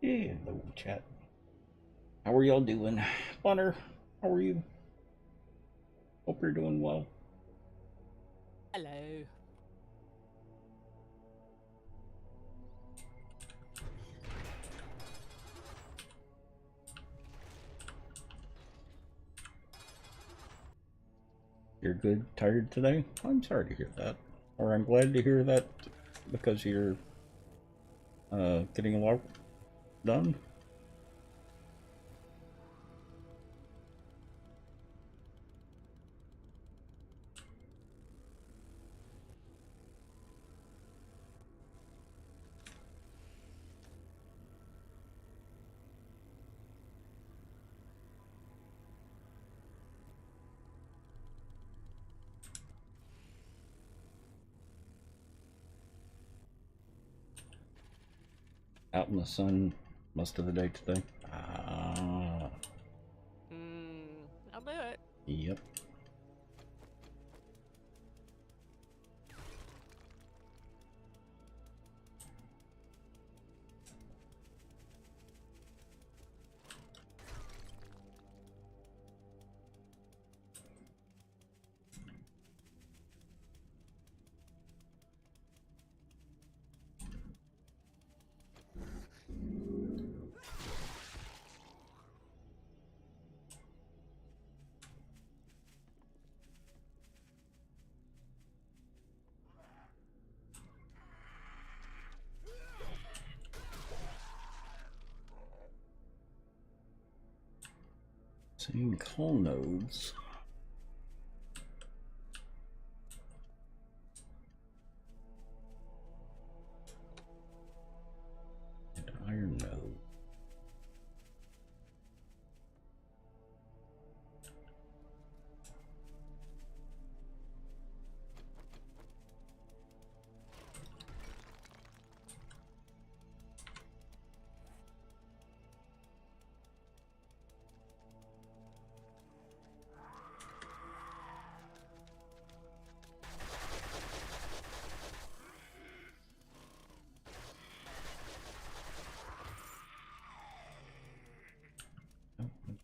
Hello, chat. How are y'all doing? Bunner, how are you? Hope you're doing well. Hello. You're good? Tired today? I'm sorry to hear that. Or I'm glad to hear that because you're getting a lot done. Out in the sun most of the day today. I'll do it. Yep. Same call nodes. And iron node.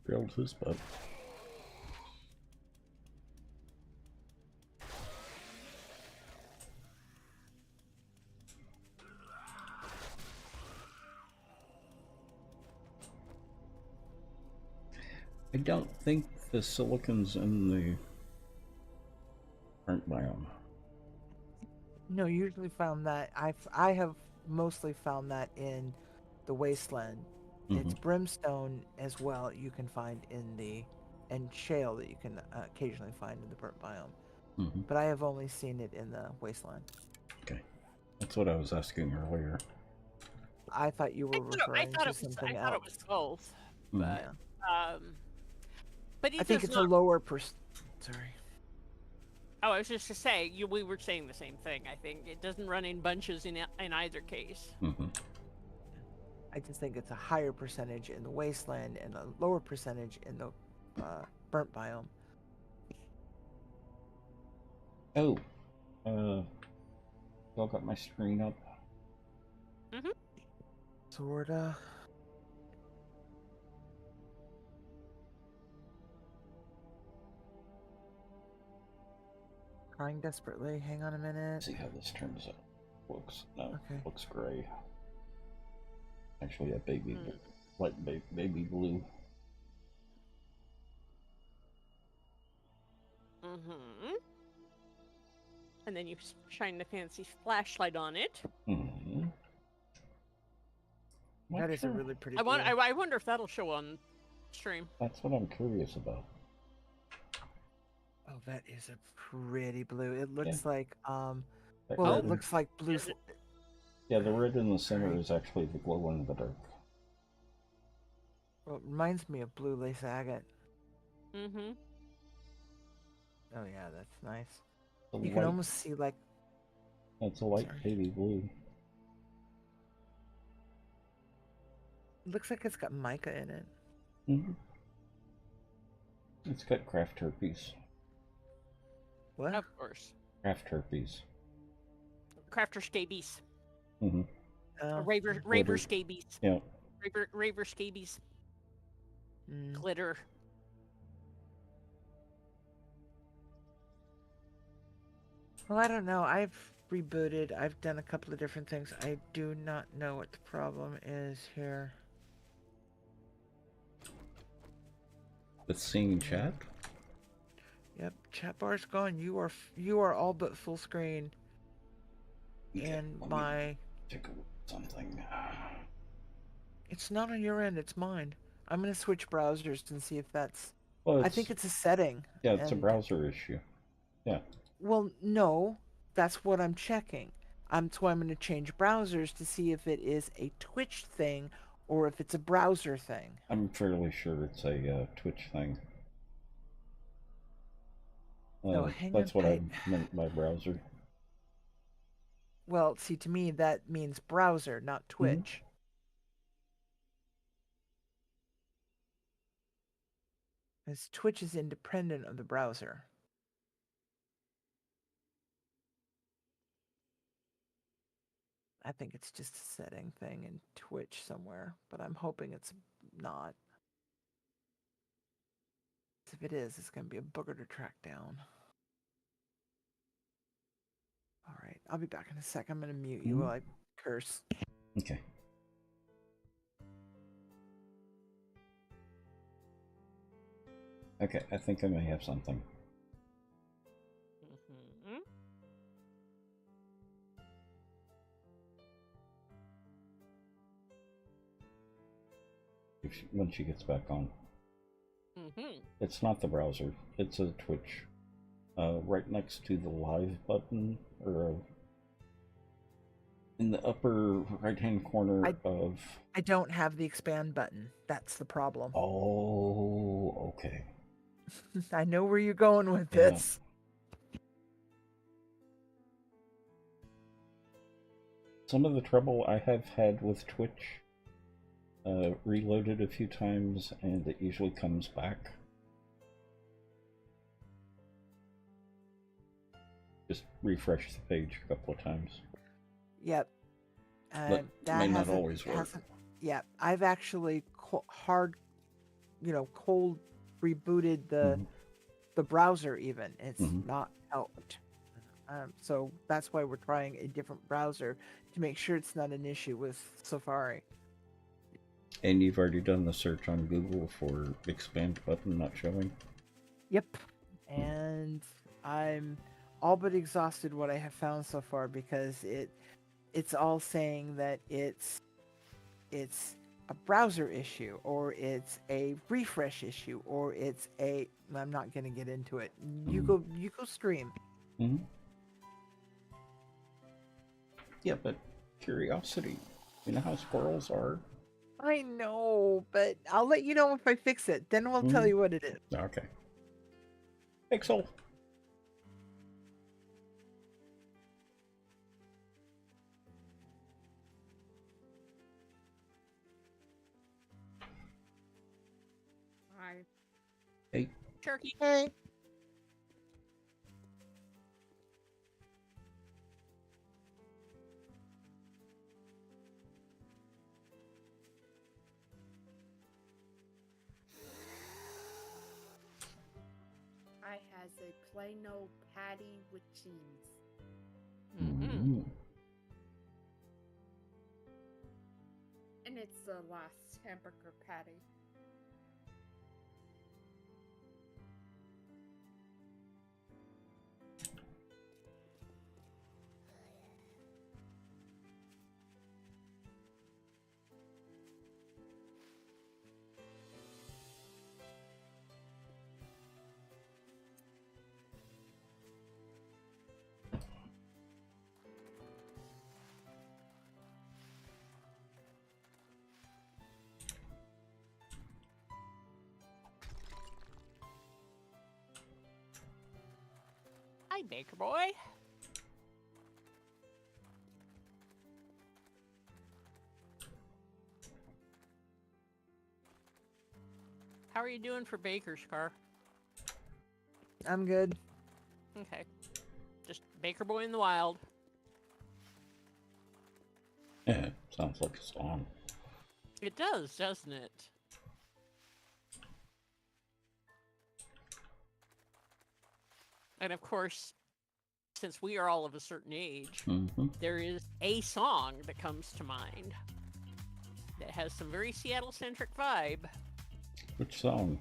Grilled his butt. I don't think the silicon's in the burnt biome. No, usually found that I have mostly found that in the wasteland. It's brimstone as well. You can find in the and shale that you can occasionally find in the burnt biome. But I have only seen it in the wasteland. Okay, that's what I was asking earlier. I thought you were referring to something else. I thought it was both, but I think it's a lower Sorry. Oh, I was just to say, we were saying the same thing. I think it doesn't run in bunches in either case. I just think it's a higher percentage in the wasteland and a lower percentage in the burnt biome. Oh, y'all got my screen up? Sorta. Trying desperately. Hang on a minute. See how this turns out. Looks Okay. Looks gray. Actually, a baby, light baby blue. And then you shine the fancy flashlight on it. That is a really pretty. I wonder if that'll show on stream. That's what I'm curious about. Oh, that is a pretty blue. It looks like That well, red it looks like blue. Yeah, the red in the center is actually the glow in the dark. Well, it reminds me of blue lace agate. Oh yeah, that's nice. You can almost see like. It's a light baby blue. It looks like it's got mica in it. It's got craft herpes. What? Of course. Craft herpes. Crafter scabies. Oh. Raver scabies. Yeah. Raver scabies. Mm. Glitter. Well, I don't know. I've rebooted. I've done a couple of different things. I do not know what the problem is here. With seeing chat? Yep, chat bar's gone. You are all but full screen. Okay, And let me my take a look at something. it's not on your end. It's mine. I'm gonna switch browsers and see if that's. Well, I think it's a setting. yeah, it's a and browser issue. Yeah. Well, no, that's what I'm checking. So I'm going to change browsers to see if it is a Twitch thing or if it's a browser thing. I'm fairly sure it's a Twitch thing. No, hang That's on. what I meant by browser. Well, see, to me, that means browser, not Twitch. Because Twitch is independent of the browser. I think it's just a setting thing in Twitch somewhere, but I'm hoping it's not. If it is, it's going to be a booger to track down. All right, I'll be back in a sec. I'm going to mute you while I curse. Okay. Okay, I think I may have something. Mm-hmm. When she gets back on. Mm-hmm. It's not the browser. It's a Twitch. Right next to the live button, or in the upper right-hand corner of... I don't have the expand button. That's the problem. Oh, okay. I know where you're going with this. Some of the trouble I have had with Twitch, reloaded a few times and it usually comes back. Just refresh the page a couple of times. Yep. But that may not always work. Yeah, I've actually cold rebooted the browser even. It's not helped. So that's why we're trying a different browser to make sure it's not an issue with Safari. And you've already done the search on Google for expand button not showing? Yep. And I'm all but exhausted what I have found so far because it's all saying that it's a browser issue, or it's a refresh issue, or it's a... I'm not going to get into it. You go stream. Yeah, but curiosity. You know how squirrels are? I know, but I'll let you know if I fix it. Then we'll tell you what it is. Okay. Pixel. Hi. Hey. Turkey. Hey. I has a plain old patty with cheese. And it's the last hamburger patty. Hi, Baker Boy. How are you doing for Baker's car? I'm good. Okay. Just Baker Boy in the wild. Yeah, sounds like a song. It does, doesn't it? And of course, since we are all of a certain age, there is a song that comes to mind that has some very Seattle-centric vibe. Which song?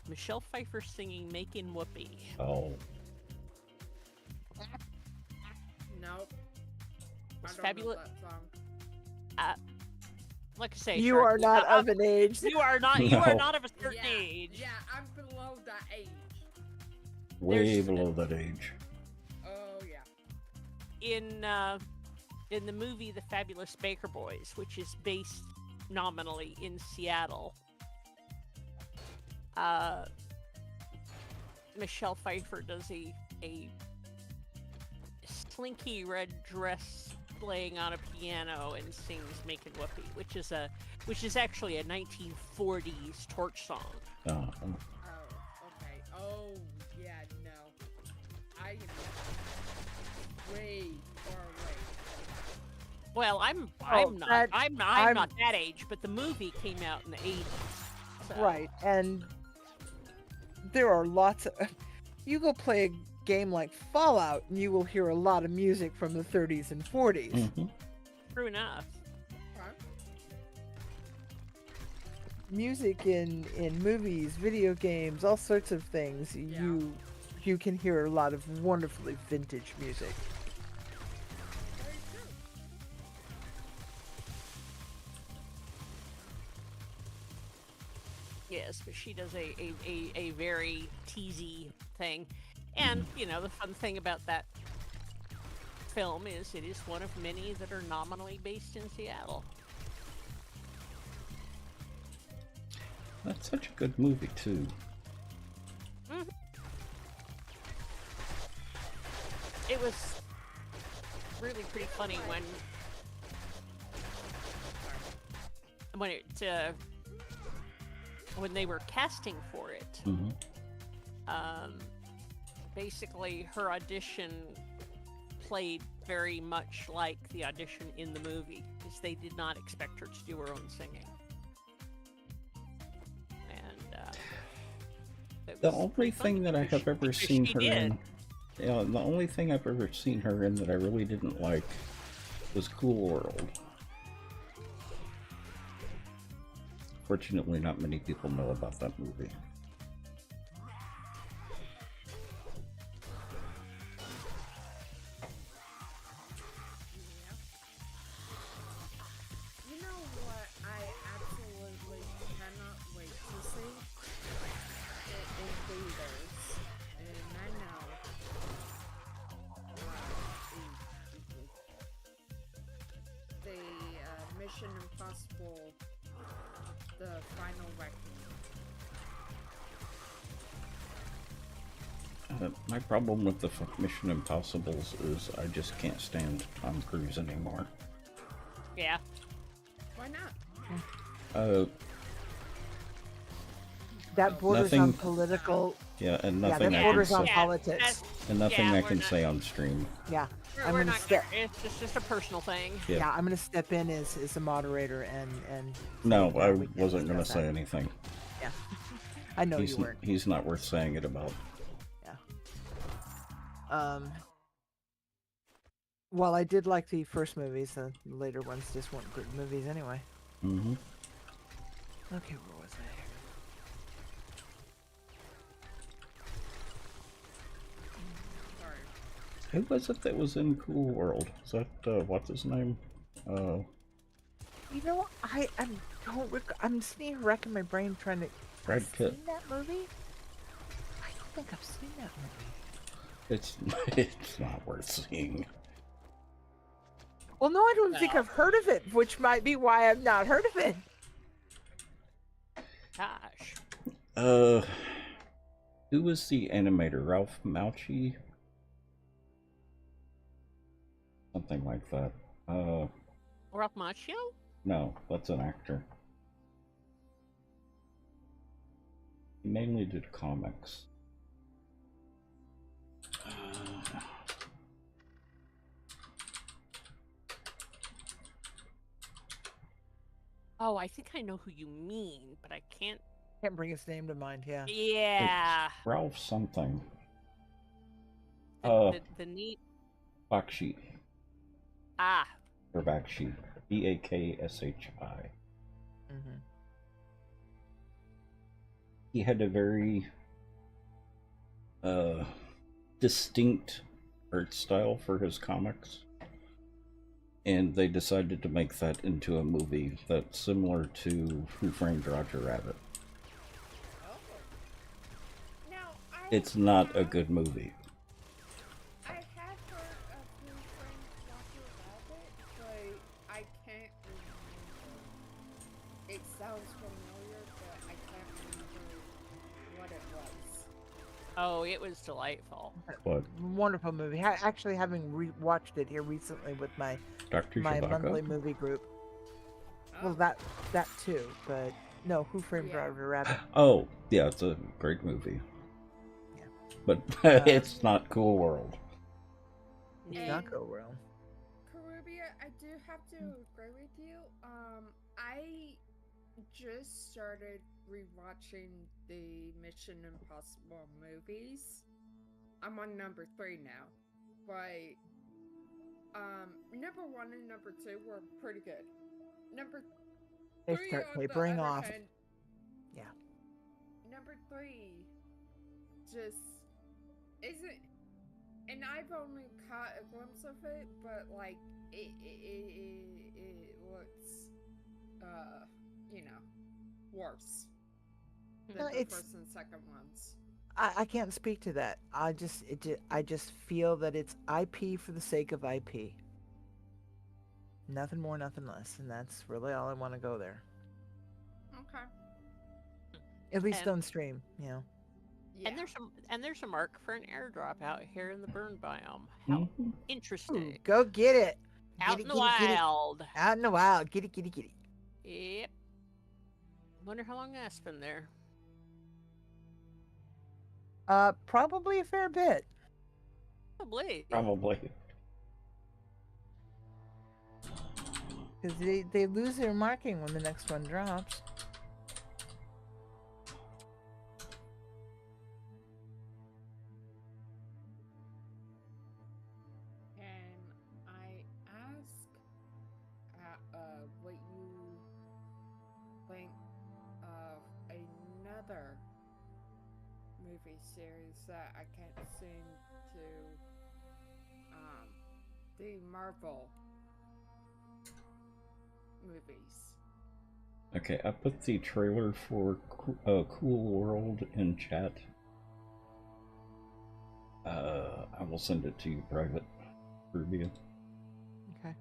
Michelle Pfeiffer singing "Making Whoopee." Oh. Nope. I It's don't fabulous. know that song. Like I say, You Sharky, are not of an age. You are not. You are No. not of a certain Yeah, age. yeah, I'm below that age. Way below that age. Oh yeah. In the movie The Fabulous Baker Boys, which is based nominally in Seattle, Michelle Pfeiffer does a slinky red dress playing on a piano and sings "Making Whoopee," which is actually a 1940s torch song. Oh. Oh, okay. Oh, yeah, no. I am way far away. Well, I'm not that age, but the movie came out in the 80s. So. Right, and there are lots of... You go play a game like Fallout, and you will hear a lot of music from the 30s and 40s. True enough. Huh? Music in movies, video games, all sorts of things. Yeah. You can hear a lot of wonderfully vintage music. Very true. Yes, but she does a very teasy thing. And, you know, the fun thing about that film is it is one of many that are nominally based in Seattle. That's such a good movie, too. It was really pretty funny when they were casting for it. Basically, her audition played very much like the audition in the movie, because they did not expect her to do her own singing. And The only thing that I have ever seen her in, the only thing I've ever seen her in that I really didn't like was Cool World. Fortunately, not many people know about that movie. You know what I absolutely cannot wait to see? In theaters. And I know. The Mission Impossible, the Final Reckoning. My problem with the Mission Impossibles is I just can't stand Tom Cruise anymore. yeah. Why not? That borders Nothing- on political... Yeah, and Yeah, nothing that I borders can on say, politics. and nothing yeah, I we're can not- say on stream. Yeah. We're I'm not gonna step... It's just a personal thing. Yeah. Yeah, I'm gonna step in as a moderator and No, say, I we can't wasn't going to discuss say that. anything. Yeah. I know you weren't. He's not worth saying it about. Well, I did like the first movies. The later ones just weren't good movies anyway. Mm-hmm. Okay, where was I? Sorry. Who was it that was in Cool World? Is that, what's his name? You know, I don't. I'm sitting here racking my brain trying to. Brad I've Pitt. seen that movie? I don't think I've seen that movie. It's not worth seeing. Well, no, I don't think I've heard of it, which might be why I've not heard of it. Gosh. Who was the animator? Ralph Malchi? Something like that. Ralph Macchio? No, that's an actor. He mainly did comics. Oh, I think I know who you mean, but I can't. Can't bring his name to mind. Yeah. Yeah. It's Ralph something. The neat. Bakshi. Ah. Or Bakshi. Bakshi. Mm-hmm. He had a very distinct art style for his comics. And they decided to make that into a movie that's similar to Who Framed Roger Rabbit. Oh. Now, It's not a good movie. I have heard of Who Framed Roger Rabbit, but I can't remember. It sounds familiar, but I can't remember what it was. Oh, it was delightful. What? Wonderful movie. Actually, having watched it here recently with my Dr. my Zhivago? monthly movie group. Oh. Well, that too, but no, Who Framed Roger Rabbit? Oh, yeah, it's a great movie. Yeah. But it's not Cool World. It's And- not go well. Caribbean, I do have to agree with you. I just started rewatching the Mission Impossible movies. I'm on number 3 now, but number 1 and number 2 were pretty good. Number They 3 start on the tapering other off. hand, Yeah. number 3 just isn't, and I've only caught a glimpse of it, but like it looks worse than No, the it's- first and second ones. I can't speak to that. I just feel that it's IP for the sake of IP. Nothing more, nothing less, and that's really all I want to go there. Okay. At least And- on stream, you know. Yeah. And there's a mark for an airdrop out here in the burn biome. How Mhm. interesting. Ooh, go get it. Out Get in it, the get it, get it. wild. Out in the wild. Get it, get it, get it. Yep. Wonder how long that's been there. Probably a fair bit. Probably. Probably. Because they lose their marking when the next one drops. Can I ask what you think of another movie series that I can't seem to the Marvel movies? Okay, I put the trailer for Cool World in chat. I will send it to you private review. Okay.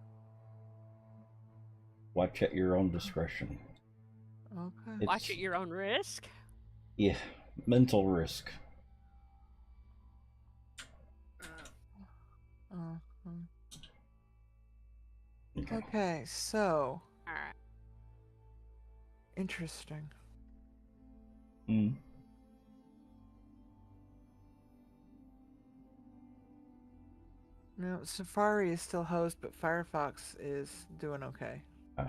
Watch at your own discretion. Okay. Watch at your own risk. Yeah, mental risk. Uh-huh. Okay. Okay, so All right. interesting. Mm. No, Safari is still host, but Firefox is doing okay. My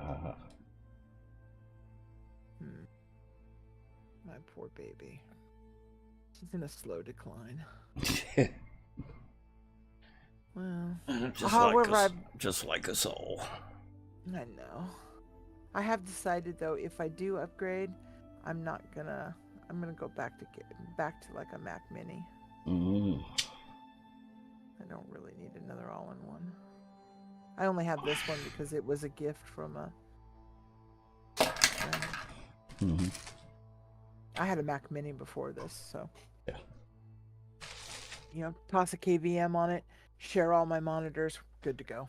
poor baby. She's in a slow decline. Well, however, just like us all. I know. I have decided though, if I do upgrade, I'm gonna go back to like a Mac Mini. Mm. I don't really need another all-in-one. I only have this one because it was a gift from a friend. Mm-hmm. I had a Mac Mini before this, so Yeah. you know, toss a KVM on it, share all my monitors, good to go.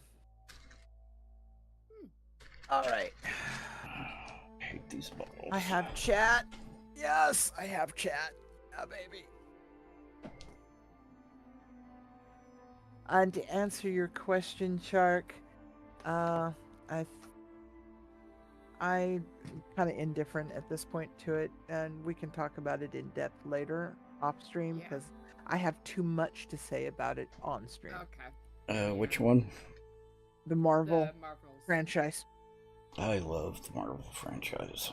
All right. I hate these bottles. I have chat. Yes, I have chat. Yeah, baby. And to answer your question, Shark, I'm kind of indifferent at this point to it, and we can talk about it in depth later off stream Yeah. because I have too much to say about it on stream. Okay. Which one? The Marvel The Marvels. franchise. I love the Marvel franchise.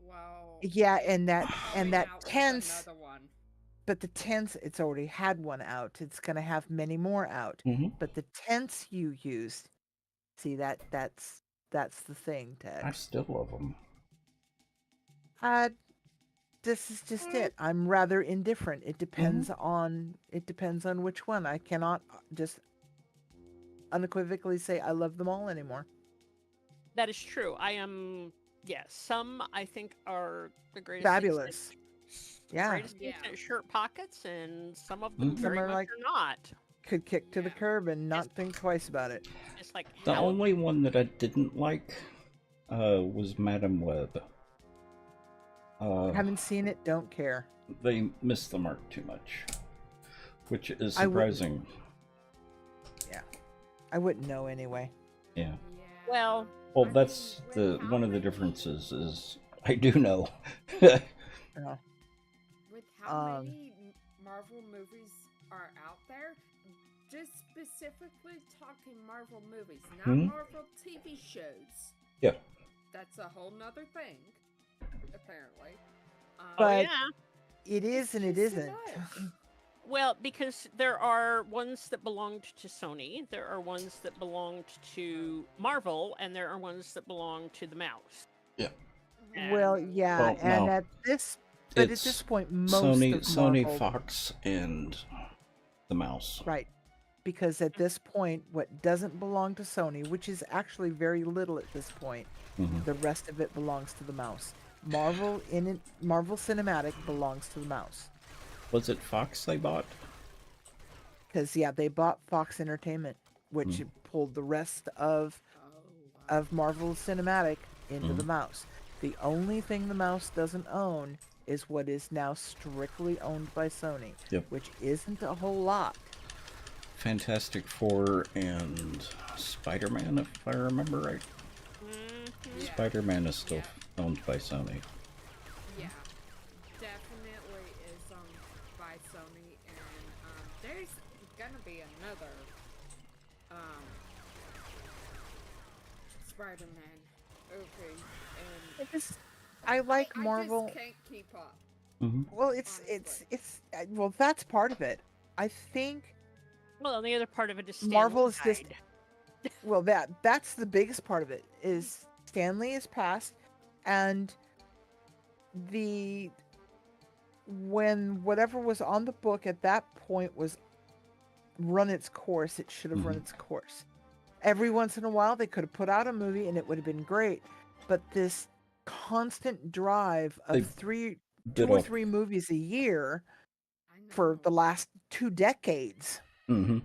Well, Yeah, and that coming out with tense, another one. but the tense, it's already had one out. It's gonna have many more out. Mm-hmm. But the tense you used, see that's the thing, Ted. I still love them. This is just it. I'm rather indifferent. It depends Mm-hmm. on which one. I cannot just unequivocally say I love them all anymore. That is true. I am. Yes, some I think are the greatest. Fabulous. Yeah. Greatest things Yeah. in shirt pockets, and some of them Mhm. very Some are much like- are not. Could kick to the Yeah. curb and not think twice about it. It's like The how only one that I didn't like was Madam Web. Haven't seen it, don't care. They missed the mark too much, which is I wouldn't- surprising. I wouldn't know anyway. Yeah. Yeah. Well, Well, I that's mean, the with how one of the many- differences is I do know. Yeah. With how Um, many Marvel movies are out there, just specifically talking Marvel movies, not Hmm? Marvel TV shows. Yeah. That's a whole nother thing, apparently. oh But- yeah. It is and it Yes, isn't. is. Well, because there are ones that belonged to Sony, there are ones that belonged to Marvel, and there are ones that belong to the mouse. Yeah. And- Well, yeah, Well, and no. at this but It's at this point most Sony, of Sony, Marvel, Fox, and the mouse. right. Because at this point what doesn't belong to Sony, which is actually very little at this point, Mhm. the rest of it belongs to the mouse. Marvel Cinematic belongs to the mouse. Was it Fox they bought? Because yeah, they bought Fox Entertainment, which pulled the rest of Oh, wow. Marvel Cinematic into Mhm. the mouse. The only thing the mouse doesn't own is what is now strictly owned by Sony, Yep. which isn't a whole lot. Fantastic Four and Spider-Man, if I remember right. Mhm. Yeah. Spider-Man is still owned by Sony. Yeah, definitely is by Sony, and there's gonna be another Spider-Man movie, and I like I Marvel. just can't keep up. Mm-hmm. Well, well, that's part of it. I think Well, and the other part of it is Stan Marvel Lee is just died. well that's the biggest part of it is Stan Lee is passed, and when whatever was on the book at that point was run its course, it should have run its course. Every once in a while they could have put out a movie and it would have been great, but this constant drive of They two or three movies a year I know. for the last 2 decades. Mm-hmm.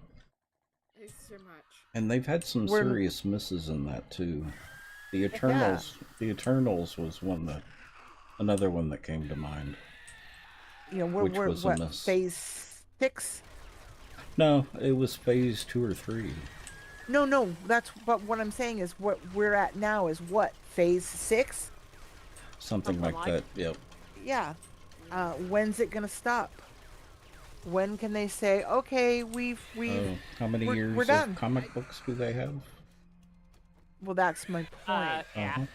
It's too much. And they've had some We're- serious misses in that too. The Eternals. The Eternals was another one that came to mind. You know, Which we're was a what, miss. phase 6? No, it was phase 2 or 3. No, but what I'm saying is what we're at now is what, phase 6? Something like like that. Yep. Yeah. When's it gonna stop? When can they say, okay, we've How many we're years done. of comic books do they have? well, that's my point. Yeah. Uh-huh.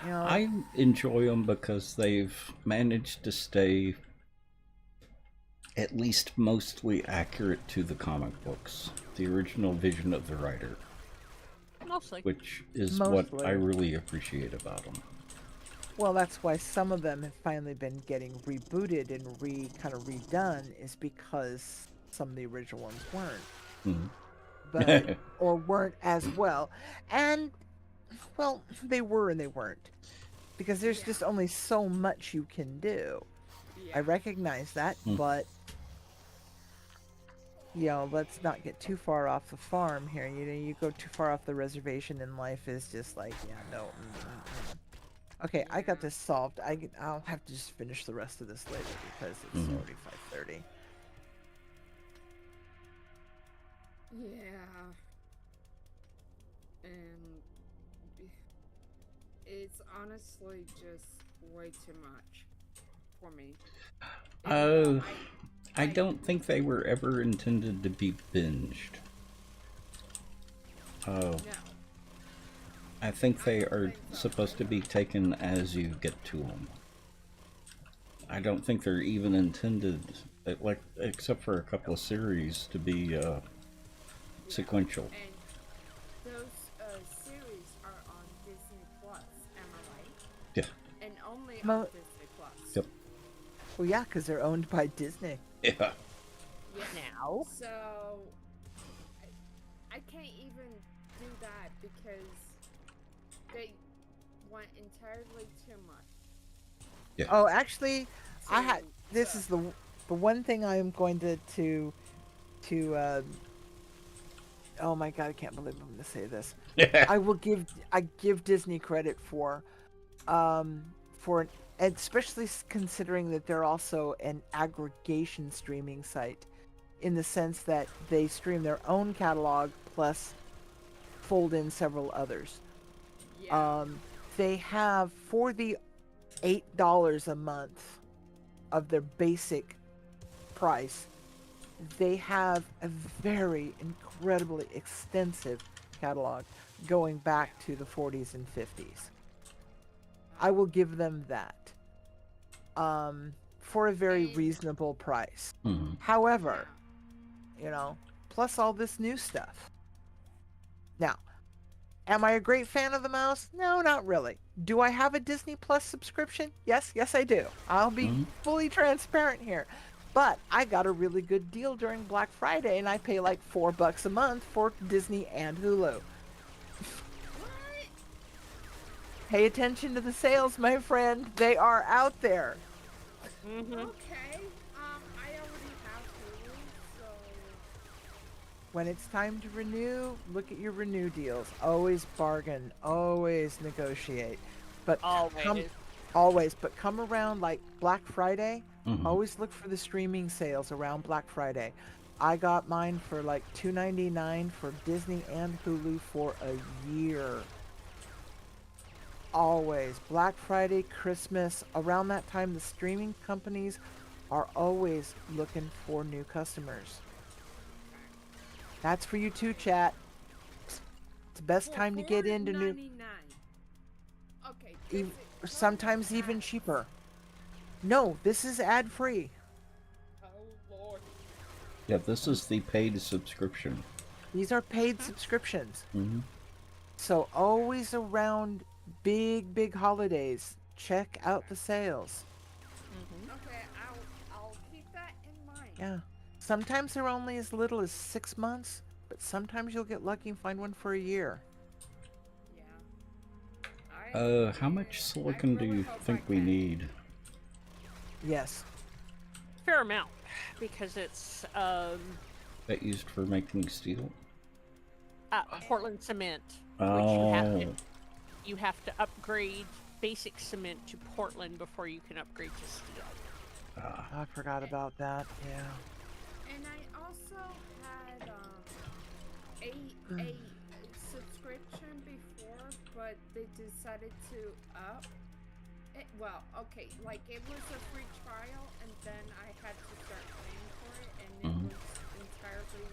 You know, I enjoy them because they've managed to stay at least mostly accurate to the comic books, the original vision of the writer, Mostly. which is what Mostly. I really appreciate about them. well, that's why some of them have finally been getting rebooted and kind of redone, is because some of the original ones weren't. Mhm. But or weren't as well. And well, they were and they weren't. Because there's Yeah. just only so much you can do. Yeah. I recognize that, but you know, let's not get too far off the farm here. You know, you go too far off the reservation and life is just like, yeah, no. Okay, I got this solved. I'll have to just finish the rest of this later because it's already 5:30. Yeah. And it's honestly just way too much for me. Even though I don't think they were ever intended to be binged. No. I think they are supposed to be taken as you get to them. I don't think they're even intended, like, except for a couple of series, to be sequential. And those series are on Disney Plus, am I right? Yeah. And only on Disney Plus. Yep. Well, yeah, because they're owned by Disney. Yeah. Yeah. Now. So I can't even do that because they want entirely too much. Yeah. Oh, actually, So, this is the one thing I am going to oh my god, I can't believe I'm going to say this. I give Disney credit for and especially considering that they're also an aggregation streaming site, in the sense that they stream their own catalog plus fold in several others. yeah. They have, for the $8 a month of their basic price, they have a very incredibly extensive catalog going back to the 40s and 50s. I will give them that. For a very reasonable price. Mm-hmm. However, plus all this new stuff. Now, am I a great fan of the mouse? No, not really. Do I have a Disney Plus subscription? Yes, I do. I'll be fully transparent here. But I got a really good deal during Black Friday, and I pay like $4 a month for Disney and Hulu. What? Pay attention to the sales, my friend. They are out there. Mm-hmm. Okay. I already have Hulu, so. When it's time to renew, look at your renew deals. Always bargain. Always negotiate. But But come around like Black Friday. Always look for the streaming sales around Black Friday. I got mine for like $2.99 for Disney and Hulu for a year. Always. Black Friday, Christmas, around that time, the streaming companies are always looking for new customers. That's for you too, chat. It's the best time to get into new. Okay. Sometimes even cheaper. No, this is ad-free. Oh Lord. Yeah, this is the paid subscription. These are paid subscriptions. Mm-hmm. So always around big holidays, check out the sales. Okay, I'll keep that in mind. Yeah. Sometimes they're only as little as 6 months, but sometimes you'll get lucky and find one for a year. Yeah. How much silicon do you think we need? Yes. Fair amount, because it's That used for making steel? Portland cement, Oh. which you have to upgrade basic cement to Portland before you can upgrade to steel. I forgot about that. Yeah. And I also had a subscription before, but they decided to up it. Well, okay, like it was a free trial, and then I had to start paying for it, and it was entirely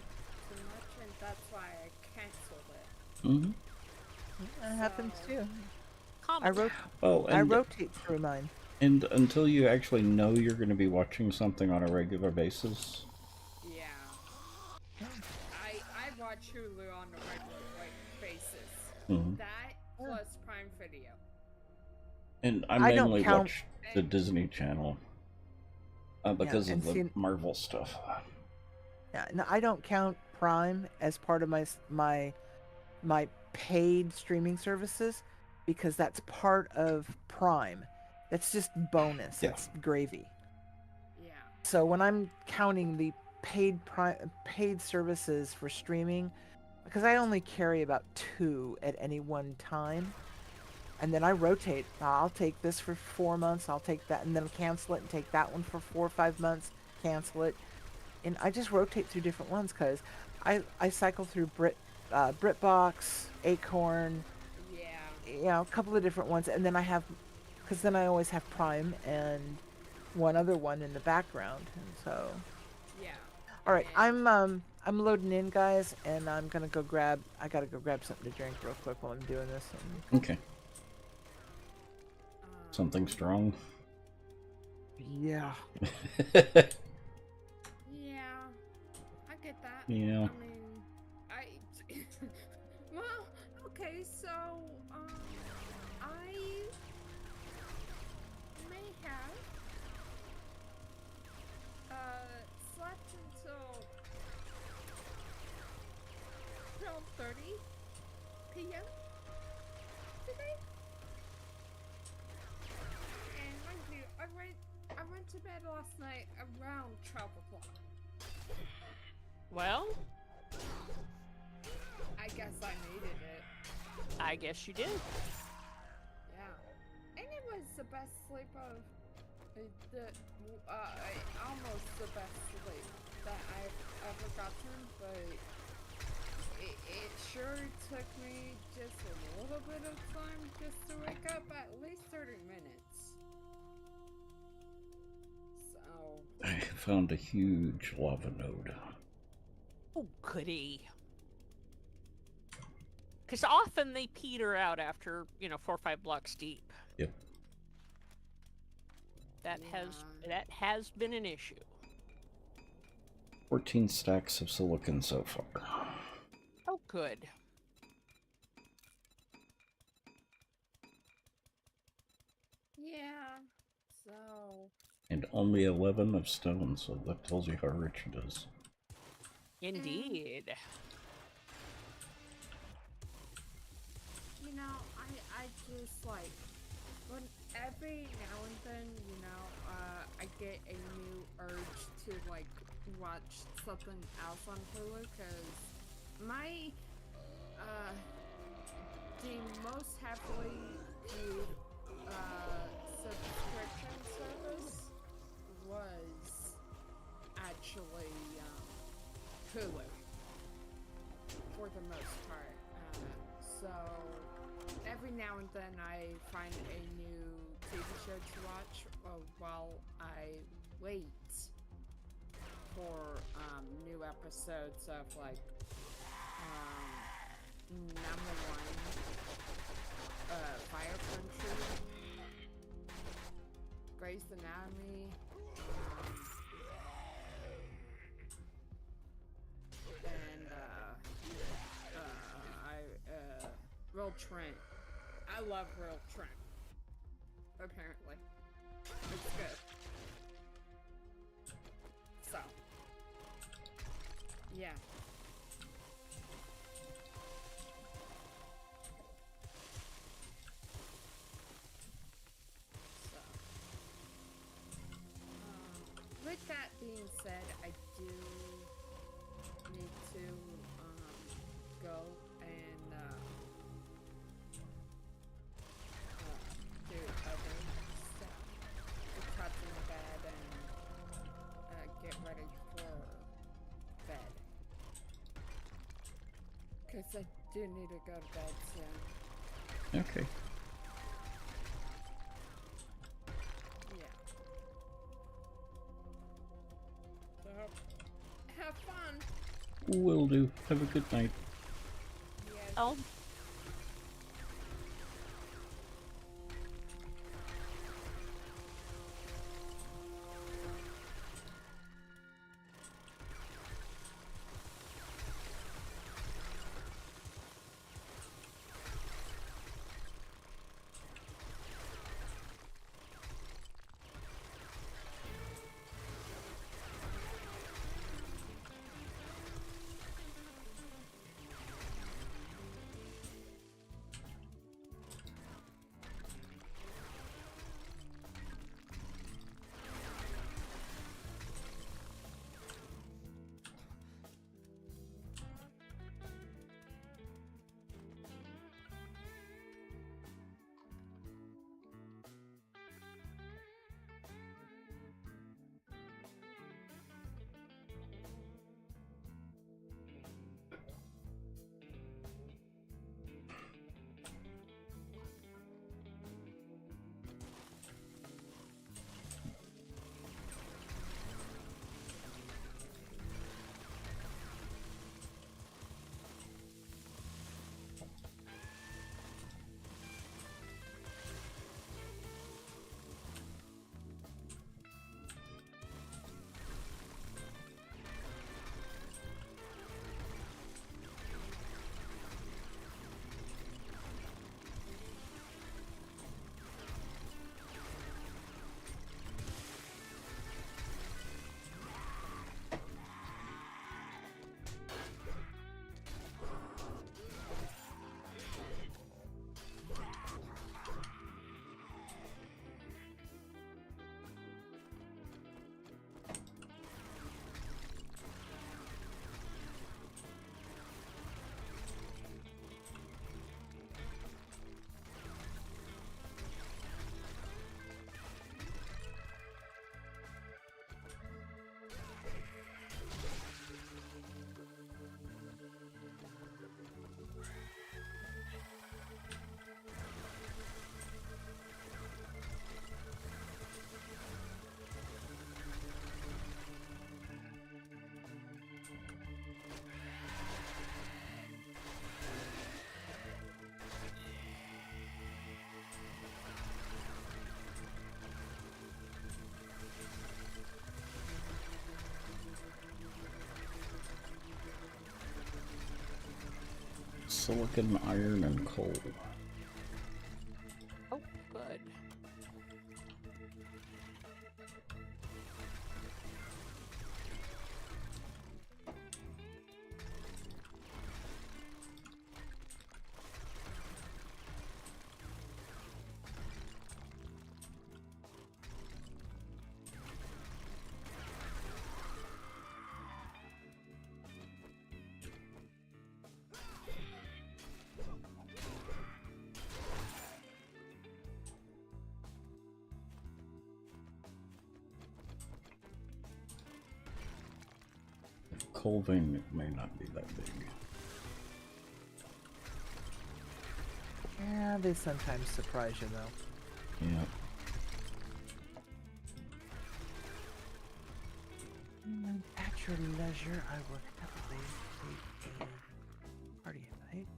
too much, and that's why I canceled it. Mm-hmm. That happens too. Common. I rotate through mine. And until you actually know you're going to be watching something on a regular basis. Yeah. I watch Hulu on a regular basis. That plus Prime Video. And I mainly watch the Disney Channel because of the Marvel stuff. Yeah, no, I don't count Prime as part of my paid streaming services, because that's part of Prime. That's just bonus. Yeah. It's gravy. Yeah. So when I'm counting the paid services for streaming, because I only carry about 2 at any one time, and then I rotate. I'll take this for 4 months, I'll take that, and then cancel it, and take that one for 4 or 5 months, cancel it, and I just rotate through different ones, because I cycle through BritBox, Acorn, a couple of different ones, and then because then I always have Prime and one other one in the background, and so. Yeah. All right, I'm loading in, guys, and I'm gonna go grab. I gotta go grab something to drink real quick while I'm doing this. And... Okay. Something strong. Yeah. Yeah, I get that. Yeah. I mean, well, okay, so, I may have, slept until 12:30 p.m. today. And mind you, I went to bed last night around 12 o'clock. Well, I guess I needed it. I guess you did. Yeah. And it was the best sleep of almost the best sleep that I've ever gotten, but it sure took me just a little bit of time just to wake up, at least 30 minutes. So... I found a huge lava node. Oh, goody. Because often they peter out after, 4 or 5 blocks deep. Yep. That has been an issue. 14 stacks of silicon so far. Oh, good. Yeah, so... And only 11 of stone, so that tells you how rich it is. Indeed. You know, I just like, when every now and then, I get a new urge to like watch something else on Hulu, because my, the most heavily viewed, subscription service was actually, Hulu, for the most part. So every now and then I find a new TV show to watch while I wait for new episodes of like number one, Fire Country, Grey's Anatomy, and Real Trent. I love Real Trent. Apparently. It's good. So. Yeah. So. With that being said, I do need to go and do other stuff. Cut in the bed and get ready for bed. Because I do need to go to bed soon. Okay. Yeah. So have fun. Will do. Have a good night. Yes. Oh, silicon, iron, and coal. Oh, good. Coal vein may not be that big. Yeah, they sometimes surprise you though. Yeah. At your leisure, I will happily take a party invite.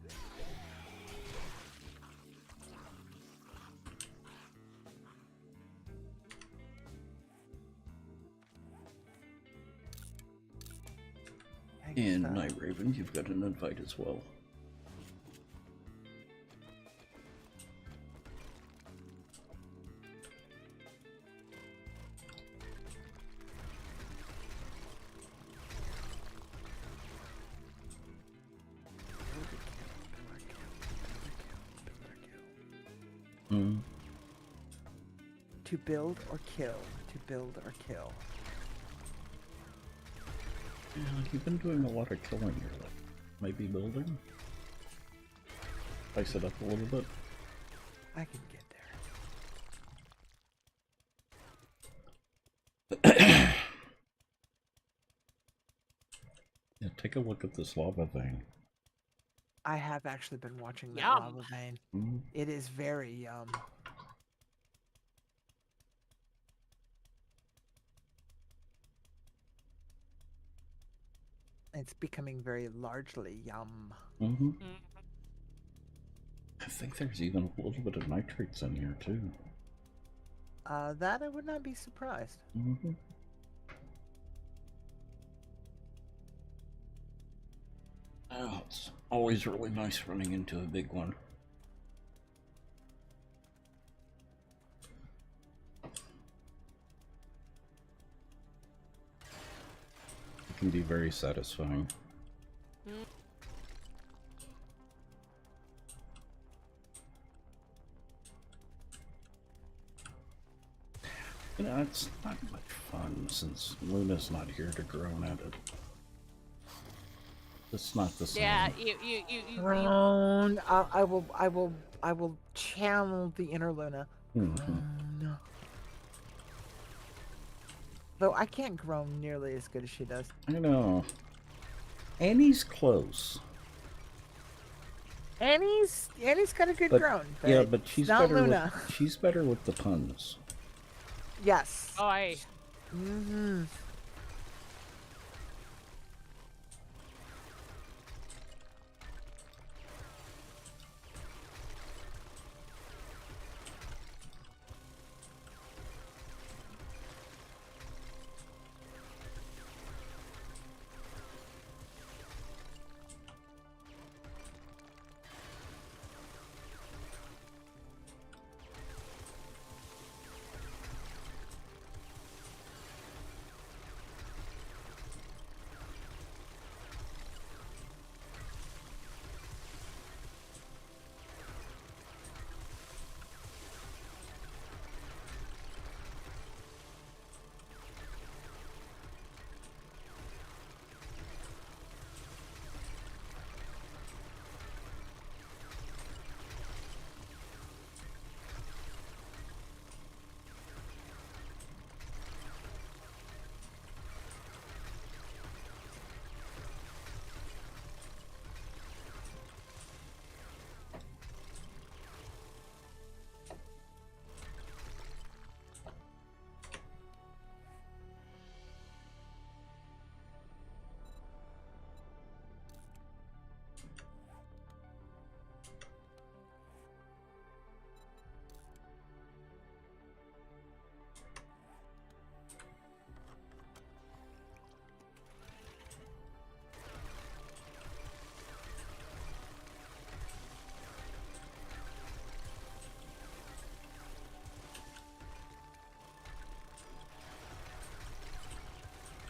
And Night Raven, you've got an invite as well. To build or kill. To build or kill. Yeah, you've been doing a lot of killing here. Maybe building? Spice it up a little bit. I can get there. Yeah, take a look at this lava vein. I have actually been watching that Yum. lava vein. Mm. It is very yum. It's becoming very largely yum. Mm-hmm. I think there's even a little bit of nitrates in here too. That I would not be surprised. Mm-hmm. Oh, it's always really nice running into a big one. It can be very satisfying. You know, it's not much fun since Luna's not here to groan at it. It's not the same. Yeah, I will channel the inner Luna. Mm-hmm. Though I can't groan nearly as good as she does. I know. Annie's close. Annie's got a good groan. But yeah, but she's not better. Luna. She's better with the puns. Yes. Oi. Mm-hmm.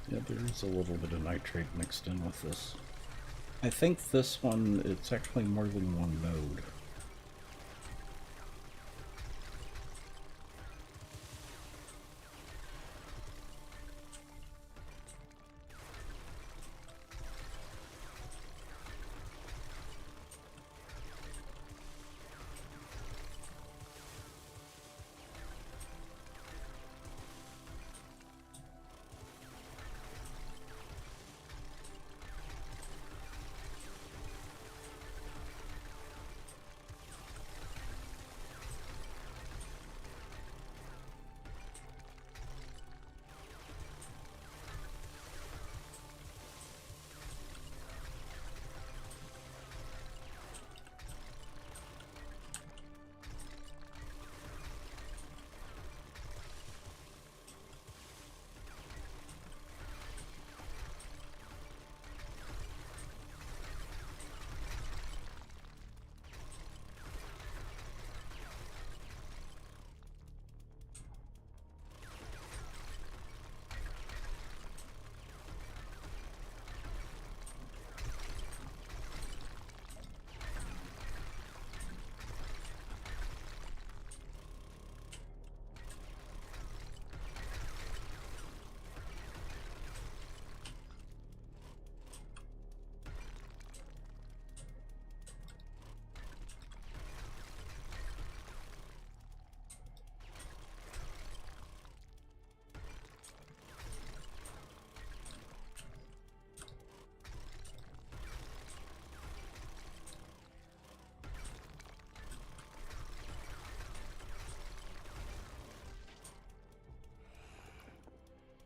Yeah, there is a little bit of nitrate mixed in with this. I think this one, it's actually more than one node.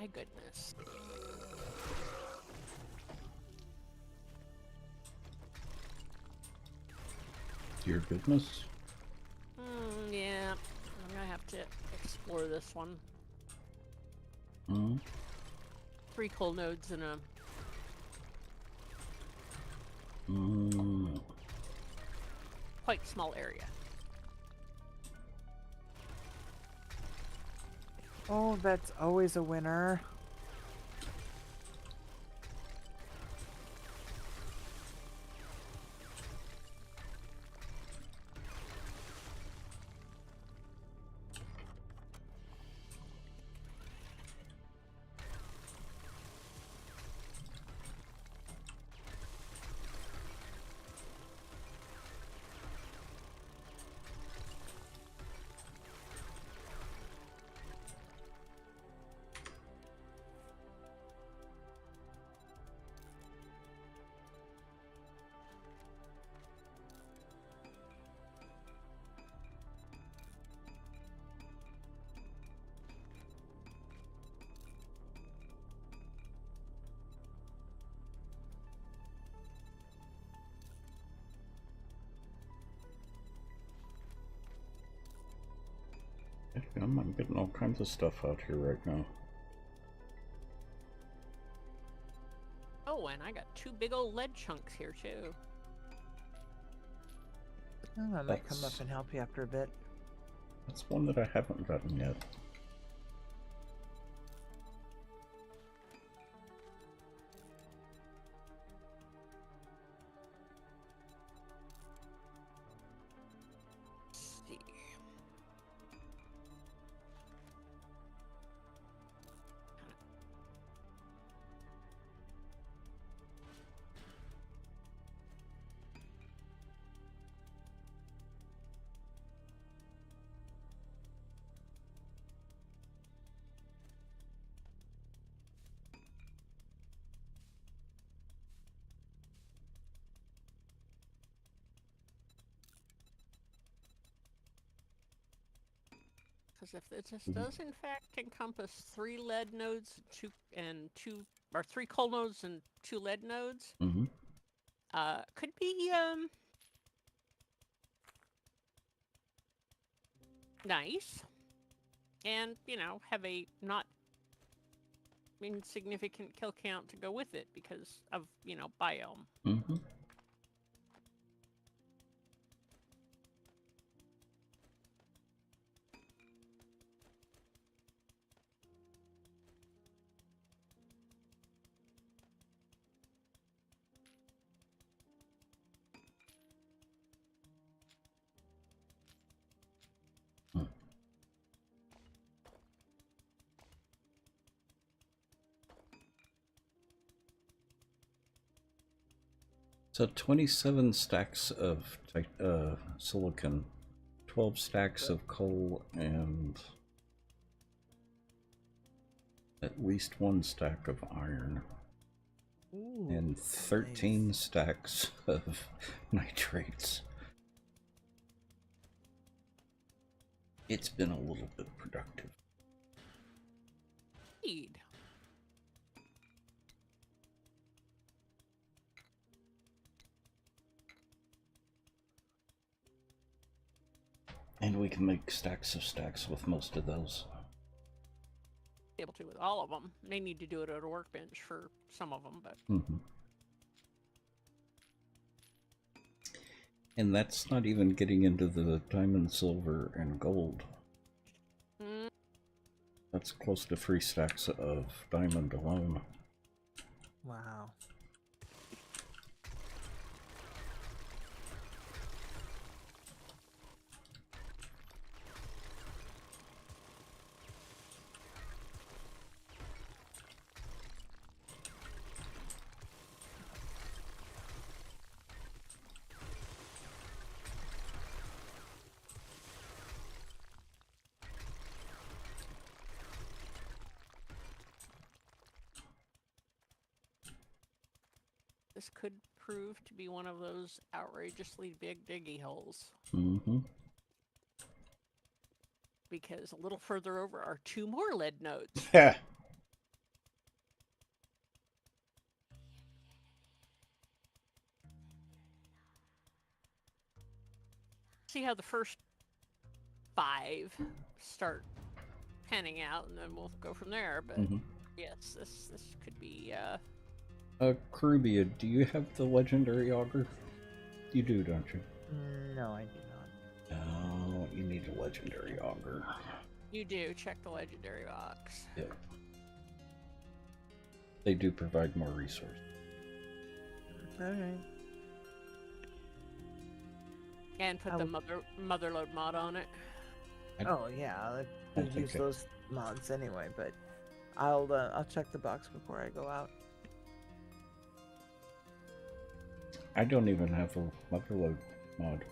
My goodness. Your goodness? Yeah. I'm gonna have to explore this one. Mm-hmm. 3 coal nodes in a quite small area. Oh, that's always a winner. I'm getting all kinds of stuff out here right now. Oh, and I got 2 big old lead chunks here too. Oh, I might come up and help you after a bit. That's one that I haven't gotten yet. Let's see. Because if this does in fact encompass 3 lead nodes, 3 coal nodes and 2 lead nodes, could be nice, and have a not insignificant kill count to go with it because of biome. Mm-hmm. So 27 stacks of silicon, 12 stacks of coal, and at least 1 stack of iron. Ooh, And 13 nice. stacks of nitrates. It's been a little bit productive. Indeed. And we can make stacks of stacks with most of those. Able to with all of them. May need to do it at a workbench for some of them, but And that's not even getting into the diamond, silver, and gold. That's close to 3 stacks of diamond alone. Wow. this could prove to be one of those outrageously big diggy holes. Because a little further over are 2 more lead nodes. Yeah. See how the first 5 start panning out, and then we'll go from there. But yes, this could be. Caribbean, do you have the legendary auger? You do, don't you? No, I do not. Oh, you need a legendary auger. You do. Check the legendary box. Yeah. They do provide more resources. Alright. And put the motherload mod on it. Oh yeah, I use those mods anyway, but I'll check the box before I go out. I don't even have a motherload mod.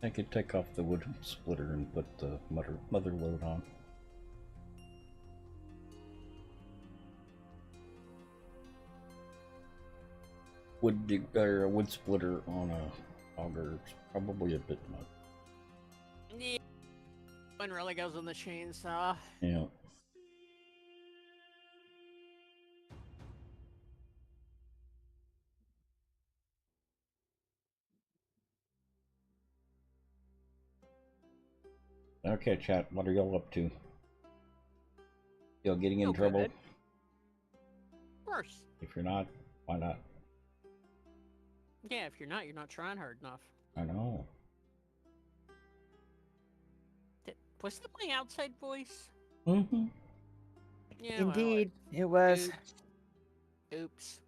I could take off the wood splitter and put the motherload on. Wood splitter on a auger is probably a bit much. Yeah. One really goes on the chainsaw. Yeah. Okay, chat, what are y'all up to? Y'all getting in trouble? Good. Of course. If you're not, why not? Yeah, if you're not trying hard enough. I know. Was that my outside voice? Mm-hmm. Yeah, Indeed, well, it was. Oops.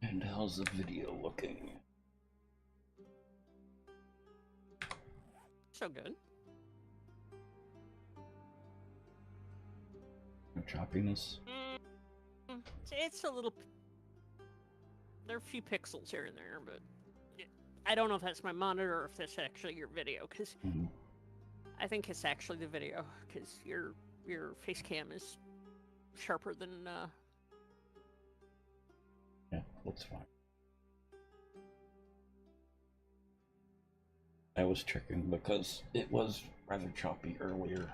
And how's the video looking? So good. No choppiness? It's a little... There are a few pixels here and there, but... I don't know if that's my monitor or if that's actually your video, because... I think it's actually the video, because your face cam is sharper than... Yeah, looks fine. I was checking because it was rather choppy earlier.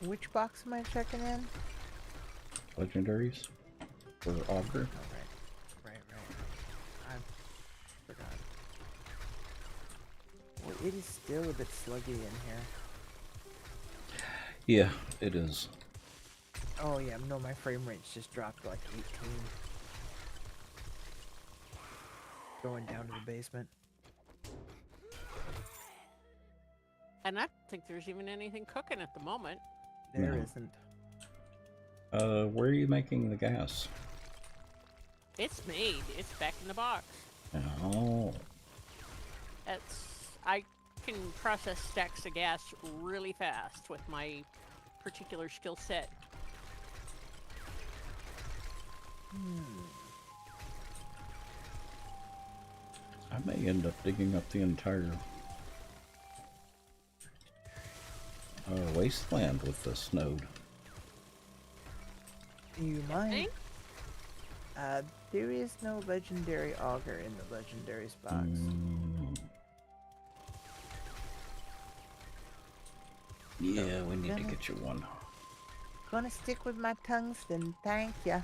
Which box am I checking in? Legendaries? For Augur? Oh, right. I forgot. Well, it is still a bit sluggy in here. Yeah, it is. Oh yeah, no, my frame rate's just dropped to like 18. Going down to the basement. And I don't think there's even anything cooking at the moment. There No. isn't. Where are you making the gas? It's made. It's back in the box. Oh. I can process stacks of gas really fast with my particular skill set. I may end up digging up the entire wasteland with this node. You might. Think? There is no legendary auger in the legendaries box. Yeah, we need to get you one. Gonna stick with my tungsten, thank ya.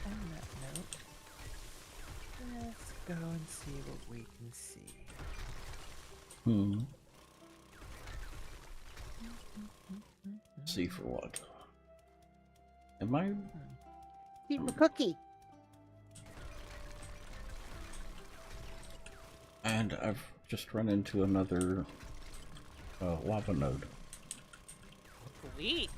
On that note, let's go and see what we can see. See for what? Am I? Eat my cookie. And I've just run into another lava node. Sweet.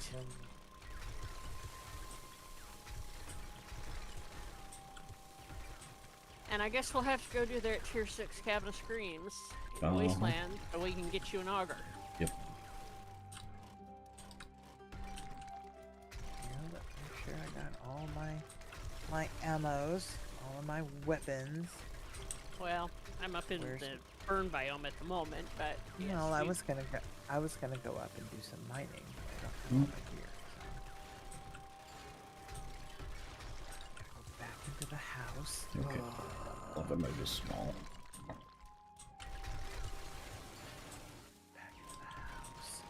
And I guess we'll have to go do that tier 6 Cabin of Screams in the Wasteland so we can get you an auger. Yep. Make sure I got all my ammos, all of my weapons. Well, I'm up in the burn biome at the moment, but yes, Well, I was gonna go up and do some mining. I don't have all my gear, so. Go back into the house. Okay. Lava node is small. Back into the house.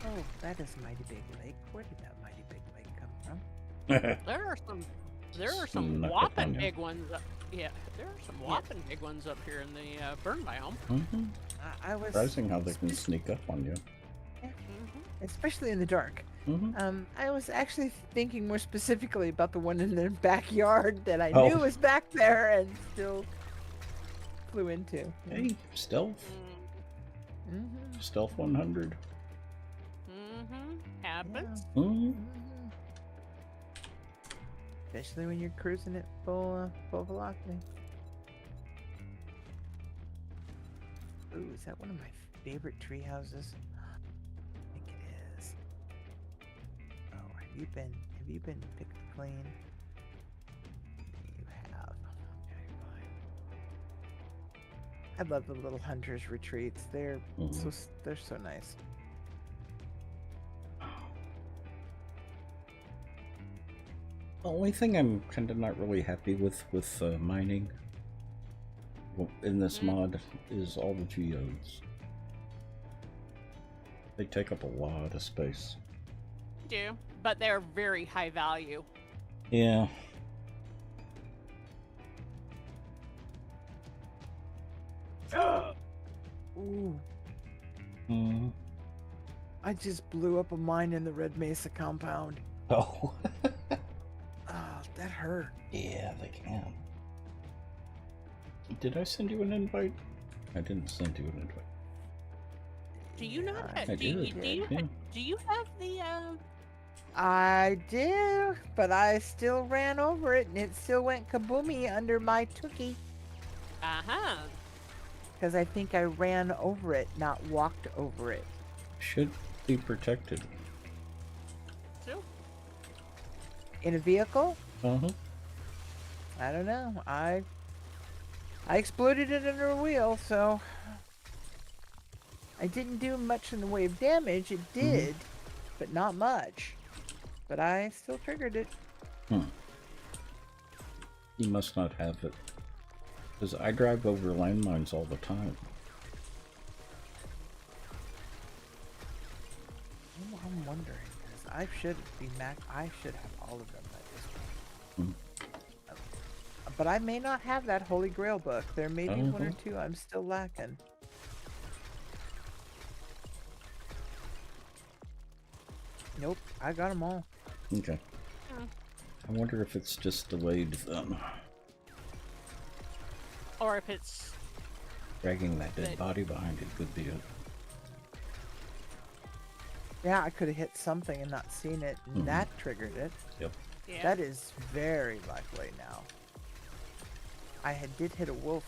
Oh, that is Mighty Big Lake. Where did that Mighty Big Lake come from? There are some Snuck up whopping on you. big ones. Yeah, there are some whopping big ones up here in the burn biome. I was Surprising how they can sneak up on you. especially in the dark. I was actually thinking more specifically about the one in their backyard that I knew was back there and still flew into. Hey, stealth. Stealth 100. Happens. Especially when you're cruising at full velocity. Ooh, is that one of my favorite tree houses? I think it is. Oh, have you been picked clean? You have. Okay, fine. I love the little hunters retreats. They're so nice. only thing I'm kind of not really happy with mining in this mod is all the geodes. They take up a lot of space. Do, but they're very high value. Yeah. Ooh. Mm. I just blew up a mine in the Red Mesa compound. Oh. Oh, that hurt. Yeah, they can. Did I send you an invite? I didn't send you an invite. Do you not? I Do you, did. do you, Yeah. do you have the? I do, but I still ran over it, and it still went kaboomy under my Tookie. Because I think I ran over it, not walked over it. Should be protected. So. In a vehicle? Uh-huh. I don't know. I exploded it under a wheel, so I didn't do much in the way of damage. It did, but not much. But I still triggered it. You must not have it. Because I drive over landmines all the time. I'm wondering, because I should have all of them at this point. But I may not have that Holy Grail book. There may be one or two I'm still lacking. Nope, I got them all. Okay. I wonder if it's just delayed then. Or if it's Dragging that dead body behind it could be it. Yeah, I could have hit something and not seen it, and that triggered it. Yep. Yeah. That is very likely now. I did hit a wolf,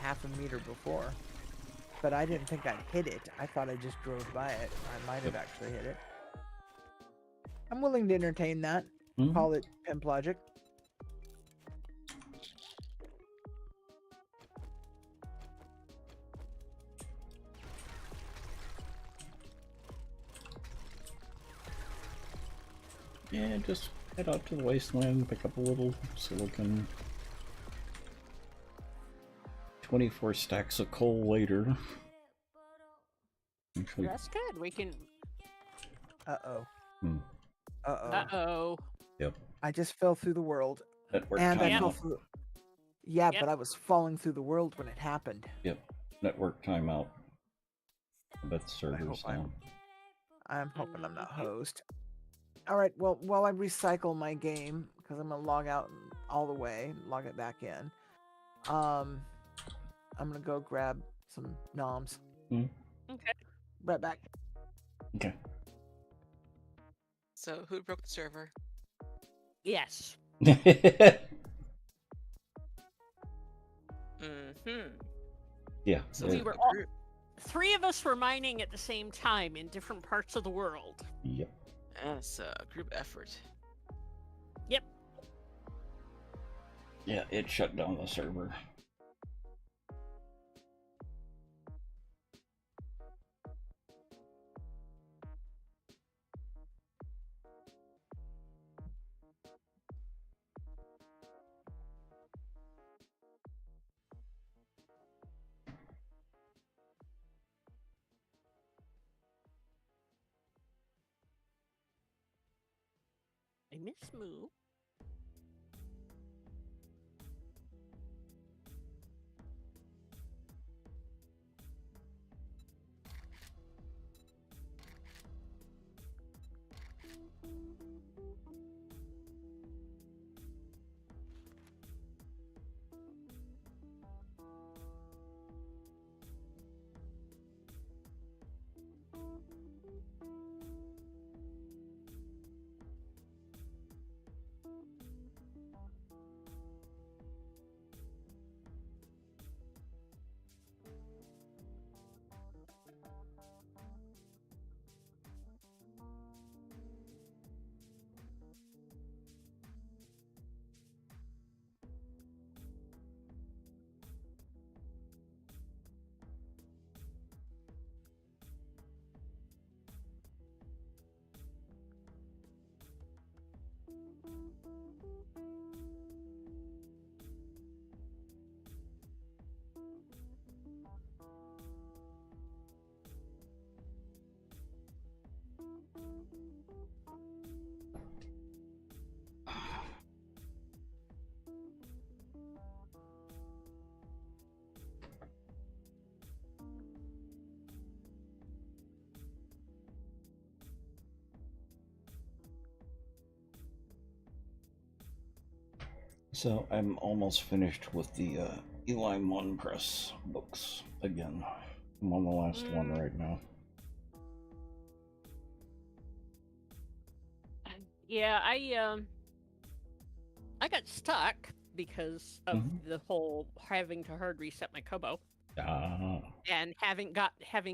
half a meter before. But I didn't think I'd hit it. I thought I just drove by it. I might have actually hit it. I'm willing to entertain that. Call it pimp logic. Yeah, just head out to the wasteland, pick up a little silicon. 24 stacks of coal later. Actually, That's good. We can. Uh-oh. Uh-oh. Uh-oh. Yep. I just fell through the world. Network And I timeout. fell through... Yeah, but I was falling through the world when it happened. Yep. Network timeout. I bet the server's down. I'm hoping I'm not hosed. Alright, well, while I recycle my game, because I'm going to log out all the way, log it back in, I'm going to go grab some noms. Okay. Right back. Okay. So, who broke the server? Yes. Yeah. So We were all, 3 of us were mining at the same time in different parts of the world. Yep. That's a group effort. Yep. Yeah, it shut down the server. I miss Moo. So I'm almost finished with the Eli Mon Press books again. I'm on the last one right now. Yeah, I got stuck because of the whole having to hard reset my Kobo. And having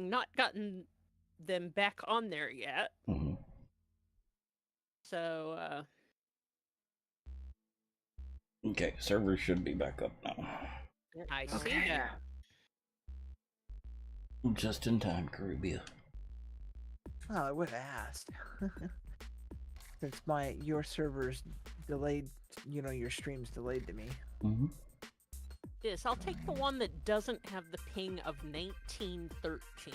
not gotten them back on there yet. So okay, server should be back up now. I see that. Just in time, Caribbean. Oh, I would have asked. Since your server's delayed, your stream's delayed to me. Yes, I'll take the one that doesn't have the ping of 1913.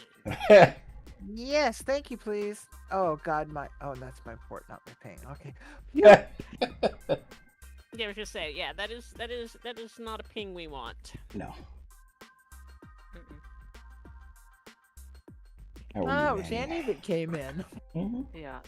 Yes, thank you, please. Oh God, that's my port, not my ping. Okay. Yeah. Yeah, I was just saying. Yeah, that is not a ping we want. No. Oh, Danny that came in. Yeah.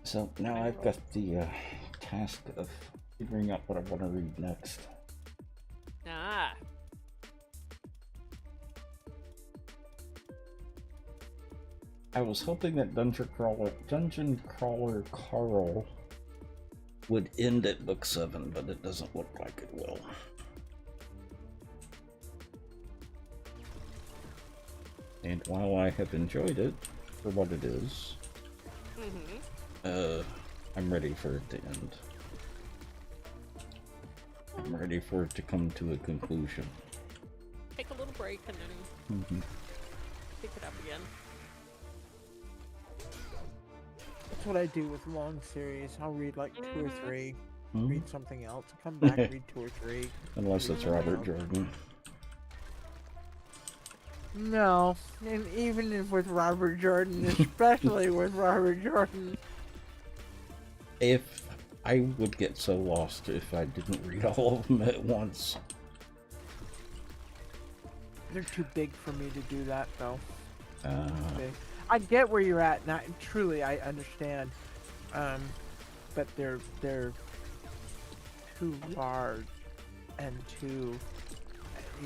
So now I've got the task of figuring out what I want to read next. Ah. I was hoping that Dungeon Crawler Carl would end at book 7, but it doesn't look like it will. And while I have enjoyed it for what it is, I'm ready for it to end. I'm ready for it to come to a conclusion. Take a little break and then pick it up again. That's what I do with long series. I'll read like 2 or 3, read something else, come back, read 2 or 3. Unless it's Robert Jordan. No, and even if with Robert Jordan, especially with Robert Jordan. If I would get so lost if I didn't read all of them at once. They're too big for me to do that, though. I get where you're at, and I understand. But they're too large and too.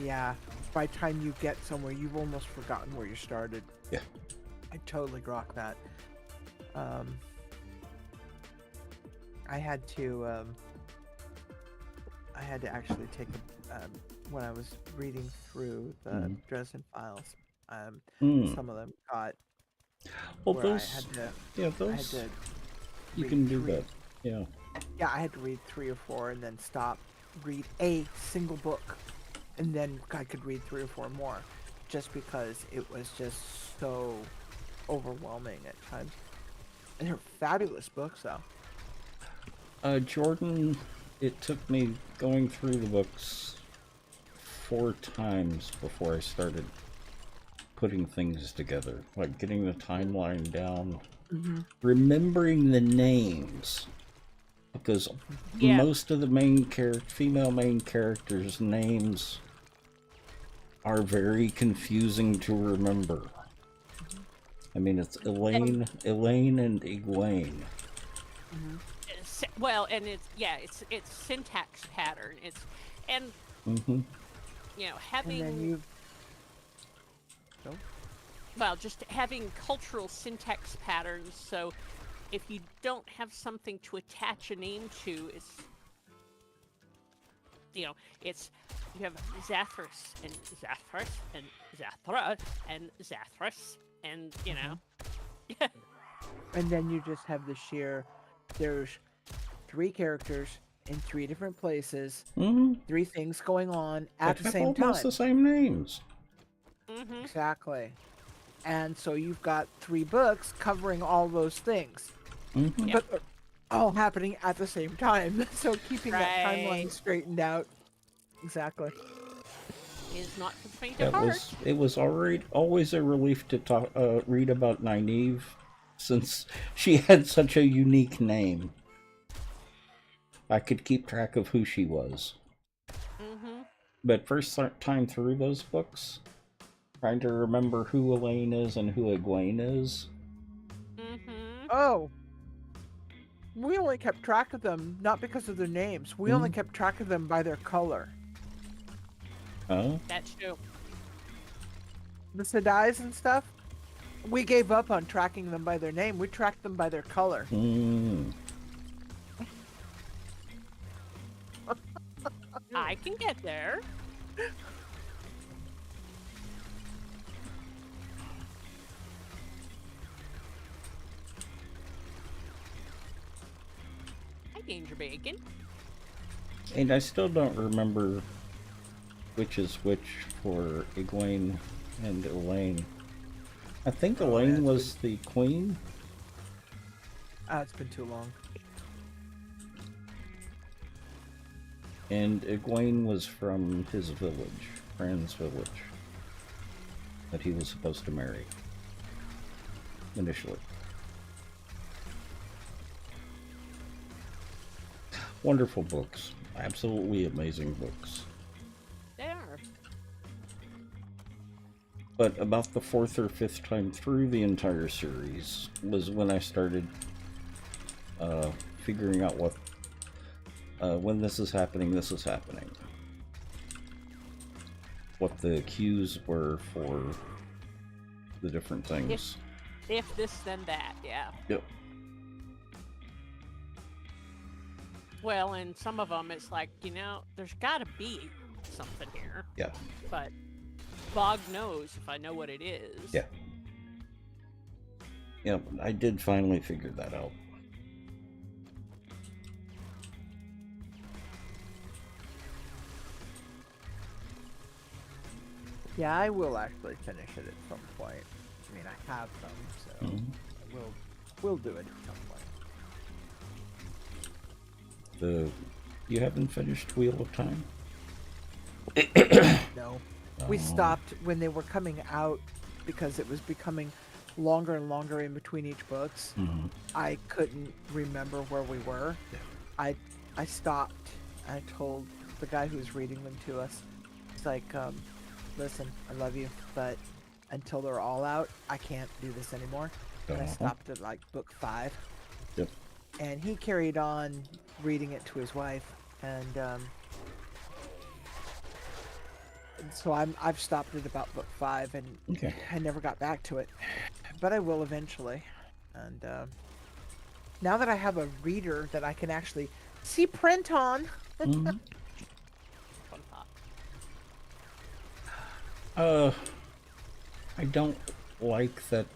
Yeah, by the time you get somewhere, you've almost forgotten where you started. Yeah. I totally grok that. I had to actually take when I was reading through the Dresden Files. Some of them got. Well, those. You can do that. Yeah. Yeah, I had to read 3 or 4 and then stop, read a single book, and then I could read 3 or 4 more, just because it was just so overwhelming at times. And they're fabulous books, though. Jordan, it took me going through the books 4 times before I started putting things together, like getting the timeline down, remembering the names, because Yeah. most of the female main characters' names are very confusing to remember. I mean, it's Elaine, and Egwene. Well, and it's syntax pattern. And having. And then you've. Well, just having cultural syntax patterns, so if you don't have something to attach a name to, you have Zathras and Zathras and Zathra and Zathras and, And then you just have the sheer, there's 3 characters in 3 different places, 3 things going on at the same time. Almost the same names. Exactly. And so you've got 3 books covering all those things. But they're all happening at the same time. So keeping that timeline straightened out. Exactly. Is not for the faint of heart. It was always a relief to read about Nynaeve, since she had such a unique name. I could keep track of who she was. But first time through those books, trying to remember who Elaine is and who Egwene is. Oh. We only kept track of them, not because of their names. We only kept track of them by their color. Oh? That's true. The Sedais and stuff, we gave up on tracking them by their name. We tracked them by their color. I can get there. Hi, Danger Bacon. And I still don't remember which is which for Egwene and Elaine. I think Elaine was the queen. It's been too long. And Egwene was from his village, Fran's village, that he was supposed to marry initially. Wonderful books. Absolutely amazing books. They are. But about the 4th or 5th time through the entire series was when I started figuring out what when this is happening, what the cues were for the different things. If this, then that, yeah. Yep. Well, and some of them, it's like, there's got to be something here. Yeah. But Bog knows if I know what it is. Yeah. Yep, I did finally figure that out. Yeah, I will actually finish it at some point. I mean, I have some, so we'll do it at some point. You haven't finished Wheel of Time? No. We stopped when they were coming out because it was becoming longer and longer in between each books. I couldn't remember where we were. Yeah. I stopped. I told the guy who was reading them to us, it's like, listen, I love you, but until they're all out, I can't do this anymore. And I stopped at like book 5. Yep. And he carried on reading it to his wife, and so I've stopped at about book 5, and I never got back to it, but I will eventually. And now that I have a reader that I can actually see print on. Fun thought. I don't like that.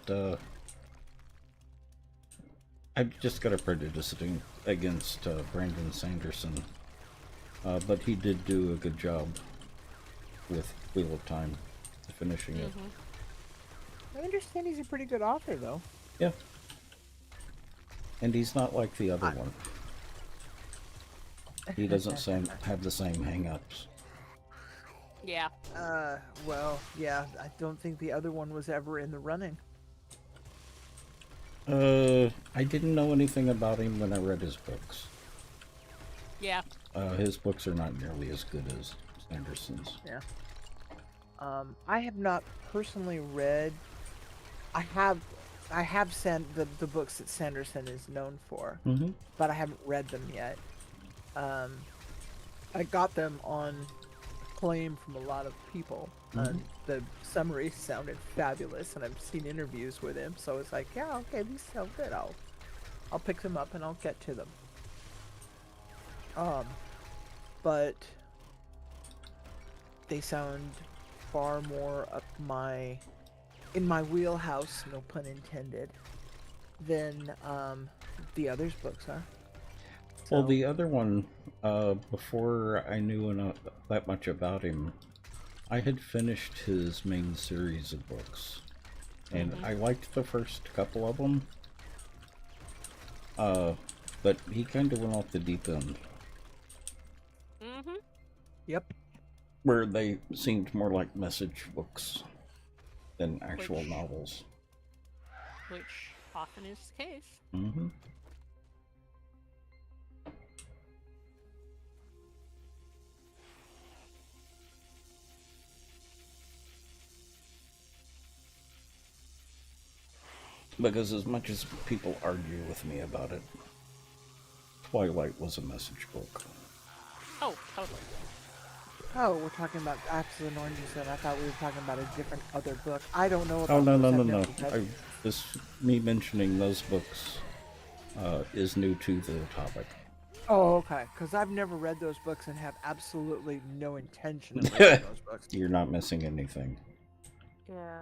I've just got a prejudice against Brandon Sanderson, but he did do a good job with Wheel of Time, finishing it. I understand he's a pretty good author, though. Yeah. And he's not like the other one. He doesn't have the same hang-ups. Yeah. Well, yeah, I don't think the other one was ever in the running. I didn't know anything about him when I read his books. Yeah. His books are not nearly as good as Sanderson's. Yeah. I have not personally read. I have the books that Sanderson is known for, but I haven't read them yet. I got them on claim from a lot of people. The summary sounded fabulous, and I've seen interviews with him, so it's like, yeah, okay, these sound good. I'll pick them up and I'll get to them. But they sound far more up in my wheelhouse, no pun intended, than the others' books are. So, well, the other one, before I knew that much about him, I had finished his main series of books, and I liked the first couple of them, but he kind of went off the deep end. Yep. Where they seemed more like message books than actual novels. Which often is the case. Because as much as people argue with me about it, Twilight was a message book. Oh, totally. Oh, we're talking about Apples and Oranges, and I thought we were talking about a different other book. I don't know about Oh, no, those. no, I've no, never no. read- Me mentioning those books is new to the topic. Oh, okay. Because I've never read those books and have absolutely no intention of reading those books. You're not missing anything. Yeah.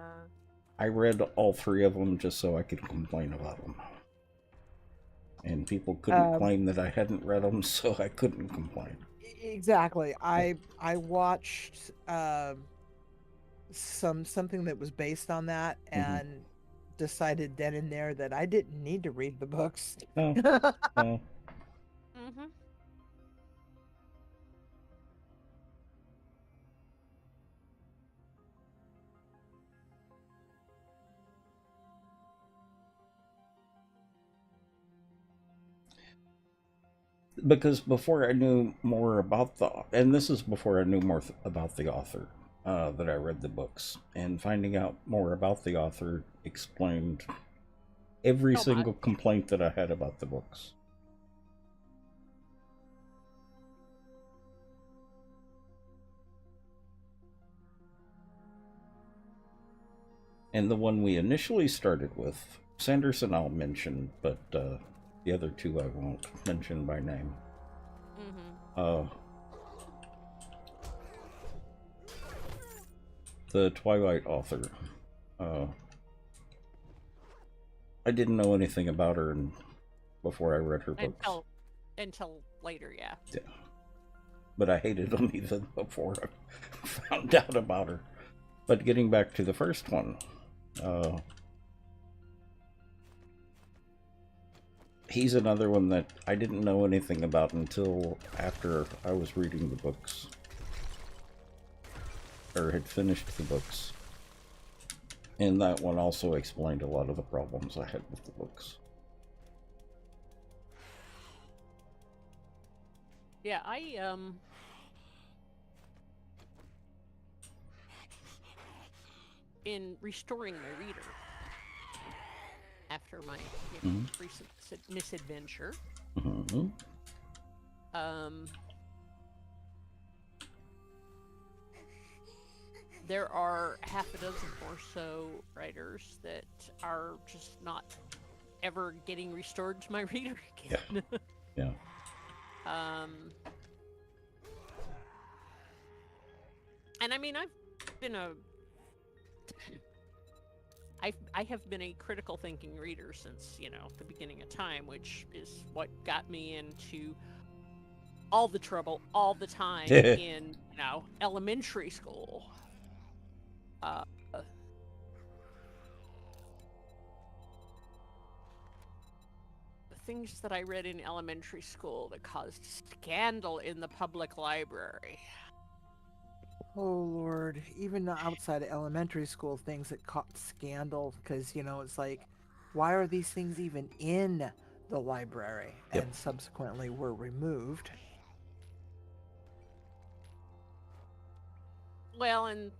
I read all three of them just so I could complain about them. And people couldn't claim that I hadn't read them, so I couldn't complain. Exactly. I watched something that was based on that and decided then and there that I didn't need to read the books. No. No. Because before I knew more about and this is before I knew more about the author, that I read the books, and finding out more about the author explained every single complaint that I had about the books. And the one we initially started with, Sanderson I'll mention, but the other two I won't mention by name. The Twilight author. I didn't know anything about her before I read her books. Until later, yeah. Yeah. But I hated them even before I found out about her. But getting back to the first one, he's another one that I didn't know anything about until after I was reading the books. Or had finished the books. And that one also explained a lot of the problems I had with the books. Yeah, in restoring my reader after my recent misadventure, there are half a dozen or so writers that are just not ever getting restored to my reader again. Yeah. And I mean, I have been a critical thinking reader since, the beginning of time, which is what got me into all the trouble all the time in, elementary school. The things that I read in elementary school that caused scandal in the public library. Oh Lord, even outside of elementary school, things that caught scandal, because it's like, why are these things even in the library? Yep. And subsequently were removed. Well, and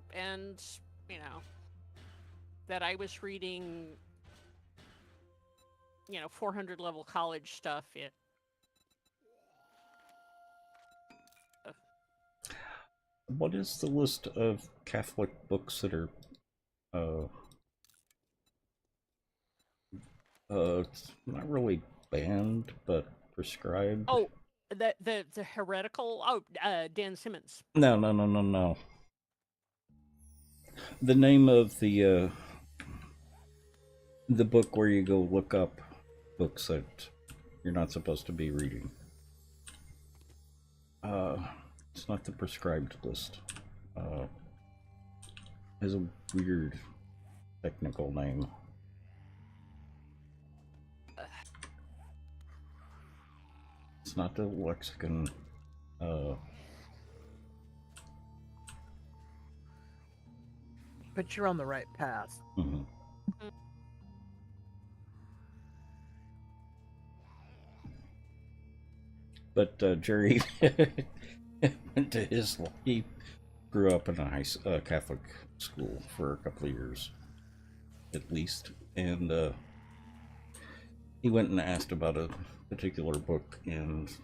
that I was reading 400 level college stuff. What is the list of Catholic books that are it's not really banned, but prescribed? Oh, the heretical. Oh, Dan Simmons. No. The name of the book where you go look up books that you're not supposed to be reading. It's not the prescribed list. Has a weird technical name. It's not the lexicon. But you're on the right path. Mm-hmm. But Jerry went to he grew up in a Catholic school for a couple of years, at least, and he went and asked about a particular book, and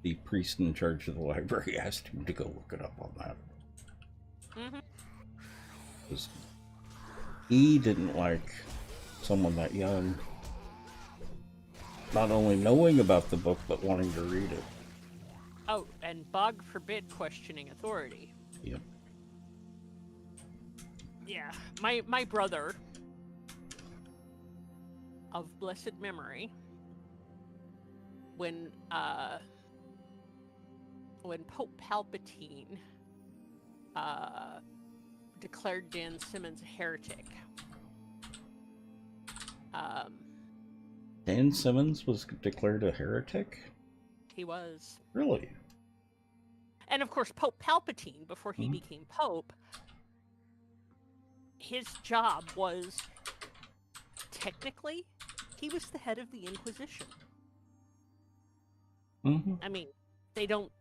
the priest in charge of the library asked him to go look it up on that. Mm-hmm. Because he didn't like someone that young not only knowing about the book, but wanting to read it. Oh, and bog forbid questioning authority. Yep. Yeah, my brother of blessed memory, when Pope Palpatine declared Dan Simmons a heretic. Dan Simmons was declared a heretic? He was. Really? And of course, Pope Palpatine, before he became Pope, his job was, technically, he was the head of the Inquisition. Mm-hmm. I mean, they don't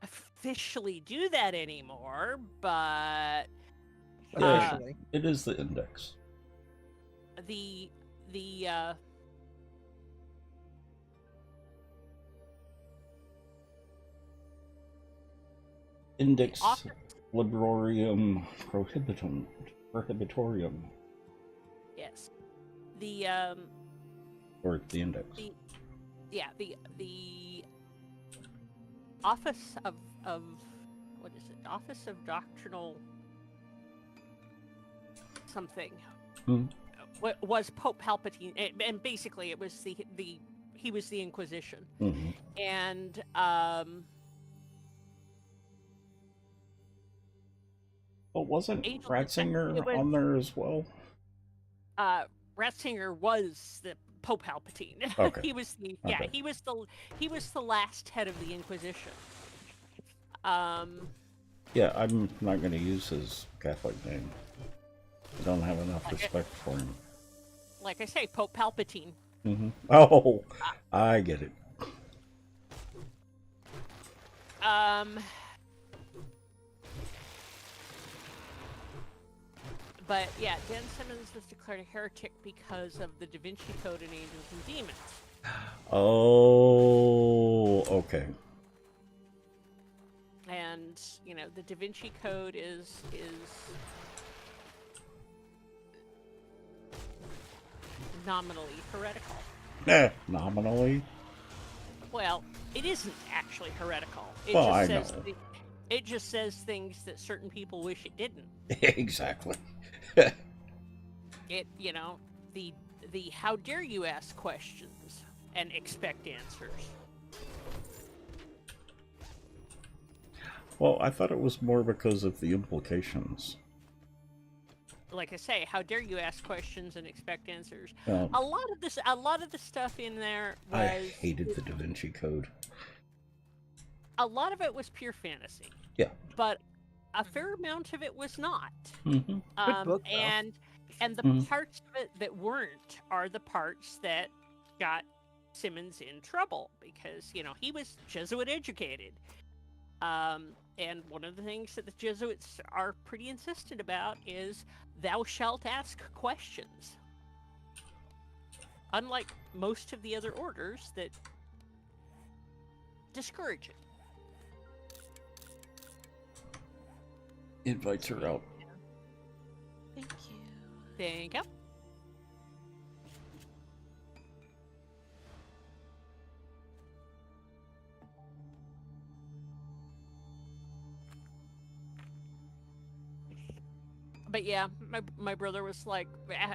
officially do that anymore, but Officially. It is the Index. the Index office, Librorum Prohibitorium. yes, the Or the Index. the office of what is it? Office of Doctrinal something. Was Pope Palpatine, and basically it was he was the Inquisition, and But wasn't Ratzinger on there as well? Ratzinger was the Pope Palpatine. Okay. He was the Okay. he was the last head of the Inquisition. Yeah, I'm not going to use his Catholic name. I don't have enough respect for him. Like I say, Pope Palpatine. Oh, I get it. But yeah, Dan Simmons was declared a heretic because of the Da Vinci Code and Angels and Demons. Oh, okay. And the Da Vinci Code is nominally heretical. Nominally? Well, it isn't actually heretical. It just says things that certain people wish it didn't. Exactly. The how dare you ask questions and expect answers. Well, I thought it was more because of the implications. Like I say, how dare you ask questions and expect answers? A lot of the stuff in there was. I hated the Da Vinci Code. A lot of it was pure fantasy. Yeah. But a fair amount of it was not. Good book, though. And the parts of it that weren't are the parts that got Simmons in trouble because he was Jesuit educated. And one of the things that the Jesuits are pretty insistent about is thou shalt ask questions. Unlike most of the other orders that discourage it. Invites her out. Thank you. Thank you. But yeah, my brother was like,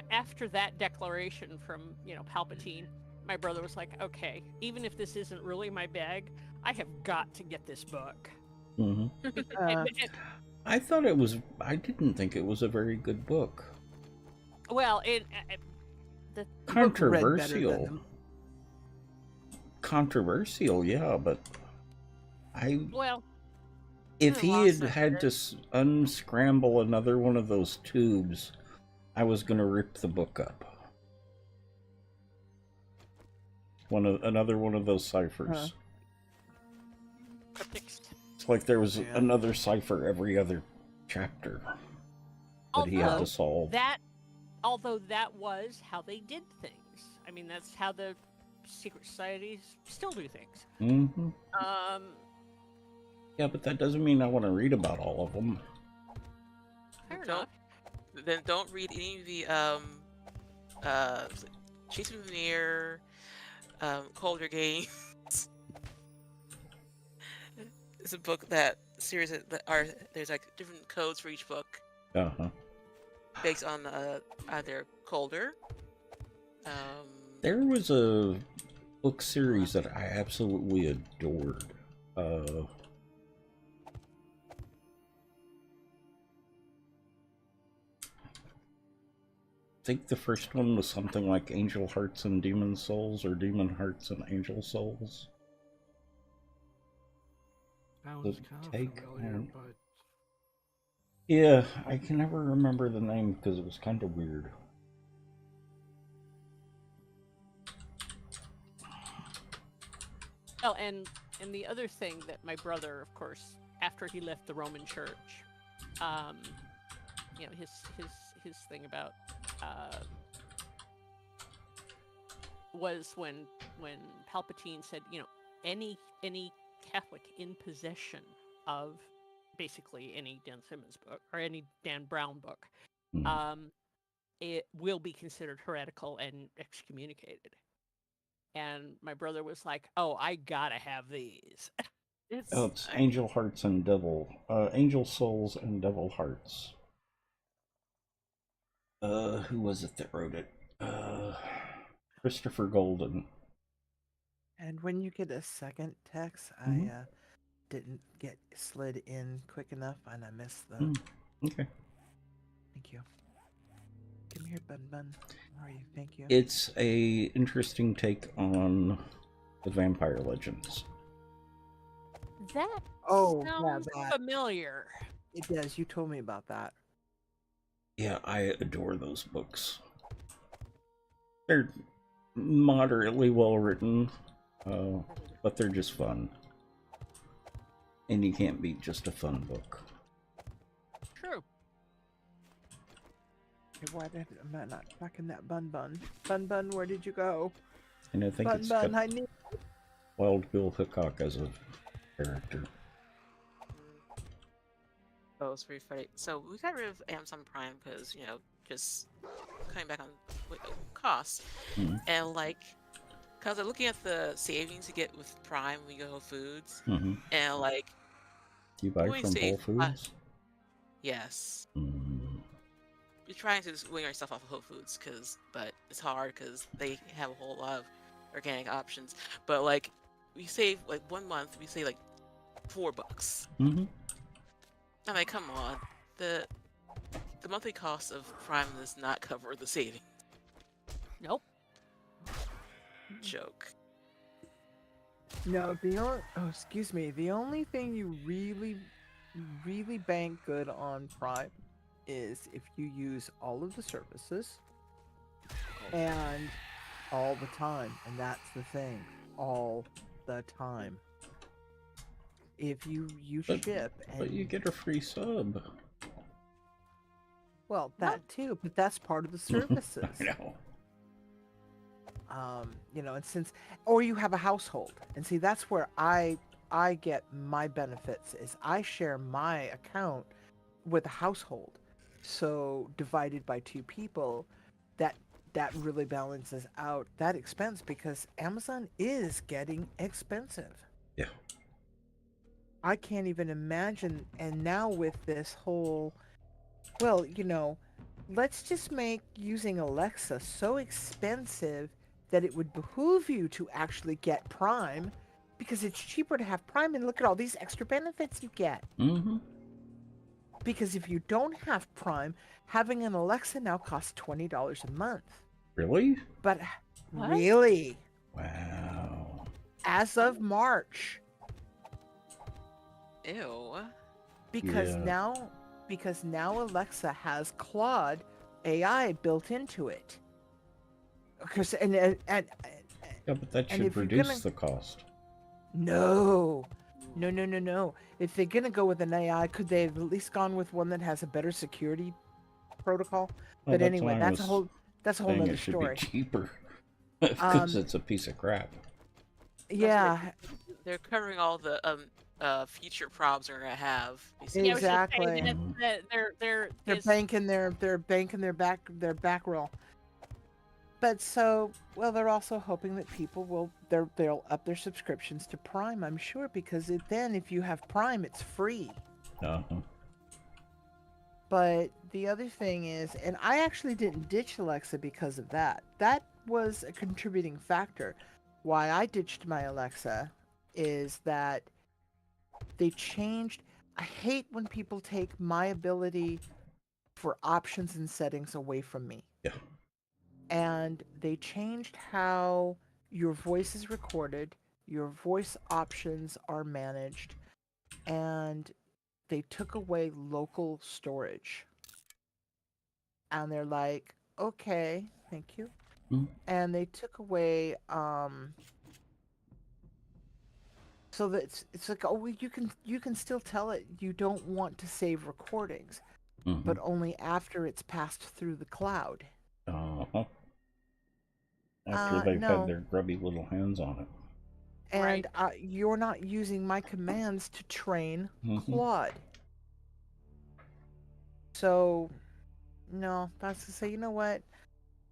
after that declaration from, Palpatine, my brother was like, okay, even if this isn't really my bag, I have got to get this book. Mm-hmm. I didn't think it was a very good book. Well, The Controversial. Controversial, yeah, but if he had to unscramble another one of those tubes, I was going to rip the book up. Another one of those ciphers. Cryptics. It's like there was another cipher every other chapter that he had to solve. Although that was how they did things. I mean, that's how the secret societies still do things. Mm-hmm. Yeah, but that doesn't mean I want to read about all of them. Fair enough. Then don't read any of the Chasing the Mirror, Colder Games. It's a book series that are there's like different codes for each book. Uh-huh. Based on either Colder. There was a book series that I absolutely adored. I think the first one was something like Angel Hearts and Demon Souls, or Demon Hearts and Angel Souls. Sounds kind of familiar, but... Yeah, I can never remember the name because it was kind of weird. Oh, and the other thing that my brother, of course, after he left the Roman Church, his thing about was when Palpatine said, any Catholic in possession of basically any Dan Simmons book or any Dan Brown book, it will be considered heretical and excommunicated. And my brother was like, "Oh, I gotta have these." It's Angel Hearts and Angel Souls and Devil Hearts. Who was it that wrote it? Christopher Golden. And when you get a second text, I didn't get slid in quick enough, and I missed the. Okay. Thank you. Come here, Bun. How are you? Thank you. It's a interesting take on the vampire legends. That sounds familiar. It does. You told me about that. Yeah, I adore those books. They're moderately well written, but they're just fun. And you can't beat just a fun book. True. Hey, why am I not tracking that Bun? Bun, where did you go? And I think it's Bun, got I need... Wild Bill Hickok as a character. Oh, it's pretty funny. So we got rid of Amazon Prime because, just coming back on costs. And because I'm looking at the savings you get with Prime when you go to Whole Foods. And You buy from Whole Foods? Yes. We're trying to swing ourselves off of Whole Foods, but it's hard because they have a whole lot of organic options. But we save 1 month, we save $4. I'm like, come on, the monthly cost of Prime does not cover the saving. Nope. Joke. No, excuse me. The only thing you really bank good on Prime is if you use all of the services and all the time, and that's the thing, all the time. if you But- ship and But you get a free sub. well, that too, but that's part of the services. I know. You know, and since or you have a household, and see that's where I get my benefits is I share my account with a household, so divided by 2 people, that really balances out that expense because Amazon is getting expensive. Yeah. I can't even imagine, and now with this whole, well, you know, let's just make using Alexa so expensive that it would behoove you to actually get Prime because it's cheaper to have Prime and look at all these extra benefits you get. Mm-hmm. Because if you don't have Prime, having an Alexa now costs $20 a month. Really? But What? really, Wow. as of March, Ew. because Yeah. now Alexa has Claude AI built into it. Because Yeah, but that and should if you're reduce gonna- the cost. No. If they're gonna go with an AI, could they have at least gone with one that has a better security protocol? Well, But anyway, why I that's a was whole saying nother it should story. be cheaper. Because Um, it's a piece of crap. Yeah, They're covering all the future problems we're gonna have. Yeah, I was just saying exactly. that they're They're it's- banking their back roll. But so, well, they're also hoping that people they'll up their subscriptions to Prime, I'm sure, because then if you have Prime, it's free. Uh-huh. But the other thing is, and I actually didn't ditch Alexa because of that. That was a contributing factor. Why I ditched my Alexa is that they changed. I hate when people take my ability for options and settings away from me. Yeah. And they changed how your voice is recorded, your voice options are managed, and they took away local storage. And they're like, okay, thank you. Mhm. And they took away so that it's like, oh, well, you can still tell it you don't want to save recordings, but only after it's passed through the cloud. Uh-huh. After they've No. had their grubby little hands on it. And you're not using my commands to train Claude. So, no, that's to say, you know what?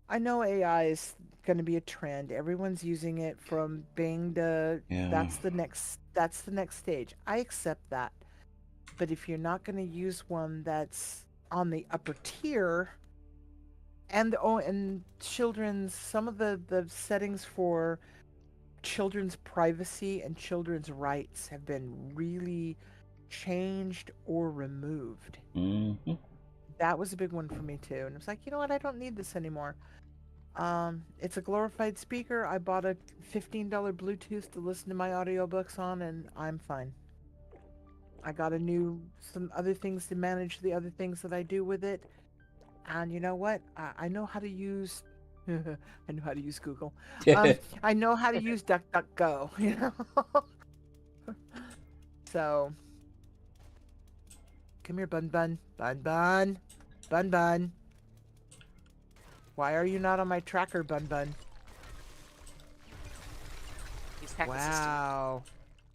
I know AI is going to be a trend. Everyone's using it from Bing to Yeah. that's the next stage. I accept that. But if you're not going to use one that's on the upper tier and children's some of the settings for children's privacy and children's rights have been really changed or removed. Mm-hmm. That was a big one for me too. And it's like, you know what? I don't need this anymore. It's a glorified speaker. I bought a $15 Bluetooth to listen to my audiobooks on, and I'm fine. I got some other things to manage the other things that I do with it. And you know what? I know how to use I know how to use Google. I know how to use DuckDuckGo, you know? So, come here, Bun Bun. Bun Bun. Bun Bun. Why are you not on my tracker, Bun Bun? He's hacked the system. Wow.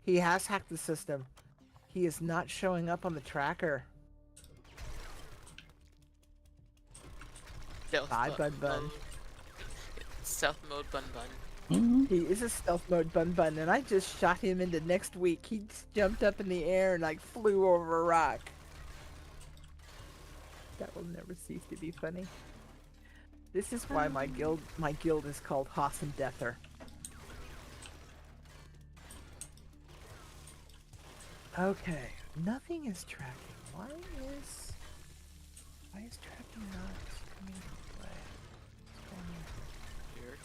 He has hacked the system. He is not showing up on the tracker. Bye, Bun Bun. Stealth mode Bun Bun. Mm-hmm. He is a stealth mode Bun Bun, and I just shot him into next week. He just jumped up in the air and like flew over a rock. That will never cease to be funny. This is why my guild is called Hoss and Deather. Okay, nothing is tracking. Why is tracking not coming into play? Weird.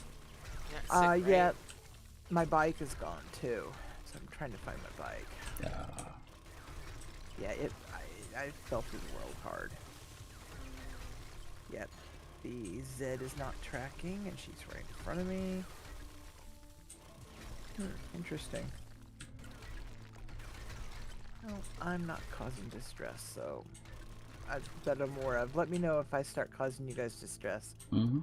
Yeah, sick, Yeah, right? my bike is gone too, so I'm trying to find my bike. Yeah, I fell through the world hard. Yep, the Z is not tracking, and she's right in front of me. Interesting. Well, I'm not causing distress, so that I'm aware of. Let me know if I start causing you guys distress. Mm-hmm.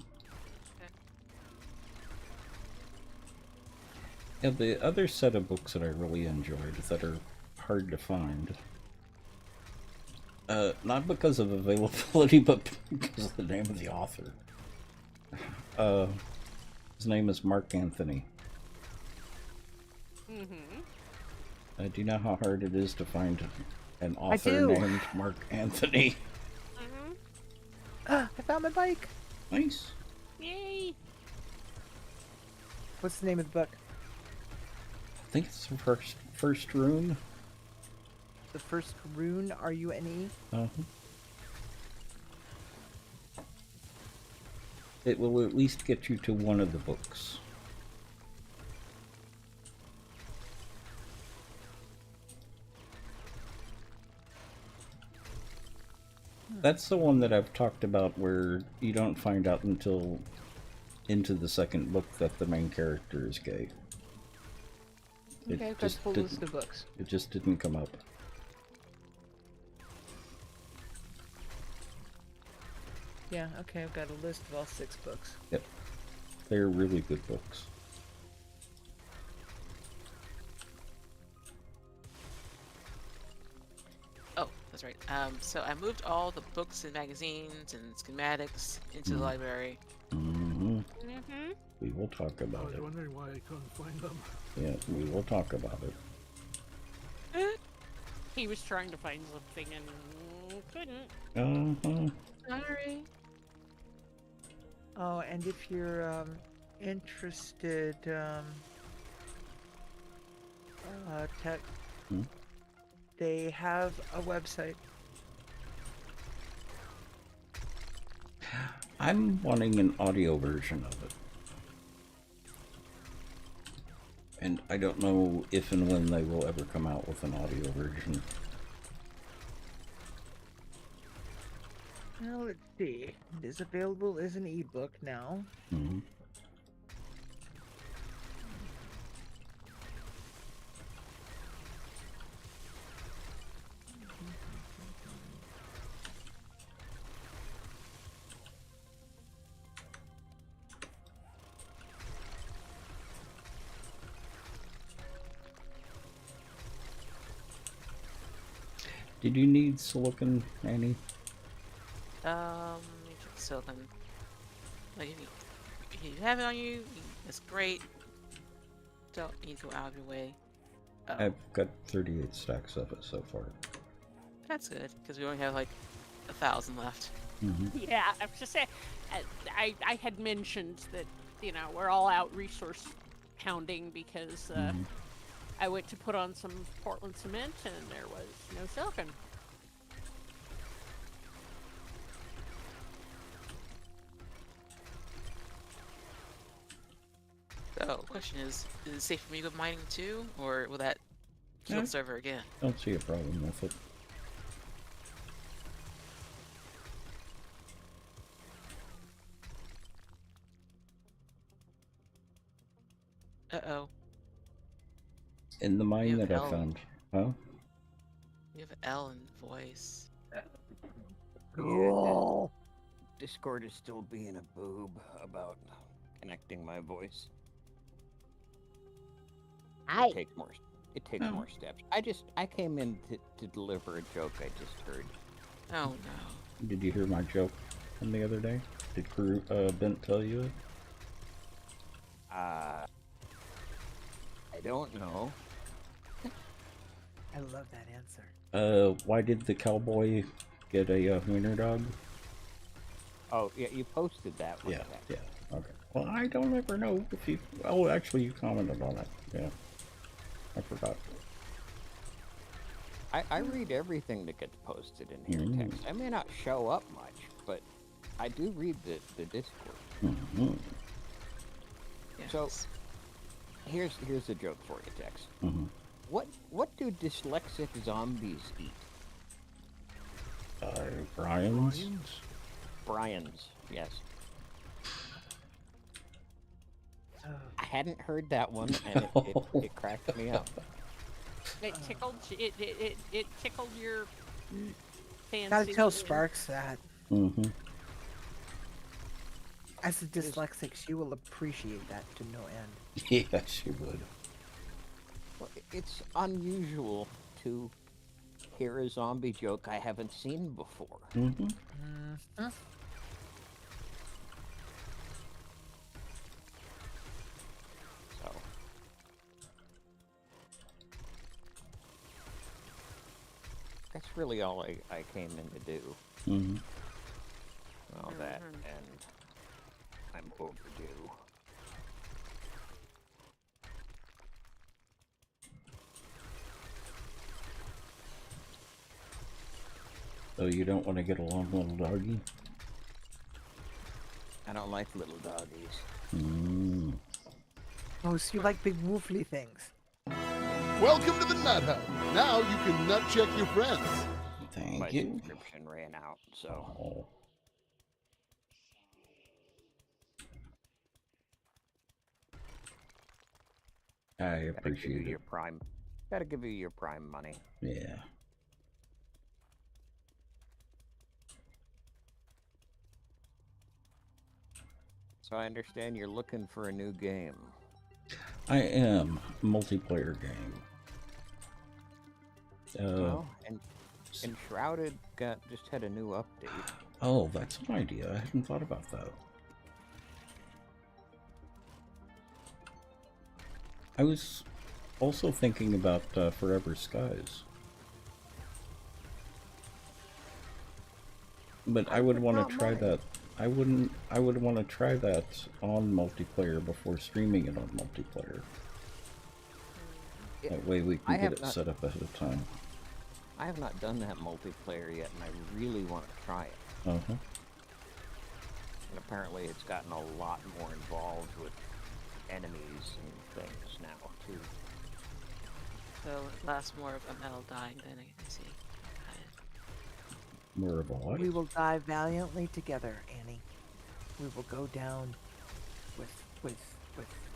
Yeah, the other set of books that I really enjoyed that are hard to find, not because of availability, but because of the name of the author. His name is Mark Anthony. Mm-hmm. Do you know how hard it is to find an I author do. named Mark Anthony? Mm-hmm. I found my bike! Nice. Yay! What's the name of the book? I think it's the first rune. The First Rune, R-U-N-E? Uh-huh. It will at least get you to one of the books. That's the one that I've talked about where you don't find out until into the second book that the main character is gay. Okay, I've got a full list of books. It just didn't come up. Yeah, okay, I've got a list of all 6 books. Yep. They're really good books. Oh, that's right. So I moved all the books and magazines and schematics into the library. Mm-hmm. Mm-hmm. We will talk I about was it. wondering why I couldn't find them. Yeah, we will talk about it. He was trying to find something and couldn't. Uh-huh. Sorry. Oh, and if you're interested, Tech, Hmm? they have a website. I'm wanting an audio version of it. And I don't know if and when they will ever come out with an audio version. Well, let's see. It is available as an ebook now. Mm-hmm. Did you need silicon, Annie? You took silicon. Like if you have it on you, that's great. Don't need to go out of your way. I've got 38 stacks of it so far. That's good because we only have like 1,000 left. Mm-hmm. Yeah, I was just saying. I had mentioned that we're all out resource pounding because I went to put on some Portland cement and there was no silicon. So, question is it safe for me to go mining too, or will that kill the server again? Don't see a problem with it. Uh-oh. In the mine You that have I L. found. Huh? You have L in voice. Cool. Discord is still being a boob about connecting my voice. It takes more. It takes more steps. I came in to deliver a joke I just heard. Oh no. Did you hear my joke from the other day? Did Bent tell you it? I don't know. I love that answer. Why did the cowboy get a wiener dog? Oh, yeah, you posted that one. Yeah. Okay. Well, I don't ever know if you... Oh, actually, you commented on it. Yeah. I forgot. I read everything that gets posted in here text. I may not show up much, but I do read the Discord. Mm-hmm. Yes. So, here's a joke for you, Tex. Mm-hmm. What do dyslexic zombies eat? Brian's? Brian's, yes. I hadn't heard that one, and it cracked me up. It tickled. It tickled your fancy. Gotta tell Sparks that. Mm-hmm. As a dyslexic, she will appreciate that to no end. Yeah, she would. Well, it's unusual to hear a zombie joke I haven't seen before. Mm-hmm. So. That's really all I came in to do. Mm-hmm. All that, and I'm overdue. So you don't want to get along, little doggy? I don't like little doggies. Mm. Oh, so you like big woofly things. Welcome to the Nut Hut. Now you can nut check your friends. Thank My you. subscription ran out, so Oh. I gotta give you appreciate your it. prime. Gotta give you your prime money. Yeah. So I understand you're looking for a new game. I am. Multiplayer game. Well, and Enshrouded just had a new update. Oh, that's an idea. I hadn't thought about that. I was also thinking about Forever Skies. But I would want to try that. I would want to try that on multiplayer before streaming it on multiplayer. That way we can get it set up ahead of time. I have not done that multiplayer yet, and I really want to try it. Uh-huh. And apparently it's gotten a lot more involved with enemies and things now, too. So it lasts more of ML dying than I can see. More of a what? We will die valiantly together, Annie. We will go down with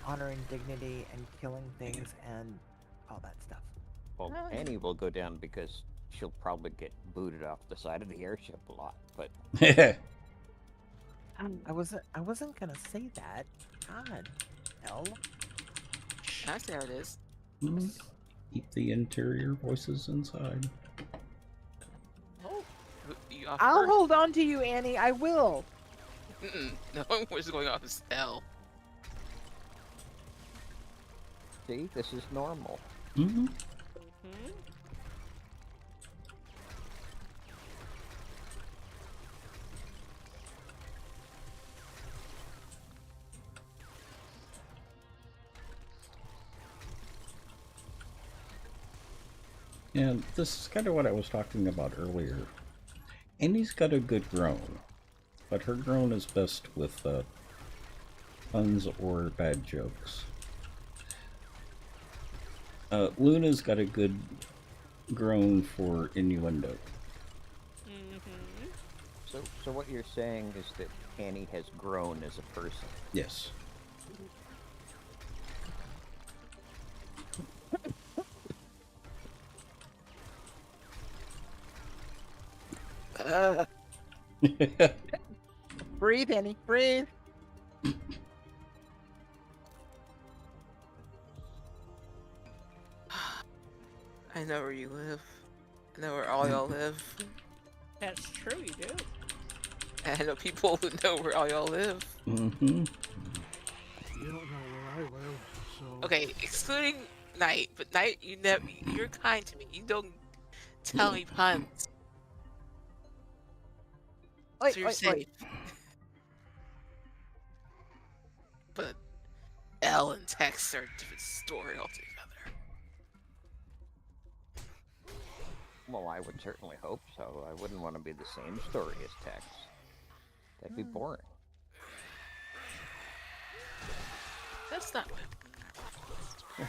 honor and dignity and killing things and all that stuff. Well, Annie will go down because she'll probably get booted off the side of the airship a lot, but I wasn't gonna say that. God, hell. That's how it is. Keep the interior voices inside. You off I'll first? hold on to you, Annie. I will. No, we're just going off as L. see, this is normal. Mm-hmm. And this is kind of what I was talking about earlier. Annie's got a good groan, but her groan is best with puns or bad jokes. Luna's got a good groan for innuendo. So what you're saying is that Annie has grown as a person. Yes. Breathe, Annie. Breathe. I know where you live. I know where all y'all live. That's true, you do. And I know people who know where all y'all live. Mm-hmm. You don't know where I live, so... Okay, excluding Knight, but Knight, you're kind to me. You don't tell me puns. So you're safe. But L and Tex are a different story altogether. Well, I would certainly hope so. I wouldn't want to be the same story as Tex. That'd be boring. That's not what game.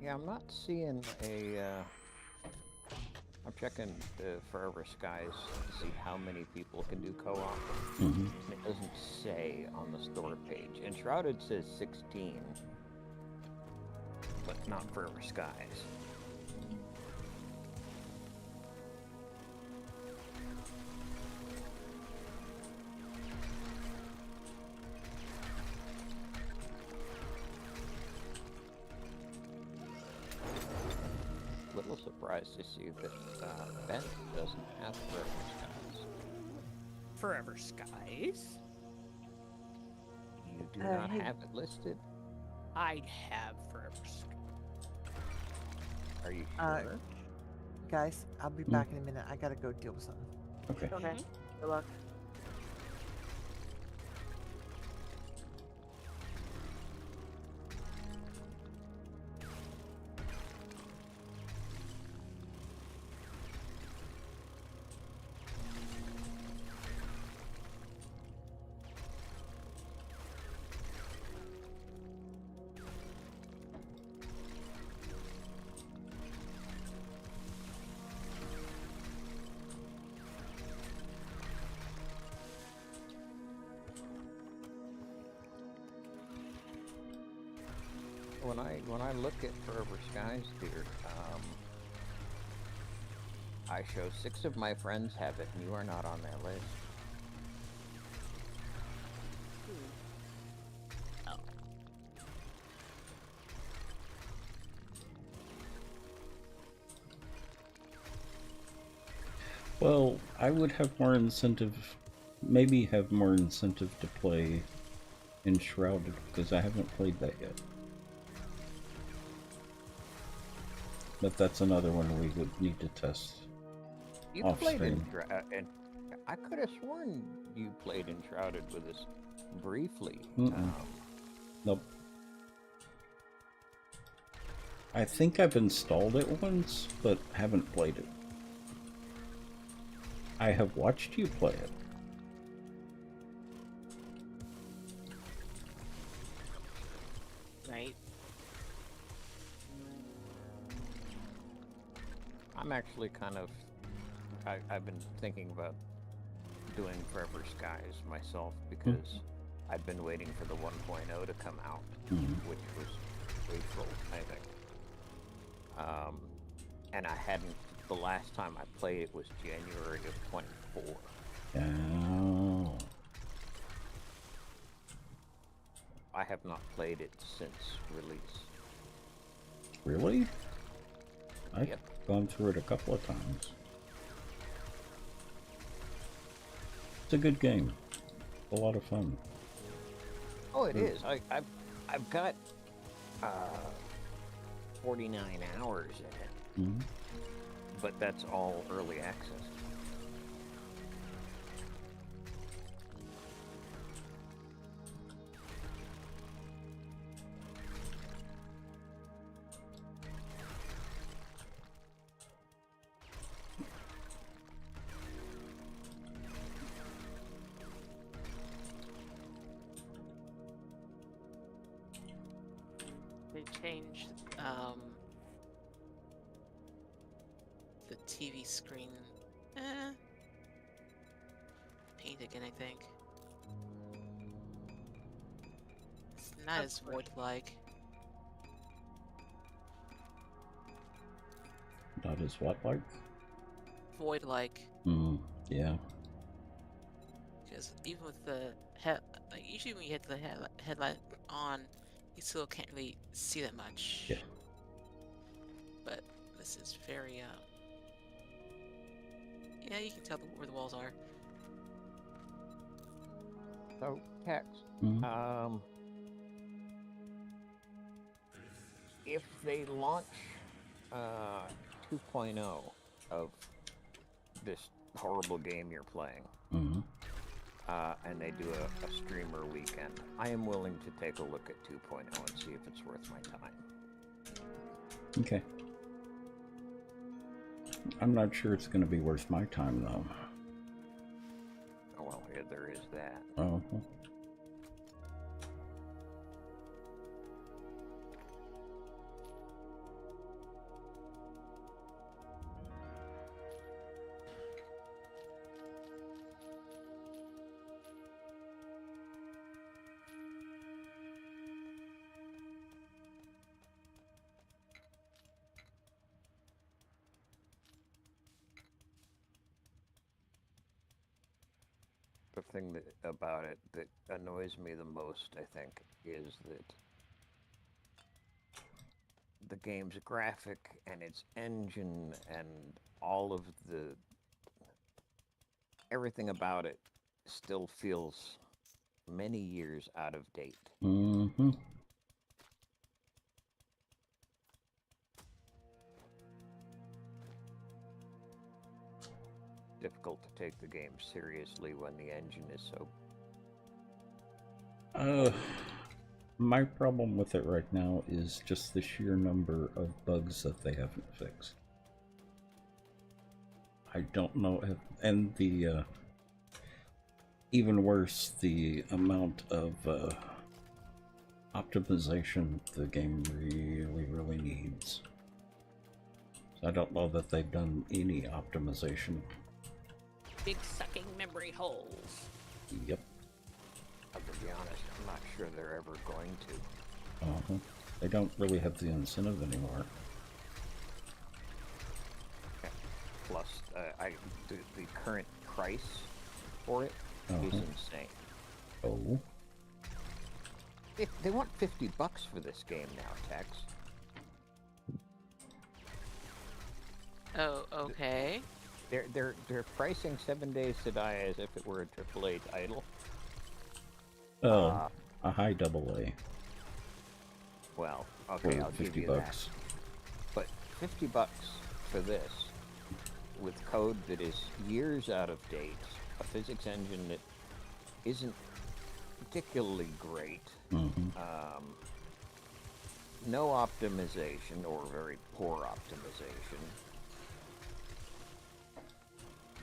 Yeah, I'm not seeing a. I'm checking the Forever Skies to see how many people can do co-op. Mm-hmm. It doesn't say on the store page. Enshrouded says 16, but not Forever Skies. Little surprised to see that Bent doesn't have Forever Skies. Forever Skies? You do not hey. have it listed? I'd have Forever Skies. Are you sure? Guys, I'll be back in a minute. I gotta go deal with something. Okay. Okay. Good luck. When I look at Forever Skies here, I show 6 of my friends have it, and you are not on their list. Oh. Well, I would have more incentive, maybe have more incentive to play Enshrouded, because I haven't played that yet. But that's another one we would need to test. You Off played stream. and I could have sworn you played Enshrouded with us briefly. Nope. I think I've installed it once, but haven't played it. I have watched you play it. Right. I'm actually kind of... I've been thinking about doing Forever Skies myself because I've been waiting for the 1.0 to come out, which was April, I think. And I hadn't... The last time I played it was January of 24. Oh. I have not played it since release. Really? I've Yep. gone through it a couple of times. It's a good game. A lot of fun. Oh, it is. I've got 49 hours in it, but that's all early access. They changed the TV screen. Paint again, I think. It's not as void-like. Not as what like? Void-like. Yeah. Because even with the usually when you hit the headlight on, you still can't really see that much. Yeah. But this is very yeah, you can tell where the walls are. So, Hex, if they launch 2.0 of this horrible game you're playing, and they do a streamer weekend, I am willing to take a look at 2.0 and see if it's worth my time. Okay. I'm not sure it's going to be worth my time, though. Oh, well, yeah, there is that. the thing about it that annoys me the most, I think, is that the game's graphic and its engine and all of everything about it still feels many years out of date. Mm-hmm. Difficult to take the game seriously when the engine is so... My problem with it right now is just the sheer number of bugs that they haven't fixed. I don't know if... And the... even worse, the amount of optimization the game really needs. So I don't know that they've done any optimization. Big sucking memory holes. Yep. To be honest, I'm not sure they're ever going to. Uh-huh. They don't really have the incentive anymore. Yeah. Plus, the current price for it is insane. Oh. They want $50 for this game now, Tex. Oh, okay. They're pricing 7 Days to Die as if it were a AAA title. Oh, a high AA. Well, okay, I'll give you that. But $50 for this, with code that is years out of date, a physics engine that isn't particularly great, no optimization or very poor optimization.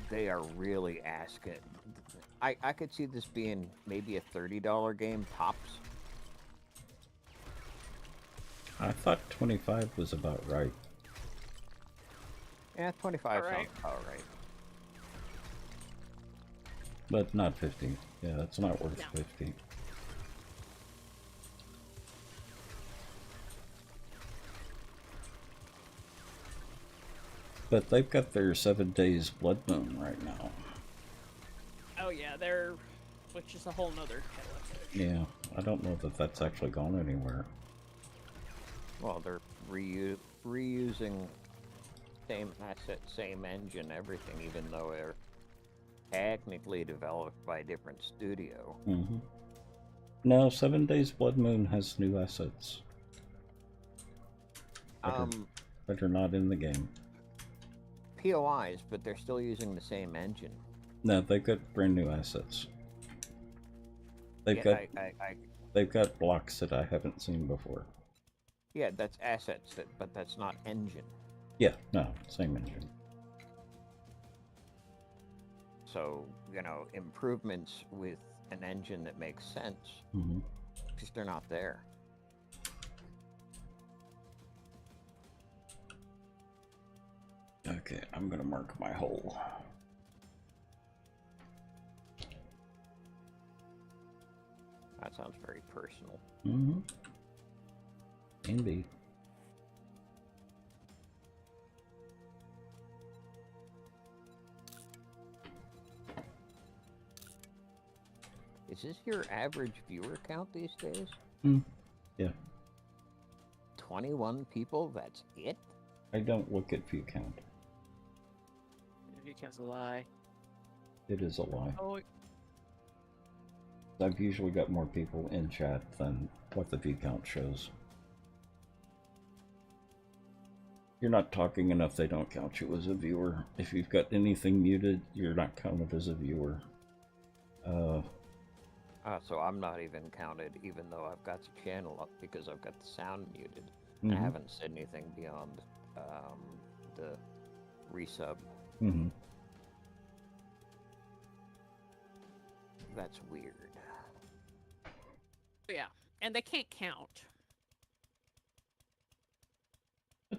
They are really asking. I could see this being maybe a $30 game tops. I thought 25 was about right. Yeah, 25 sounds about right. But not 50. Yeah, that's not worth 50. But they've got their 7 Days Blood Moon right now. Oh yeah, which is a whole nother kettle of fish. Yeah, I don't know that that's actually gone anywhere. Well, they're reusing same asset, same engine, everything, even though they're technically developed by a different studio. No, 7 Days Blood Moon has new assets. That are not in the game. POIs, but they're still using the same engine. No, they've got brand new assets. They've got blocks that I haven't seen before. Yeah, that's assets, but that's not engine. Yeah, no, same engine. So, improvements with an engine that makes sense, because they're not there. Okay, I'm gonna mark my hole. That sounds very personal. Indeed. Is this your average viewer count these days? Yeah. 21 people, that's it? I don't look at view count. View count's a lie. It is a lie. Oh. I've usually got more people in chat than what the view count shows. You're not talking enough, they don't count you as a viewer. If you've got anything muted, you're not counted as a viewer. So I'm not even counted, even though I've got the channel up because I've got the sound muted. I haven't said anything beyond the resub. That's weird. Yeah, and they can't count.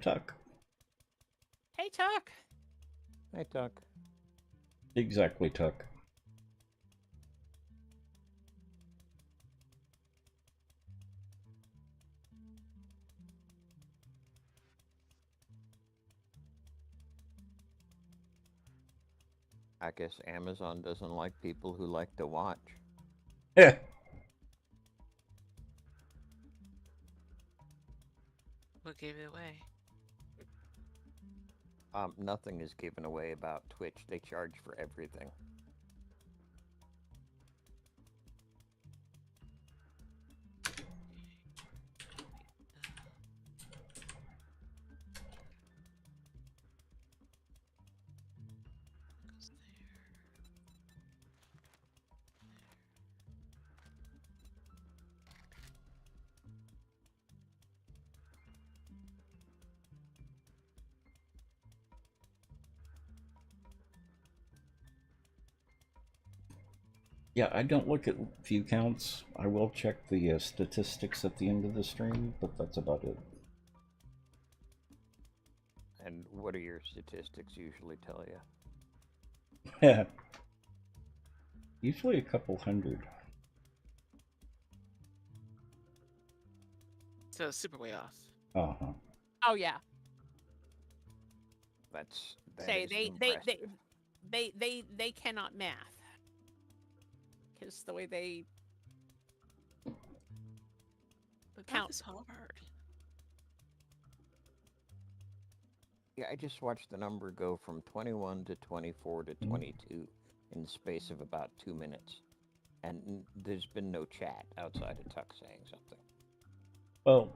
Tuck. Hey, Tuck. Hey, Tuck. Exactly, Tuck. I guess Amazon doesn't like people who like to watch. Yeah. What gave it away? Nothing is given away about Twitch. They charge for everything. Yeah, I don't look at view counts. I will check the statistics at the end of the stream, but that's about it. And what do your statistics usually tell you? Yeah. Usually a couple hundred. So super way off. Uh-huh. Oh yeah. That Say is they impressive. cannot math. Because the way they But count math is hard. Yeah, I just watched the number go from 21 to 24 to 22 in the space of about 2 minutes. And there's been no chat outside of Tuck saying something. Well,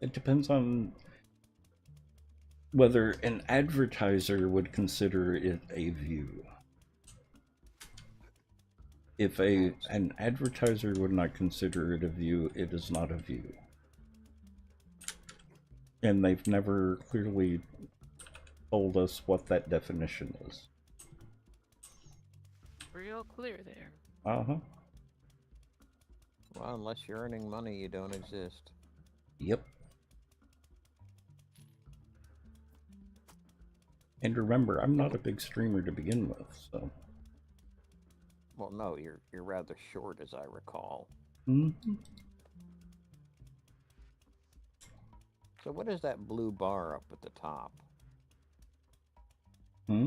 it depends on whether an advertiser would consider it a view. If an advertiser would not consider it a view, it is not a view. And they've never clearly told us what that definition is. Real clear there. Uh-huh. Well, unless you're earning money, you don't exist. Yep. And remember, I'm not a big streamer to begin with, so... Well, no, you're rather short, as I recall. Mm-hmm. So what is that blue bar up at the top? Hmm?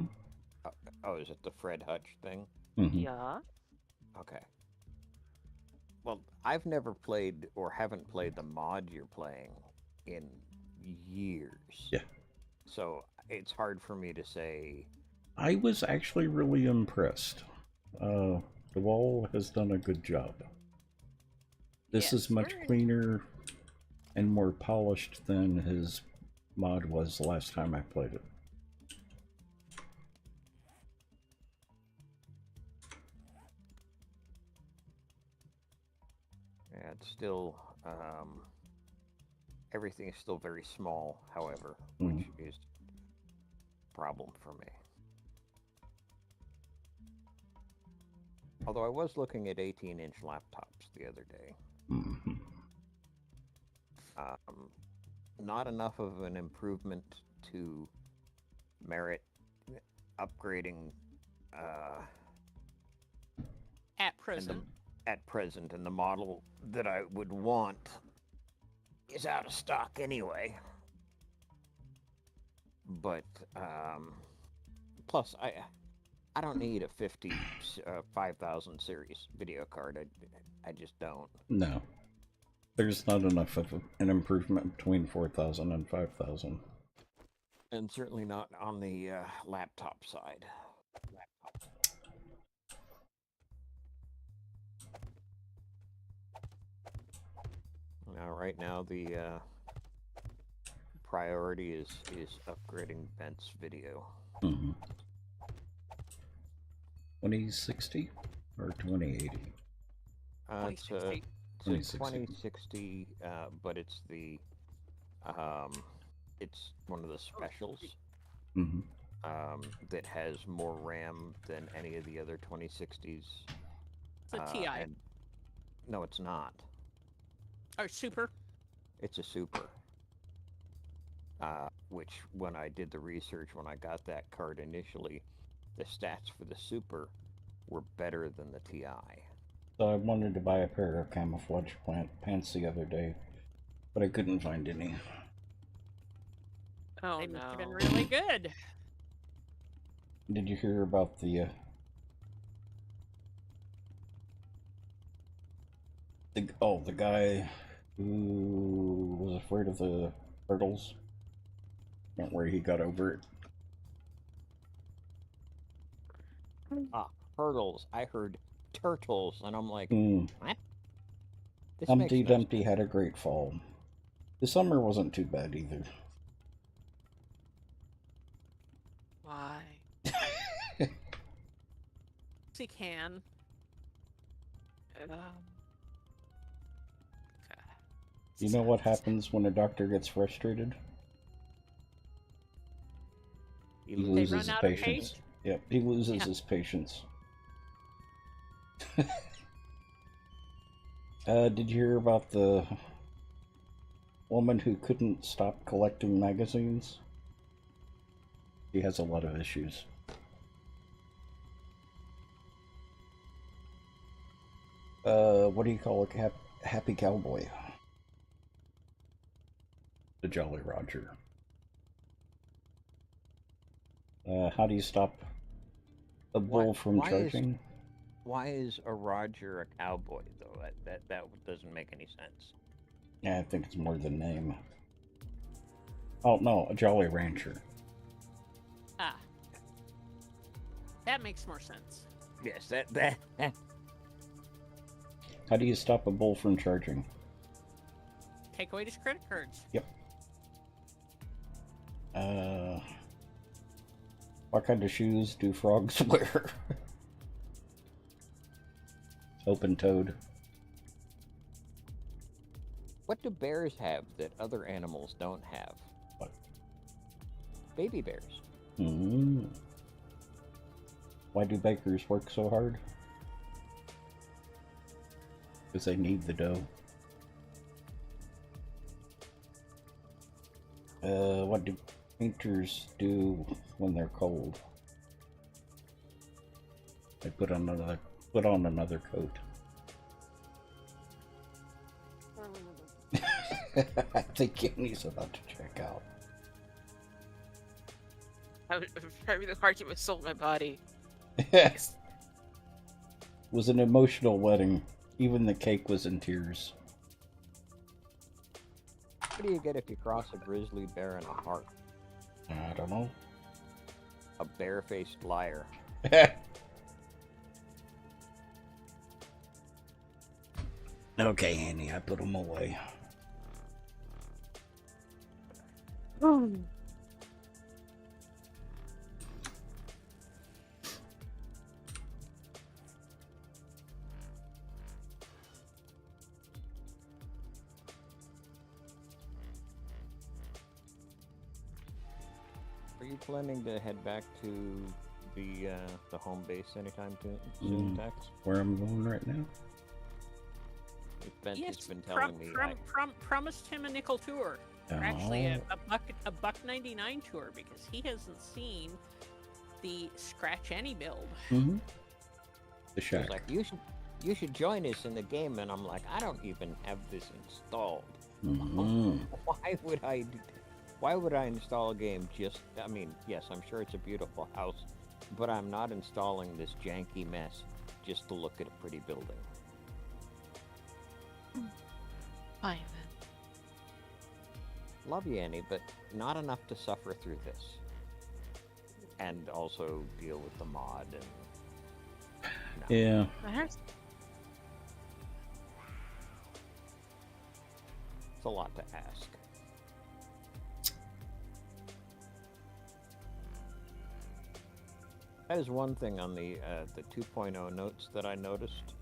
Oh, is it the Fred Hutch thing? Mm-hmm. Yeah. Okay. Well, I've never played or haven't played the mod you're playing in years. Yeah. So it's hard for me to say. I was actually really impressed. The wall has done a good job. This Yes, is much sir. cleaner and more polished than his mod was the last time I played it. Yeah, it's still everything is still very small, however, which is a problem for me. Although I was looking at 18-inch laptops the other day. Mm-hmm. Not enough of an improvement to merit upgrading at present. At present, and the model that I would want is out of stock anyway. But plus, I don't need a 5000 series video card. I just don't. No. There's not enough of an improvement between 4000 and 5000. And certainly not on the laptop side. Now, right now, the priority is upgrading Bent's video. Mm-hmm. 2060 or 2080? It's 2060, but it's the it's one of the specials. Mm-hmm. That has more RAM than any of the other 2060s. It's a TI. No, it's not. Or super. It's a super. Which, when I did the research, when I got that card initially, the stats for the super were better than the TI. So I wanted to buy a pair of camouflage pants the other day, but I couldn't find any. Oh They must no. have been really good. Did you hear about the guy who was afraid of the turtles? Don't worry, he got over it. Hurdles. I heard turtles, and I'm like, what? This Humpty makes no Dumpty had a great fall. The summer wasn't too bad either. Why? He can. Okay. You know what happens when a doctor gets frustrated? He loses his patience. Yep, he loses his patience. Did you hear about the woman who couldn't stop collecting magazines? She has a lot of issues. What do you call a happy cowboy? The Jolly Roger. How do you stop a bull from charging? Why is a Roger a cowboy, though? That doesn't make any sense. Yeah, I think it's more the name. Oh, no, a Jolly Rancher. Ah. That makes more sense. Yes, that. How do you stop a bull from charging? Take away his credit cards. Yep. What kind of shoes do frogs wear? Open-toed. What do bears have that other animals don't have? What? Baby bears. Why do bakers work so hard? Because they need the dough. What do painters do when they're cold? They put on another coat. I think Annie's about to check out. Probably the argument sold my body. It was an emotional wedding. Even the cake was in tears. What do you get if you cross a grizzly bear and a hart? I don't know. A bare-faced liar. Okay, Annie, I put them away. Are you planning to head back to the home base anytime soon, Tex? Where I'm going right now? Yes, been telling me. Promised him a nickel tour. Or actually, a $1.99 tour, because he hasn't seen the Scratch Any build. The shack. He's like, you should join us in the game, and I'm like, I don't even have this installed. Why would I install a game just? I mean, yes, I'm sure it's a beautiful house, but I'm not installing this janky mess just to look at a pretty building. Fine then. Love you, Annie, but not enough to suffer through this. And also deal with the mod and... No. Yeah. It's a lot to ask. That is one thing on the 2.0 notes that I noticed.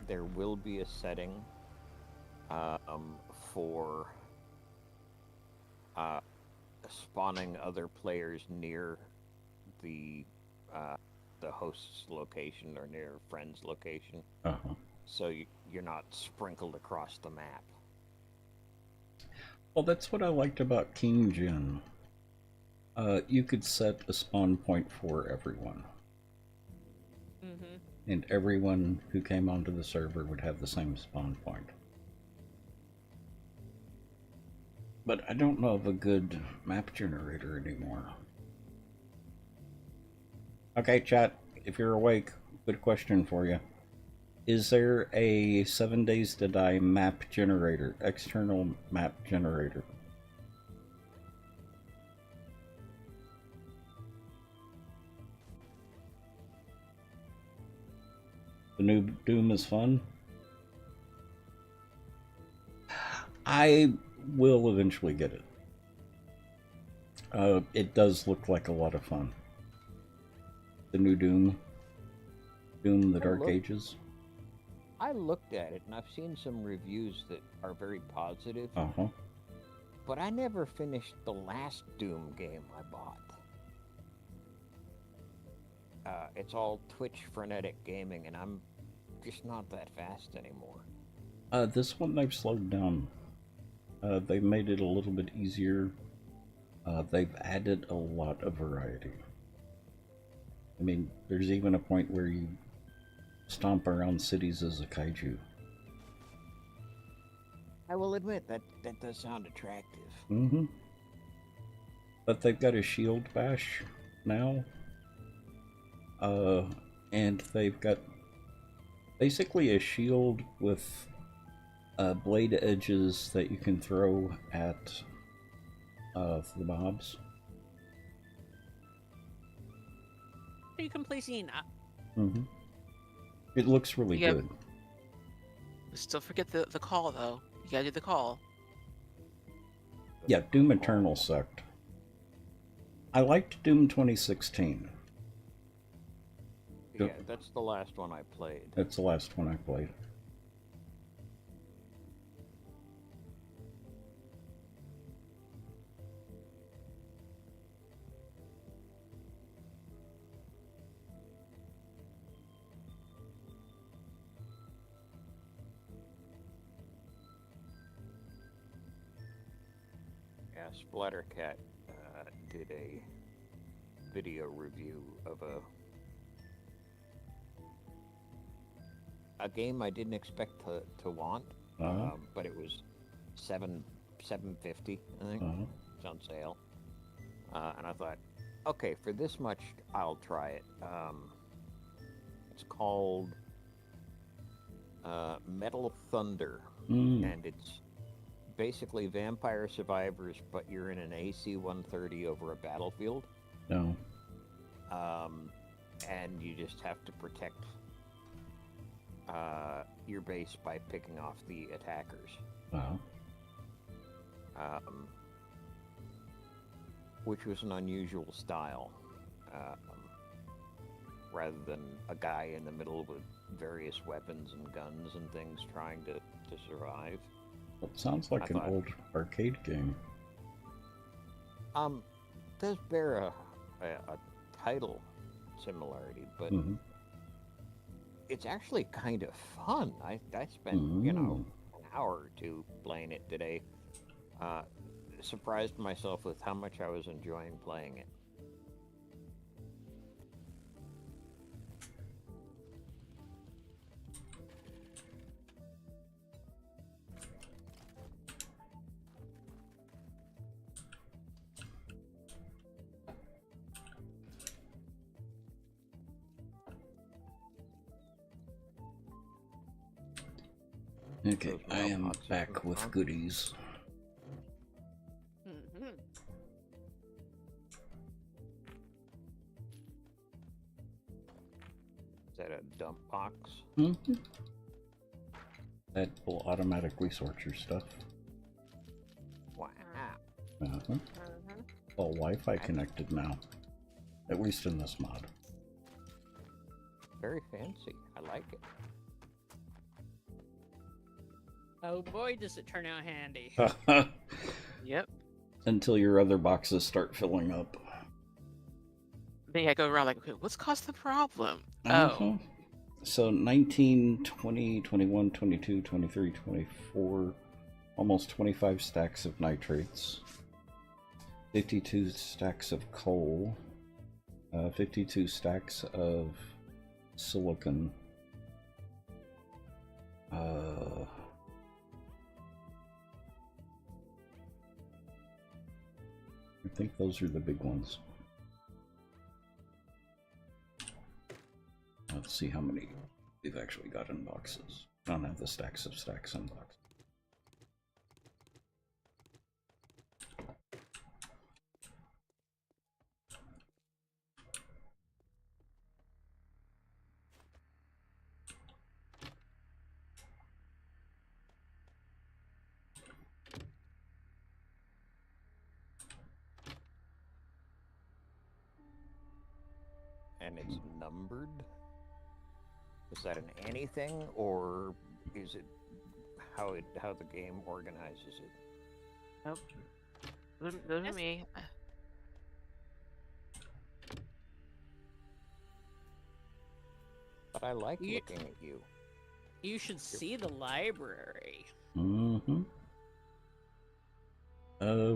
There will be a setting for spawning other players near the host's location or near a friend's location, so you're not sprinkled across the map. Well, that's what I liked about King Jin. You could set a spawn point for everyone. And everyone who came onto the server would have the same spawn point. But I don't know of a good map generator anymore. Okay, chat, if you're awake, good question for you. Is there a 7 Days to Die map generator, external map generator? The new Doom is fun? I will eventually get it. It does look like a lot of fun. The new Doom. Doom the Dark Ages. I looked at it, and I've seen some reviews that are very positive. Uh-huh. But I never finished the last Doom game I bought. It's all Twitch frenetic gaming, and I'm just not that fast anymore. This one they've slowed down. They've made it a little bit easier. They've added a lot of variety. I mean, there's even a point where you stomp around cities as a kaiju. I will admit that does sound attractive. Mm-hmm. But they've got a shield bash now. And they've got basically a shield with blade edges that you can throw at the mobs. You can play Xena. Mm-hmm. It looks really good. Still forget the call, though. You gotta do the call. Yeah, Doom Eternal sucked. I liked Doom 2016. Yeah, that's the last one I played. That's the last one I played. Yeah, Splattercat did a video review of a game I didn't expect to want, but it was $750, I think. It's on sale, and I thought, okay, for this much, I'll try it. It's called Metal Thunder, and it's basically Vampire Survivors, but you're in an AC-130 over a battlefield. No. And you just have to protect your base by picking off the attackers. Which was an unusual style, rather than a guy in the middle with various weapons and guns and things trying to survive. It sounds like an old arcade game. Does bear a title similarity, but it's actually kind of fun. I spent, an hour or two playing it today. Surprised myself with how much I was enjoying playing it. Okay, I am back with goodies. Is that a dump box? That will automatically sort your stuff. Wow. All Wi-Fi connected now, at least in this mod. Very fancy. I like it. Oh boy, does it turn out handy. Yep. Until your other boxes start filling up. Then I go around like, okay, what's caused the problem? So 19, 20, 21, 22, 23, 24, almost 25 stacks of nitrates, 52 stacks of coal, 52 stacks of silicon, I think those are the big ones. Let's see how many we've actually got in boxes. I don't have the stacks of stacks in boxes. And it's numbered? Is that an anything, or is it how the game organizes it? Nope. Those are me. But I like looking at you. You should see the library. Mm-hmm.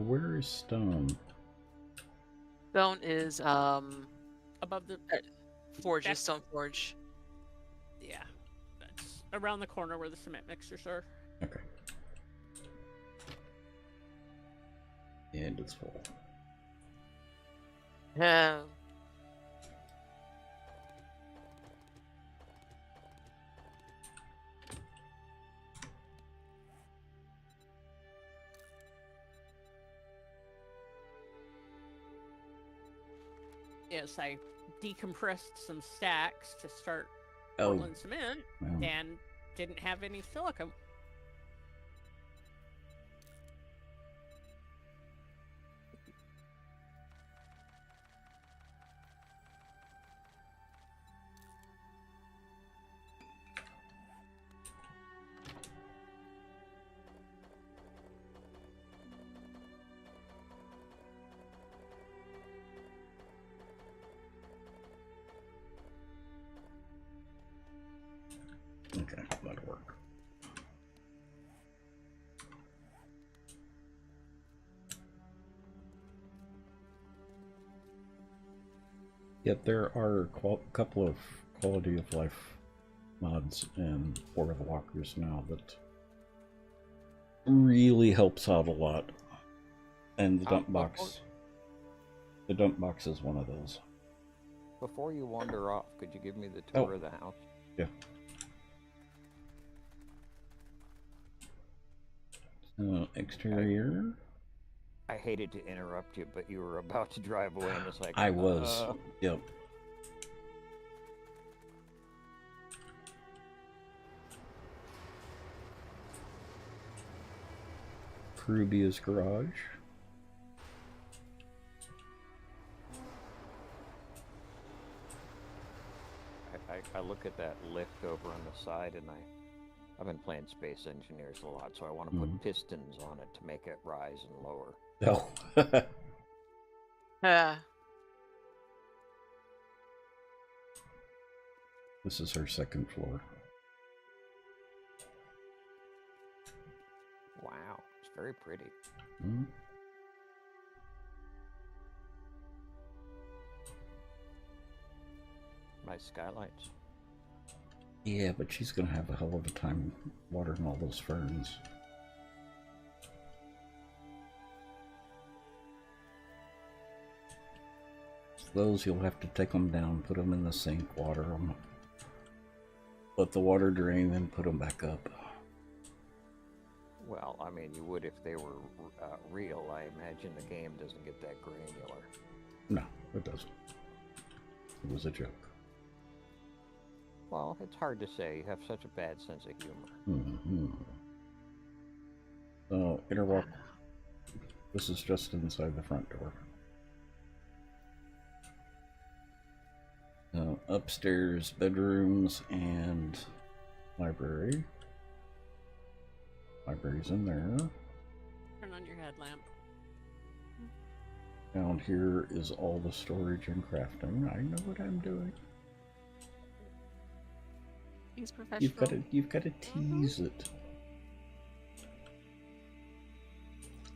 Where is Stone? Stone is Above the forge, back- stone forge. Yeah, that's around the corner where the cement mixers are. Okay. And it's full. Yeah. Yes, I decompressed some stacks to start Oh. Portland cement Wow. and didn't have any silicone. Okay, that'll work. Yep, there are a couple of quality of life mods in For the Walkers now that really helps out a lot. And the dump box. The dump box is one of those. Before you wander off, could you give me the tour of the house? Yeah. Exterior. I hated to interrupt you, but you were about to drive away, and it's like I was. Yep. Perubia's garage. I look at that lift over on the side, and I've been playing Space Engineers a lot, so I want to put pistons on it to make it rise and lower. Oh. This is her second floor. Wow, it's very pretty. Mm-hmm. Nice skylights. Yeah, but she's gonna have a hell of a time watering all those ferns. Those you'll have to take them down, put them in the sink, water them, let the water drain, then put them back up. Well, I mean, you would if they were real. I imagine the game doesn't get that granular. No, it doesn't. It was a joke. Well, it's hard to say. You have such a bad sense of humor. Mm-hmm. So, inner walk. This is just inside the front door. Upstairs, bedrooms, and library. Library's in there. Turn on your headlamp. Down here is all the storage and crafting. I know what I'm doing. He's professional. You've got to tease it.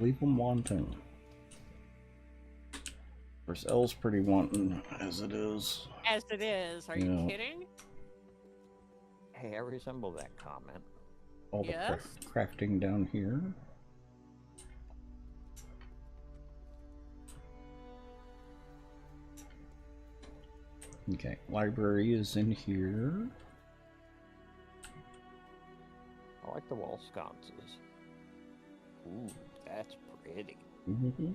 Leave them wanting. Of course, Elle's pretty wanton as it is. As it is. Are you kidding? Hey, I resemble that comment. All the Yes? crafting down here. Okay, library is in here. I like the wall sconces. Ooh, that's pretty. Mm-hmm.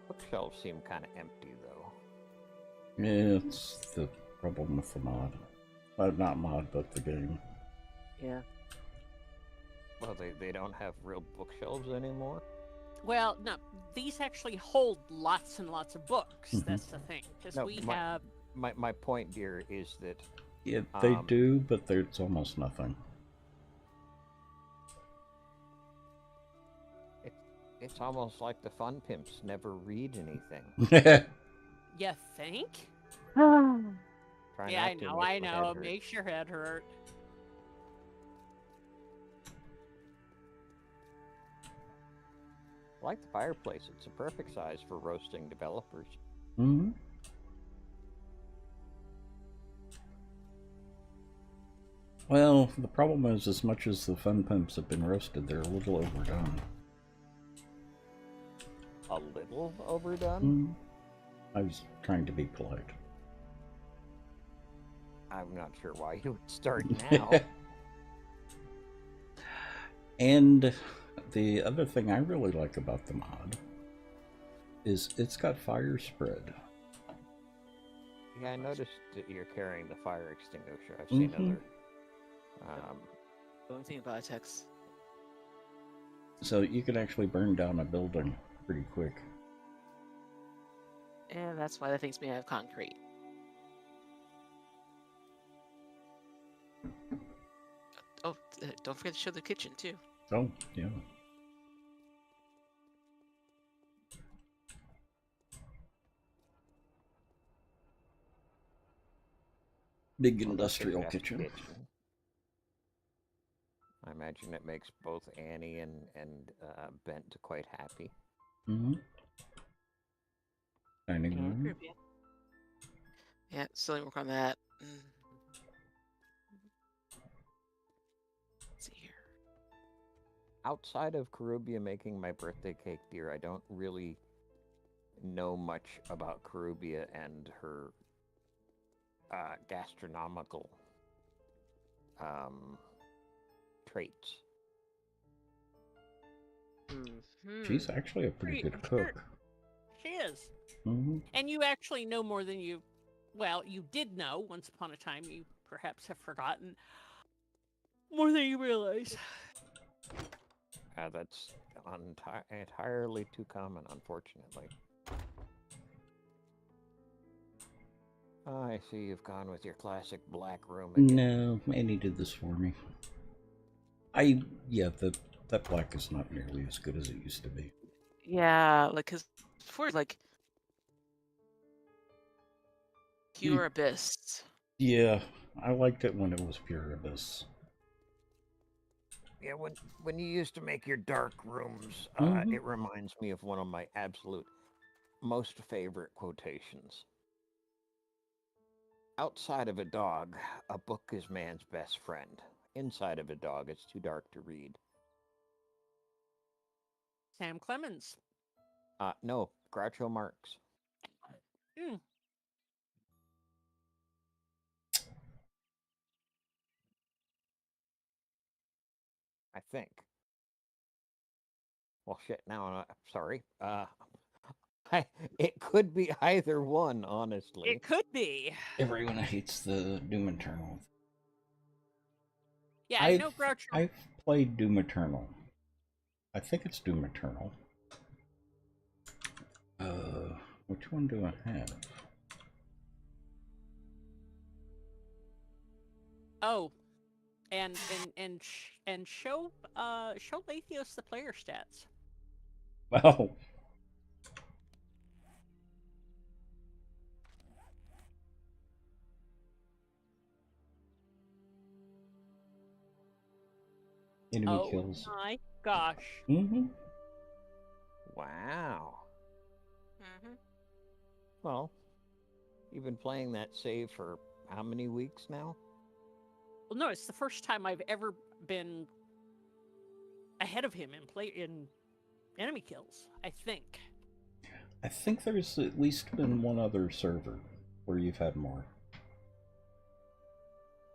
Bookshelves seem kind of empty, though. Yeah, it's the problem with the mod. Not mod, but the game. Yeah. Well, they don't have real bookshelves anymore? Well, no, these actually hold lots and lots of books. Mhm. That's the thing, because No, we have. My point, dear, is that Yeah, they do, but there's almost nothing. It's almost like the fun pimps never read anything. You think? Try Yeah, not I to know, make I your know. head It hurt. makes your head hurt. I like the fireplace. It's a perfect size for roasting developers. Mm-hmm. Well, the problem is, as much as the fun pimps have been roasted, they're a little overdone. A little overdone? Mm-hmm. I was trying to be polite. I'm not sure why you would start now. And the other thing I really like about the mod is it's got fire spread. Yeah, I noticed that you're carrying the fire extinguisher. I've seen other. The only thing about text. So you can actually burn down a building pretty quick. And that's why the thing's made out of concrete. Oh, don't forget to show the kitchen, too. Oh, yeah. Big industrial kitchen. I imagine it makes both Annie and Bent quite happy. Mm-hmm. Dining room. Yeah, still work on that. Let's see here. Outside of Karubia making my birthday cake, dear, I don't really know much about Karubia and her gastronomical traits. She's actually a pretty good cook. She is. Mm-hmm. And you actually know more than you. Well, you did know once upon a time. You perhaps have forgotten more than you realize. That's entirely too common, unfortunately. I see you've gone with your classic black room again. No, Annie did this for me. That black is not nearly as good as it used to be. Yeah, like, because before, like, pure abyss. Yeah, I liked it when it was pure abyss. Yeah, when you used to make your dark rooms, it reminds me of one of my absolute most favorite quotations. Outside of a dog, a book is man's best friend. Inside of a dog, it's too dark to read. Sam Clemens. No, Groucho Marx. I think. Well, shit, now I'm sorry. It could be either one, honestly. It could be. Everyone hates the Doom Eternal. Yeah, I know Groucho. I've played Doom Eternal. I think it's Doom Eternal. Which one do I have? Oh, and show Lathios the player stats. Wow. Enemy kills. Oh my gosh. Mm-hmm. Wow. Well, you've been playing that save for how many weeks now? Well, no, it's the first time I've ever been ahead of him in enemy kills, I think. I think there's at least been one other server where you've had more.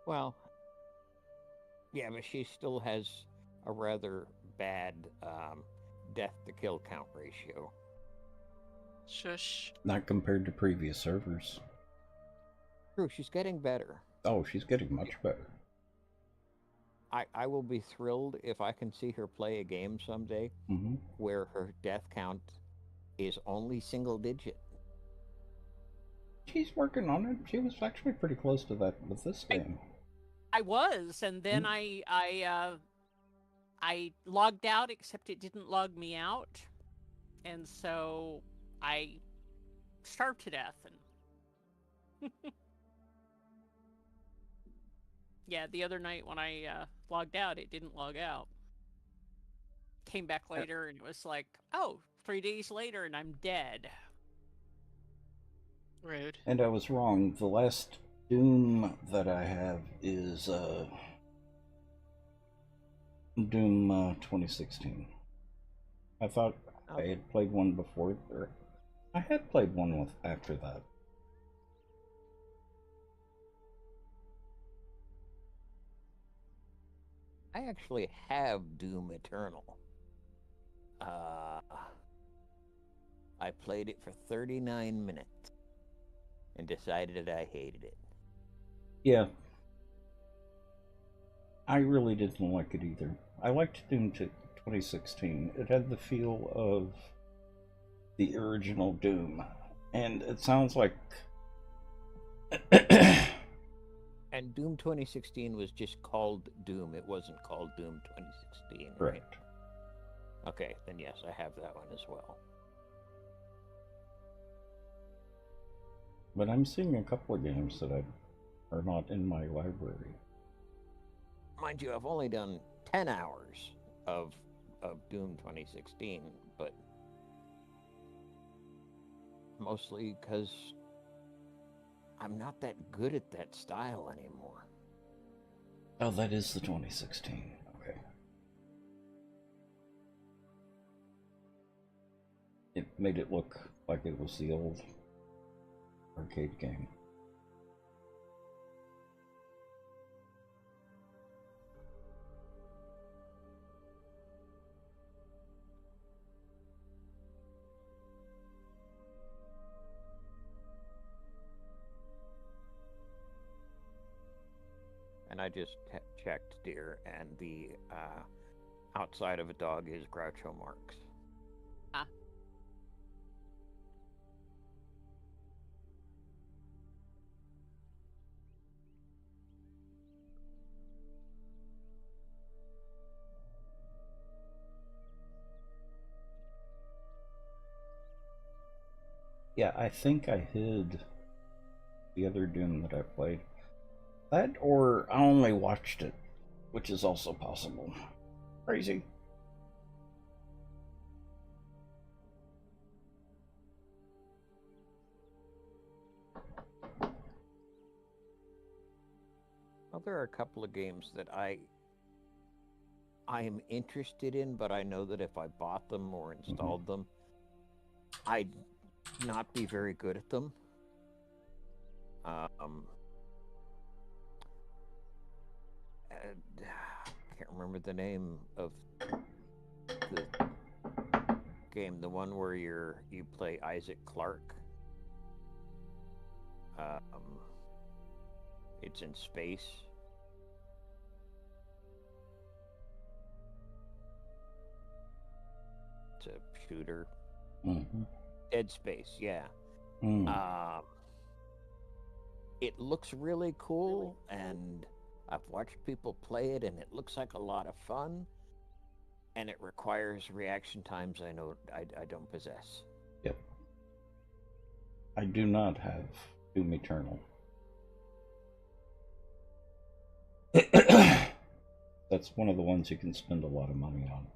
Well, yeah, but she still has a rather bad death to kill count ratio. Shush. Not compared to previous servers. True, she's getting better. Oh, she's getting much better. I will be thrilled if I can see her play a game someday where her death count is only single digit. She's working on it. She was actually pretty close to that with this game. I was, and then I logged out, except it didn't log me out, and so I starved to death. And yeah, the other night when I logged out, it didn't log out. Came back later, and it was like, oh, 3 days later, and I'm dead. Rude. And I was wrong. The last Doom that I have is Doom 2016. I thought I had played one before, or I had played one with after that. I actually have Doom Eternal. I played it for 39 minutes and decided I hated it. Yeah. I really didn't like it either. I liked Doom 2016. It had the feel of the original Doom. And it sounds like... And Doom 2016 was just called Doom. It wasn't called Doom 2016, right? Correct. Okay, then yes, I have that one as well. But I'm seeing a couple of games that are not in my library. Mind you, I've only done 10 hours of Doom 2016, but mostly because I'm not that good at that style anymore. Oh, that is the 2016. Okay. It made it look like it was the old arcade game. And I just checked, dear, and the outside of a dog is Groucho Marx. Ah. Yeah, I think I hid the other Doom that I played. That, or I only watched it, which is also possible. Crazy. Well, there are a couple of games that I am interested in, but I know that if I bought them or installed them, I'd not be very good at them. I can't remember the name of the game. The one where you play Isaac Clarke. It's in space. It's a shooter. Dead Space, yeah. It looks really cool, and I've watched people play it, and it looks like a lot of fun, and it requires reaction times I know I don't possess. Yep. I do not have Doom Eternal. That's one of the ones you can spend a lot of money on.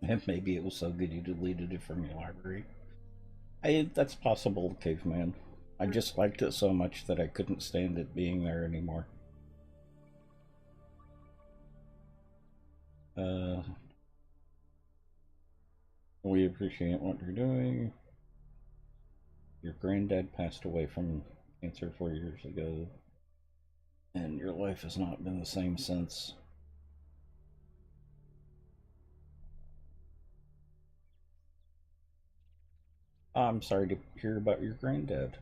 And maybe it was so good you deleted it from your library. That's possible, Caveman. I just liked it so much that I couldn't stand it being there anymore. We appreciate what you're doing. Your granddad passed away from cancer 4 years ago, and your life has not been the same since. I'm sorry to hear about your granddad.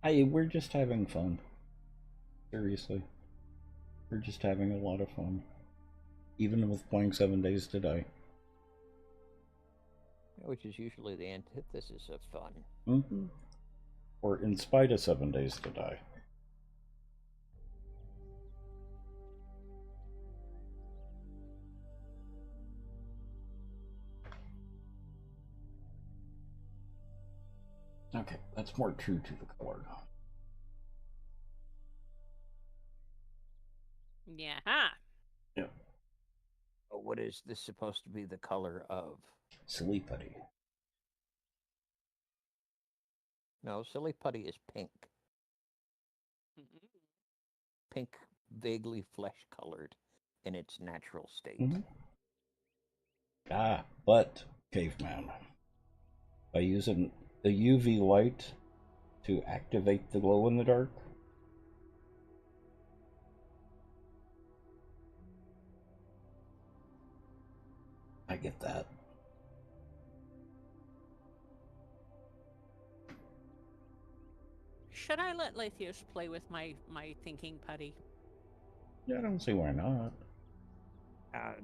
We're just having fun. Seriously. We're just having a lot of fun. Even with playing 7 Days to Die. Which is usually the antithesis of fun. Mm-hmm. Or in spite of 7 Days to Die. Okay, that's more true to the color. Yeah. Yeah. What is this supposed to be the color of? Silly putty. No, silly putty is pink. Pink, vaguely flesh-colored in its natural state. Mm-hmm. But, Caveman, by using the UV light to activate the glow-in-the-dark, I get that. Should I let Lathios play with my thinking putty? Yeah, I don't see why not.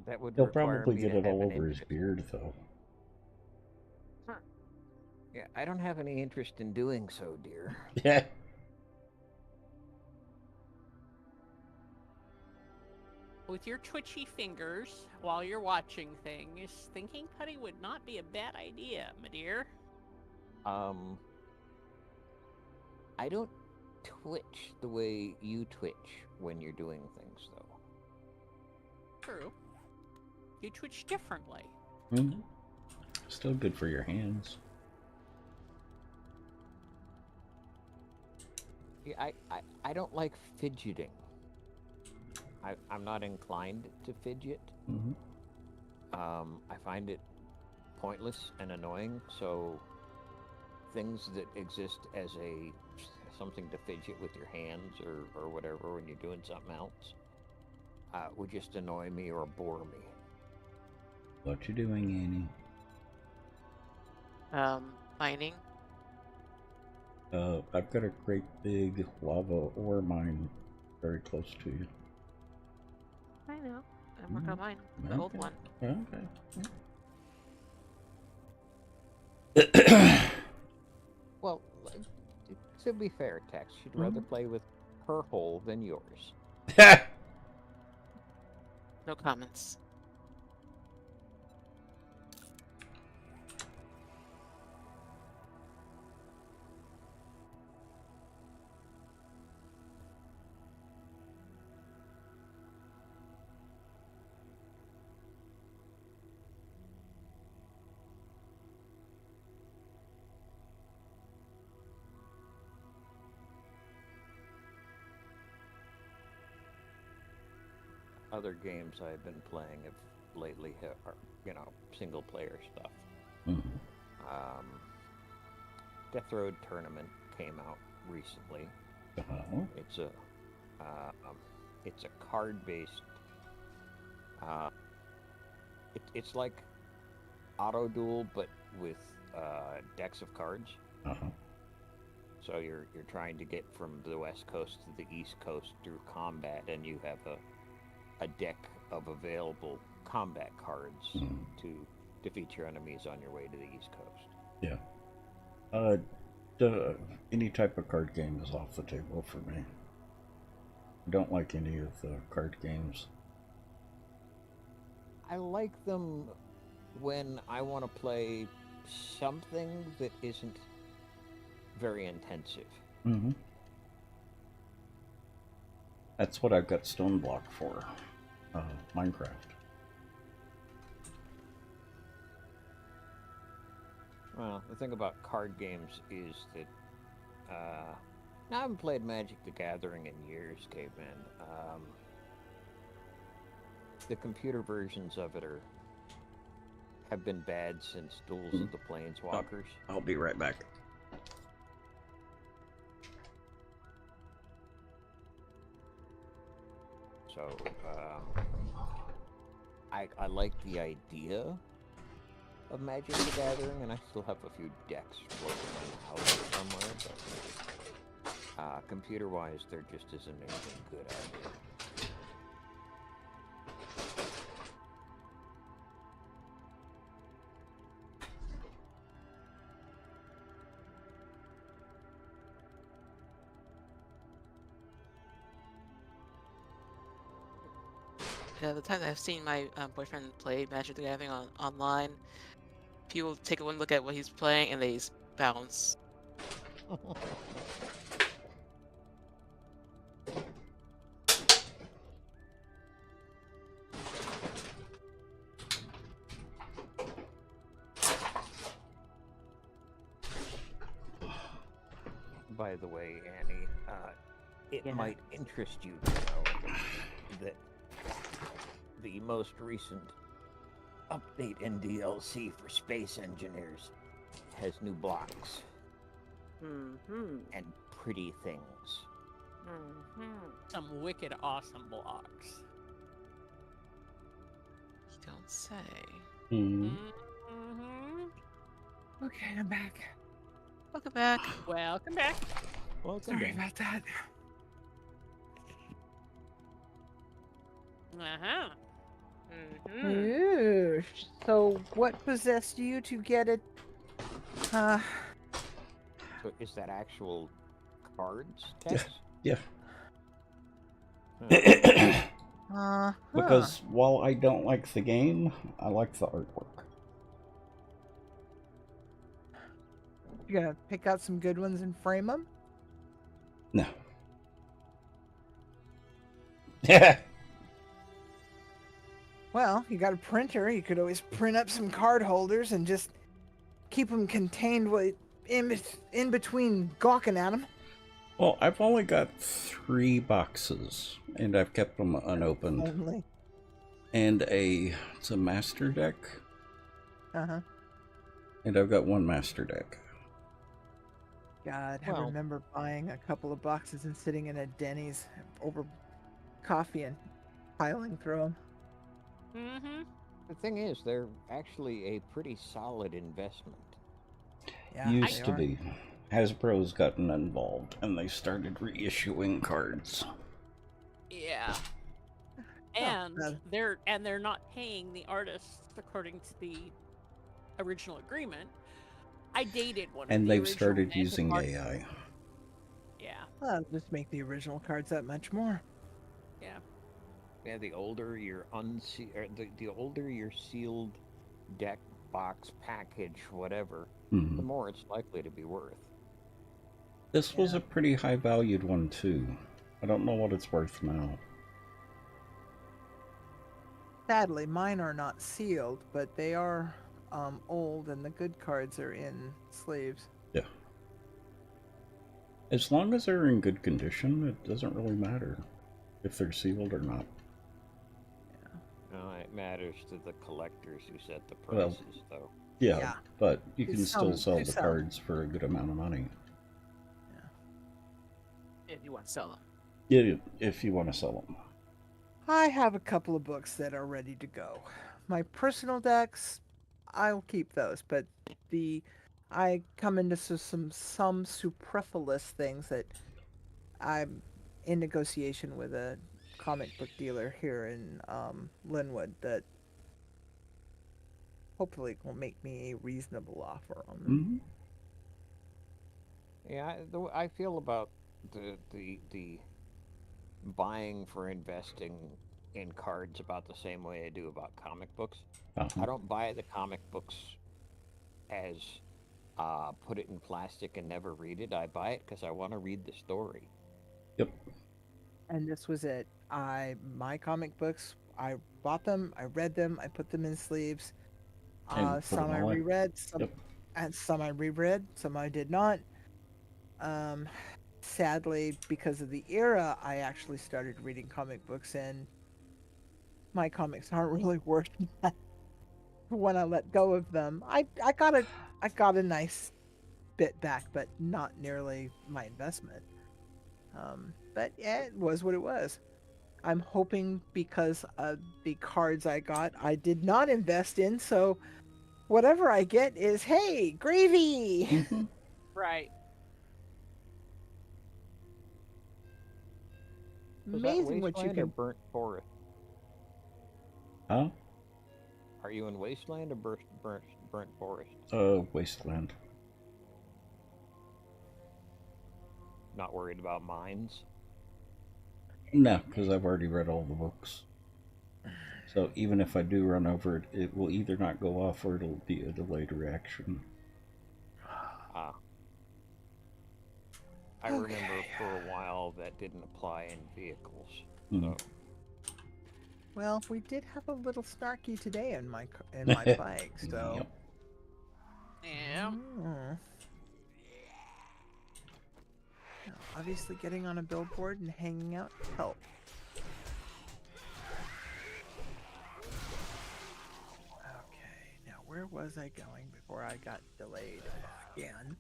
That would He'll require probably me get to it have all an over his interest. beard, though. Yeah, I don't have any interest in doing so, dear. Yeah. With your twitchy fingers while you're watching things, thinking putty would not be a bad idea, my dear. I don't twitch the way you twitch when you're doing things, though. True. You twitch differently. Mm-hmm. Still good for your hands. Yeah, I don't like fidgeting. I'm not inclined to fidget. Mm-hmm. I find it pointless and annoying, so things that exist as something to fidget with your hands or whatever when you're doing something else would just annoy me or bore me. What you doing, Mining. Annie? I've got a great big lava ore mine very close to you. I know. I'm working on mine. The old one. Okay. Well, to be fair, Tex, she'd rather play with her hole than yours. No comments. Other games I've been playing lately are, single player stuff. Mm-hmm. Death Road Tournament came out recently. Uh-huh. It's a card-based. It's like Auto Duel, but with decks of cards. Uh-huh. So you're trying to get from the West Coast to the East Coast through combat, and you have a deck of available combat cards to defeat your enemies on your way to the East Coast. Yeah. Any type of card game is off the table for me. I don't like any of the card games. I like them when I want to play something that isn't very intensive. Mm-hmm. That's what I've got Stoneblock for. Minecraft. Well, the thing about card games is that I haven't played Magic the Gathering in years, Caveman. The computer versions of it have been bad since Duels of the Planeswalkers. I'll be right back. So, I like the idea of Magic the Gathering, and I still have a few decks floating in the house somewhere, but computer-wise, there just isn't anything good out there. Yeah, the time I've seen my boyfriend play Magic the Gathering online, people take one look at what he's playing and they just bounce. By the way, Annie, it might interest you to know that the most recent update in DLC for Space Engineers has new blocks and pretty things. Some wicked awesome blocks. You don't say. Okay, I'm back. Welcome back. Welcome back. Sorry about that. Uh-huh. Ooh, so what possessed you to get it? So is that actual cards text? Yeah. Because Because while I don't like the game, I like the artwork. you're gonna pick out some good ones and frame them? No. Yeah. Well, you got a printer. You could always print up some card holders and just keep them contained in between gawking at them. Well, I've only got 3 boxes, and I've kept them unopened. Only. And it's a master deck, Uh-huh. and I've got 1 master deck. God, I Well- remember buying a couple of boxes and sitting in a Denny's over coffee and piling through them. The thing is, they're actually a pretty solid investment. Yeah, Used they to are. be. Hasbro's gotten involved, and they started reissuing cards. Yeah. Oh, And that- they're not paying the artists according to the original agreement. I dated one of And the they've original started Magic using artists. AI. Yeah. Well, just make the original cards that much more. Yeah. Yeah, the older your the older your sealed deck, box, package, whatever, the more it's likely to be worth. This was a pretty high valued one, too. I don't know what it's worth now. Sadly, mine are not sealed, but they are old, and the good cards are in sleeves. Yeah. As long as they're in good condition, it doesn't really matter if they're sealed or not. No, it matters to the collectors who set the Well, prices, though. Yeah, Yeah. but you can It's still some- sell it's the some. cards for a good amount of money. If you want to sell them. Yeah, if you want to sell them. I have a couple of books that are ready to go. My personal decks, I'll keep those, but I come into some superfluous things that I'm in negotiation with a comic book dealer here in Linwood that hopefully will make me a reasonable offer on them. Yeah, I feel about the buying for investing in cards about the same way I do about comic books. I don't buy the comic books as put it in plastic and never read it. I buy it because I want to read the story. Yep. And this was it. My comic books, I bought them, I read them, I put them in sleeves. And put Some them I away. reread, some Yep. and some I reread, some I did not. Sadly, because of the era, I actually started reading comic books, and my comics aren't really worth that when I let go of them. I got a nice bit back, but not nearly my investment. But yeah, it was what it was. I'm hoping because of the cards I got, I did not invest in, so whatever I get is, hey, gravy! Mm-hmm. Right. Was that Amazing what you Wasteland or can. Burnt Forest? Huh? Are you in Wasteland or Burnt Forest? Wasteland. Not worried about mines? No, because I've already read all the books. So even if I do run over it, it will either not go off or it'll be a delayed reaction. Ah. I remember for a while that didn't apply in vehicles. So. Well, we did have a little snarky today in my bike, so. Yep. Yeah. Now, obviously, getting on a billboard and hanging out help. Okay, now where was I going before I got delayed again?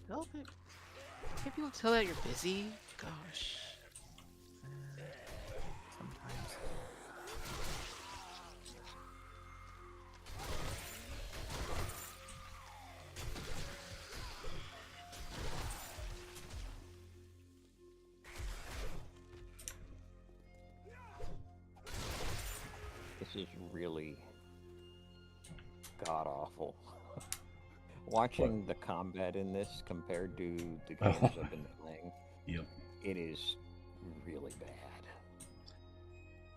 Can't people tell that you're busy? Gosh. Sometimes. This is really god awful. Watching the combat in this compared to the games I've been playing, Yep. it is really bad.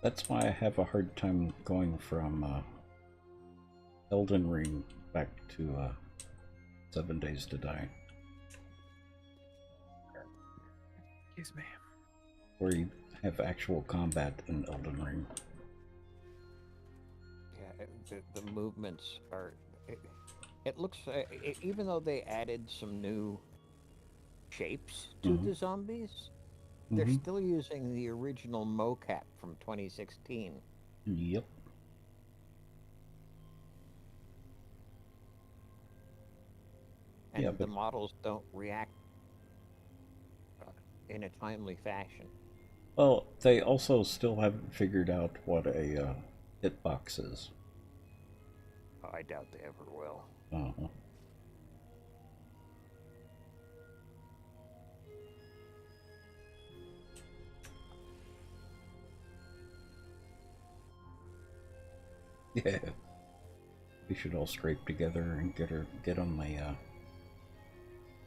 That's why I have a hard time going from Elden Ring back to 7 Days to Die. Excuse me. Where you have actual combat in Elden Ring. Yeah, the movements are... It looks, even though they added some new shapes to the zombies, they're still using the original mocap from 2016. Yep. And yeah, the models don't react in a timely fashion. Well, they also still haven't figured out what a hitbox is. I doubt they ever will. Uh-huh. Yeah. We should all scrape together and get on my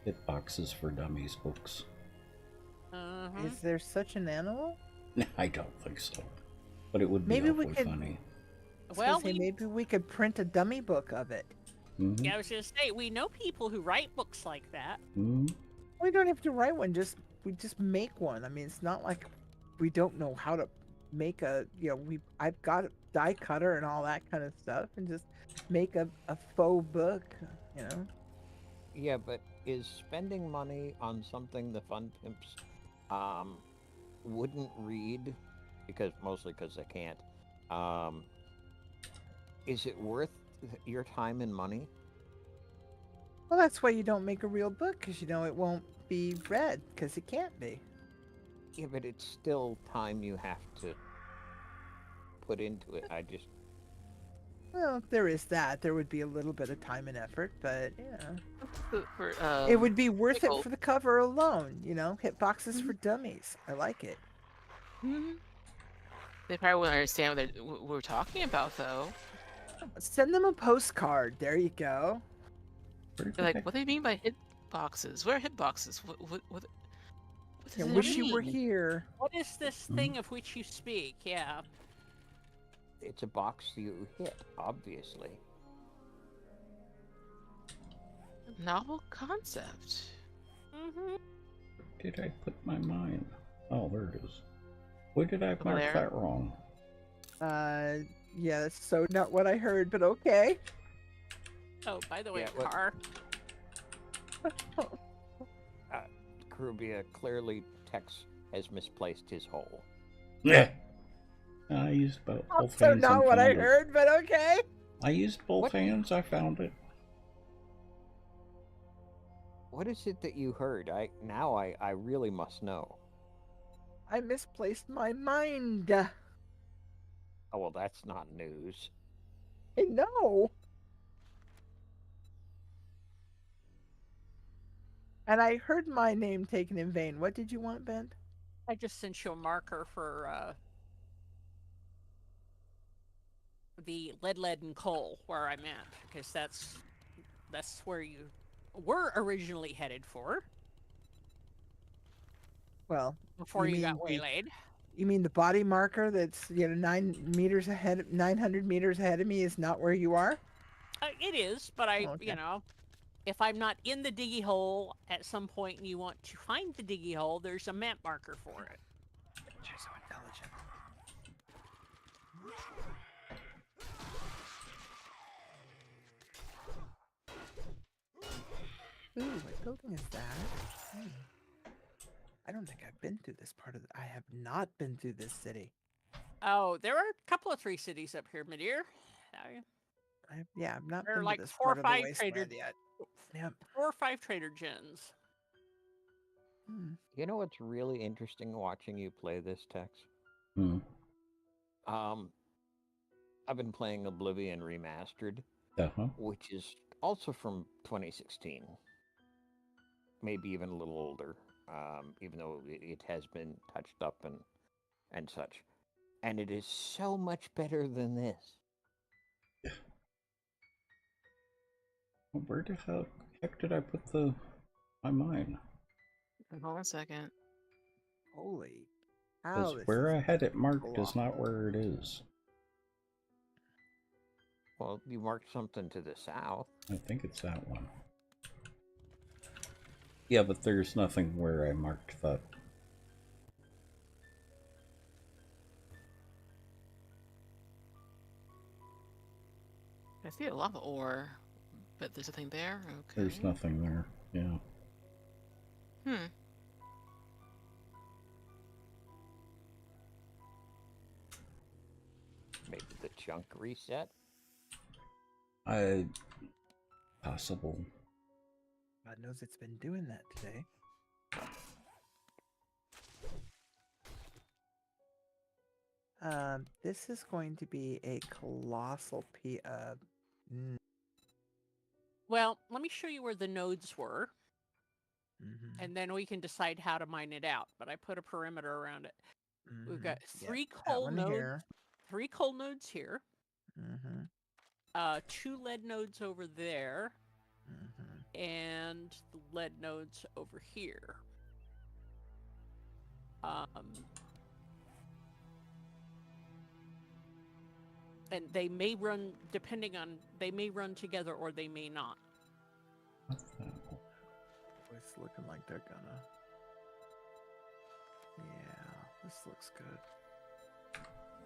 hitboxes for dummies books. Is there such an animal? I don't think so. But it would be Maybe we awfully could- funny. Well, maybe we could print a dummy book of it. Mm-hmm. yeah, I was gonna say we know people who write books like that. Mm-hmm. We don't have to write one. We just make one. I mean, it's not like we don't know how to make a. I've got a die cutter and all that kind of stuff, and just make a faux book. You know. Yeah, but is spending money on something the fun pimps wouldn't read, mostly because they can't, is it worth your time and money? Well, that's why you don't make a real book, because you know it won't be read, because it can't be. Yeah, but it's still time you have to put into it. Well, there is that. There would be a little bit of time and effort, but yeah. For, It would be worth pickle. it for the cover alone, hitboxes for dummies. I like it. They probably wouldn't understand what we're talking about, though. Send them a postcard. There you go. They're like, what do they mean by hitboxes? What are hitboxes? What does I it wish you were mean? here. What is this thing of which you speak? Yeah. It's a box you hit, obviously. Novel concept. Did I put my mind? Oh, there it is. Where did I Over mark there? that wrong? Yeah, that's so not what I heard, but okay. Oh, by the way, Yeah, what- car. Caribbean, clearly Tex has misplaced his hole. Yeah. I used both hands So and not what I found it. heard, but okay. I used both What? hands. I found it. What is it that you heard? I really must know. I misplaced my mind. Oh well, that's not news. I know. And I heard my name taken in vain. What did you want, Ben? I just sent you a marker for the lead and coal where I'm at, because that's where you were originally headed for Well, before you got the- waylaid. You mean the body marker that's 900 meters ahead of me is not where you are? It is, but Okay. if I'm not in the diggy hole at some point and you want to find the diggy hole, there's a map marker for it. You're so intelligent. Ooh, what building is that? I don't think I've been through this part of I have not been through this city. Oh, there are a couple of 3 cities up here, my dear. I've not There are been like to this 4 or part of the 5 wasteland yet. Yep. 4 or 5 trader gens. You know what's really interesting watching you play this, Tex? Hmm. I've been playing Oblivion Remastered, Uh-huh. which is also from 2016. Maybe even a little older, even though it has been touched up and such. And it is so much better than this. Where the heck did I put my mine? Hold on a second. Holy Because cow. where I had it marked is not where it is. Well, you marked something to the south. I think it's that one. Yeah, but there's nothing where I marked that. I see a lava ore, but there's nothing there. Okay. There's nothing there. Yeah. Maybe the chunk reset? Possible. God knows it's been doing that today. This is going to be a colossal Well, let me show you where the nodes were, mhm. and then we can decide how to mine it out. But I put a perimeter around it. We've got Yep, 3 that coal one nodes. here. 3 coal nodes here. Mm-hmm. 2 lead nodes over there, Mm-hmm. and the lead nodes over here. And they may run, they may run together or they may not. It's looking like they're gonna. Yeah, this looks good.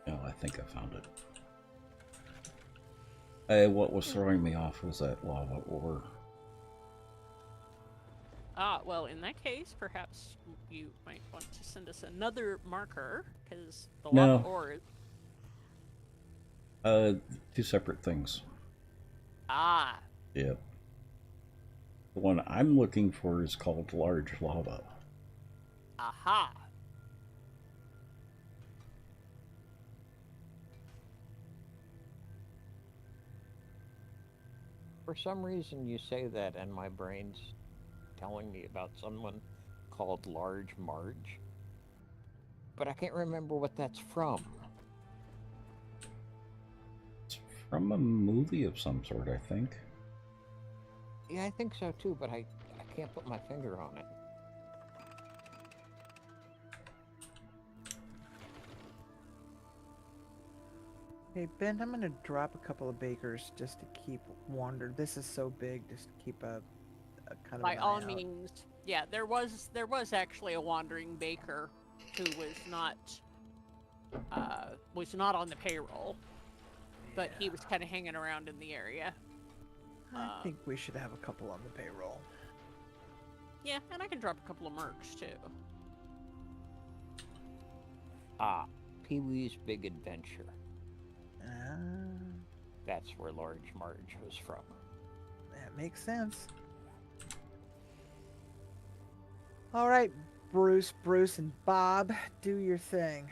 No, I think I found it. What was throwing me off was that lava ore. Well, in that case, perhaps you might want to send us another marker, because the lava ore is... 2 separate things. Ah. Yep. The one I'm looking for is called large lava. Aha. For some reason, you say that, and my brain's telling me about someone called Large Marge. But I can't remember what that's from. It's from a movie of some sort, I think. Yeah, I think so too, but I can't put my finger on it. Hey Ben, I'm gonna drop a couple of bakers just to keep wander. This is so big, just to keep a kind of. By an all eye out. means, yeah. There was actually a wandering baker who was not on the payroll, but he was kind of hanging around in the area. I think we should have a couple on the payroll. Yeah, and I can drop a couple of mercs, too. Pee-wee's Big Adventure. Ah, That's where Large Marge was from. that makes sense. All right, Bruce, and Bob, do your thing.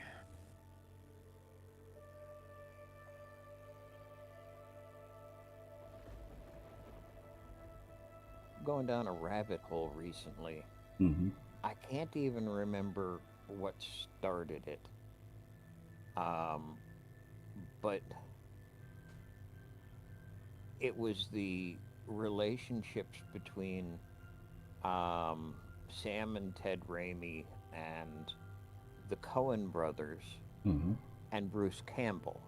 Going down a rabbit hole recently. Mm-hmm. I can't even remember what started it. But it was the relationships between Sam and Ted Raimi and the Coen brothers and Bruce Campbell.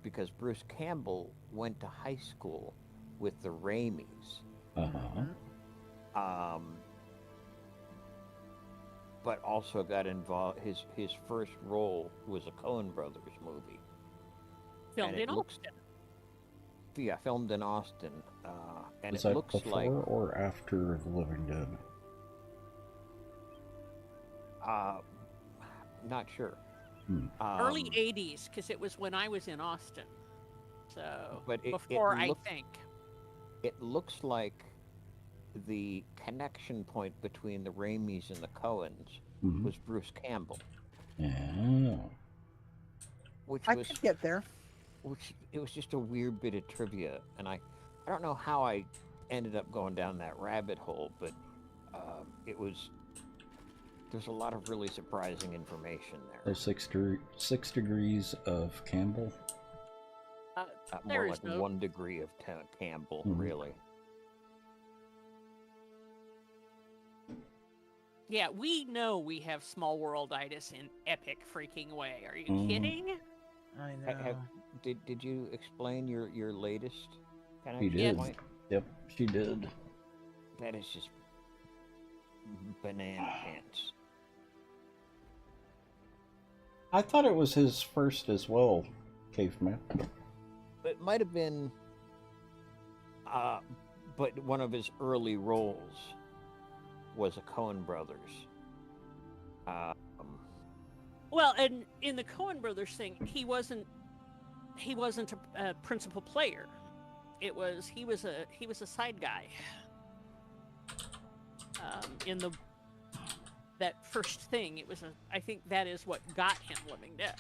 Because Bruce Campbell went to high school with the Raimis. But also got involved. His first role was a Coen Brothers movie. Filmed in Austin. Yeah, filmed in Austin. And Was it that looks before like or after The Living Dead? not sure. Early 80s, because it was when I was in Austin. So, but before, I think. It looks like the connection point between the Raimis and the Coens was Bruce Campbell. Yeah. I could get there. Which it was just a weird bit of trivia, and I don't know how I ended up going down that rabbit hole, but there's a lot of really surprising information there. So 6 degrees of Campbell? More like 1 degree of Campbell, really. Yeah, we know we have small worlditis in epic freaking way. Are you kidding? I know. Did you explain your latest? She did. Yep, she did. That is just banana pants. I thought it was his first as well, Caveman. It might have been, but one of his early roles was a Coen Brothers. Well, and in the Coen Brothers thing, he wasn't a principal player. He was a side guy. In that first thing, I think that is what got him Living Dead.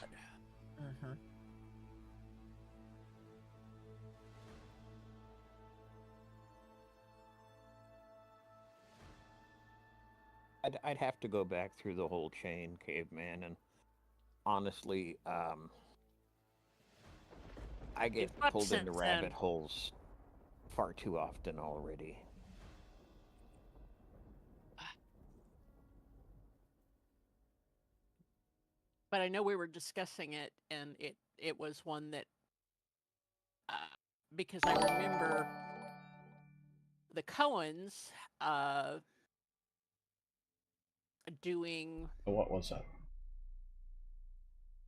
I'd have to go back through the whole chain, Caveman, and honestly, I get pulled into rabbit holes far too often already. But I know we were discussing it, and it was one that, because I remember the Coens doing... What was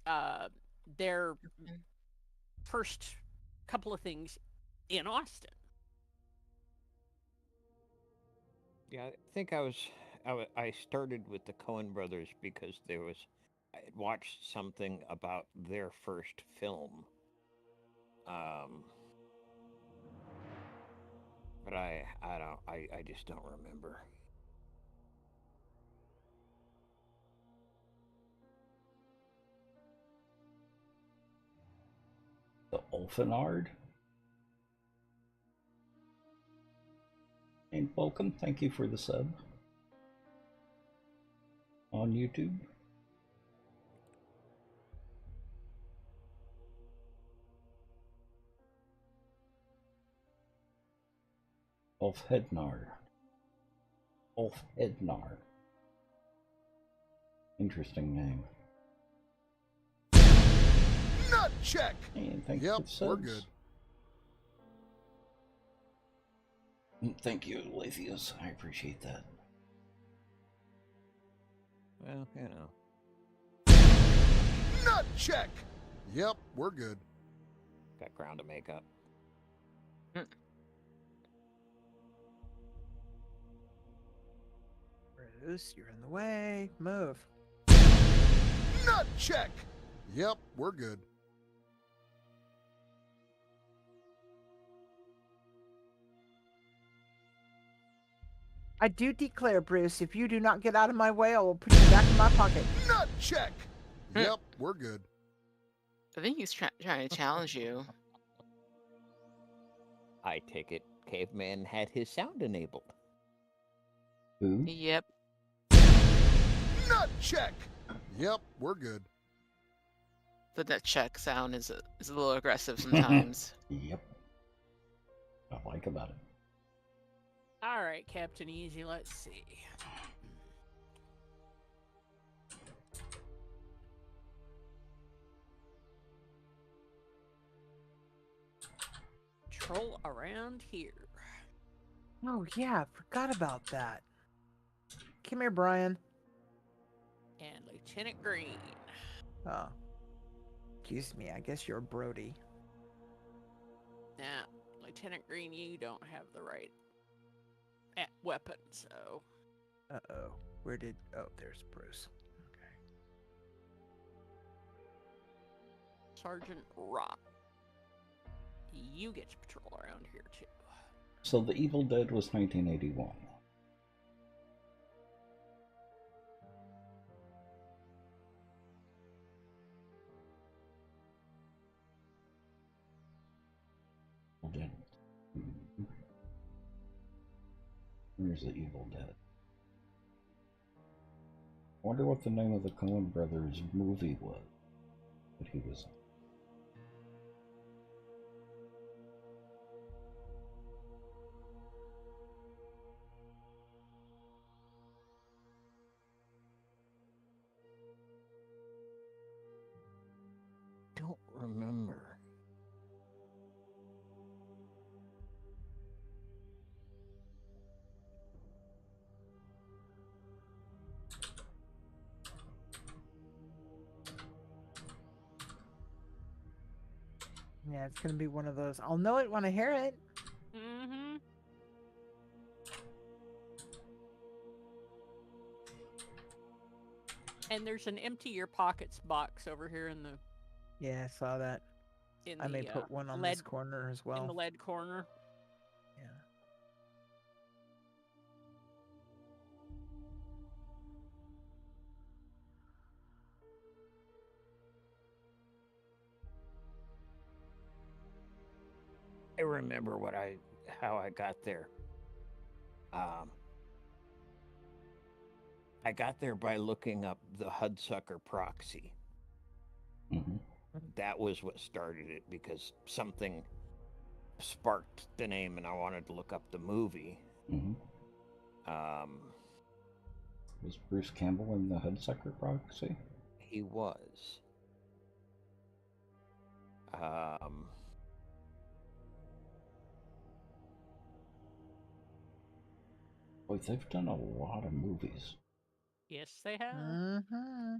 that? Their first couple of things in Austin. Yeah, I think I started with the Coen Brothers because I had watched something about their first film. But I just don't remember. The Ulfinard? And welcome, thank you for the sub. On YouTube. Ulfhednar. Interesting name. Nut check! And thank Yep, you for we're subs. good. Thank you, Lathius. I appreciate that. Well, you know. Nut check! Yep, we're good. Got ground to make up. Bruce, you're in the way. Move. Nut check! Yep, we're good. I do declare, Bruce, if you do not get out of my way, I will put you back in my pocket. Nut check! Yep, we're good. I think he's trying to challenge you. I take it Caveman had his sound enabled. Who? Yep. Nut check! Yep, we're good. The nut check sound is a little aggressive sometimes. Yep. I like about it. All right, Captain Easy, let's see. Troll around here. Oh, yeah, I forgot about that. Come here, Brian. And Lieutenant Green. Oh. Excuse me, I guess you're Brody. Now, Lieutenant Green, you don't have the right weapon, so... Uh-oh. Where did... Oh, there's Bruce. Okay. Sergeant Rock. You get to patrol around here, too. So The Evil Dead was 1981. Dead. Where's The Evil Dead? I wonder what the name of the Coen Brothers movie was that he was in. Don't remember. Yeah, it's gonna be one of those. I'll know it when I hear it. Mm-hmm. And there's an empty your pockets box over here in the... Yeah, I saw that. I may put one on this corner as well. In the lead corner. Yeah. I remember how I got there. I got there by looking up the Hudsucker proxy. Mm-hmm. That was what started it, because something sparked the name and I wanted to look up the movie. Mm-hmm. Was Bruce Campbell in the Hudsucker proxy? He was. Boy, they've done a lot of movies. Yes, they have. Mm-hmm.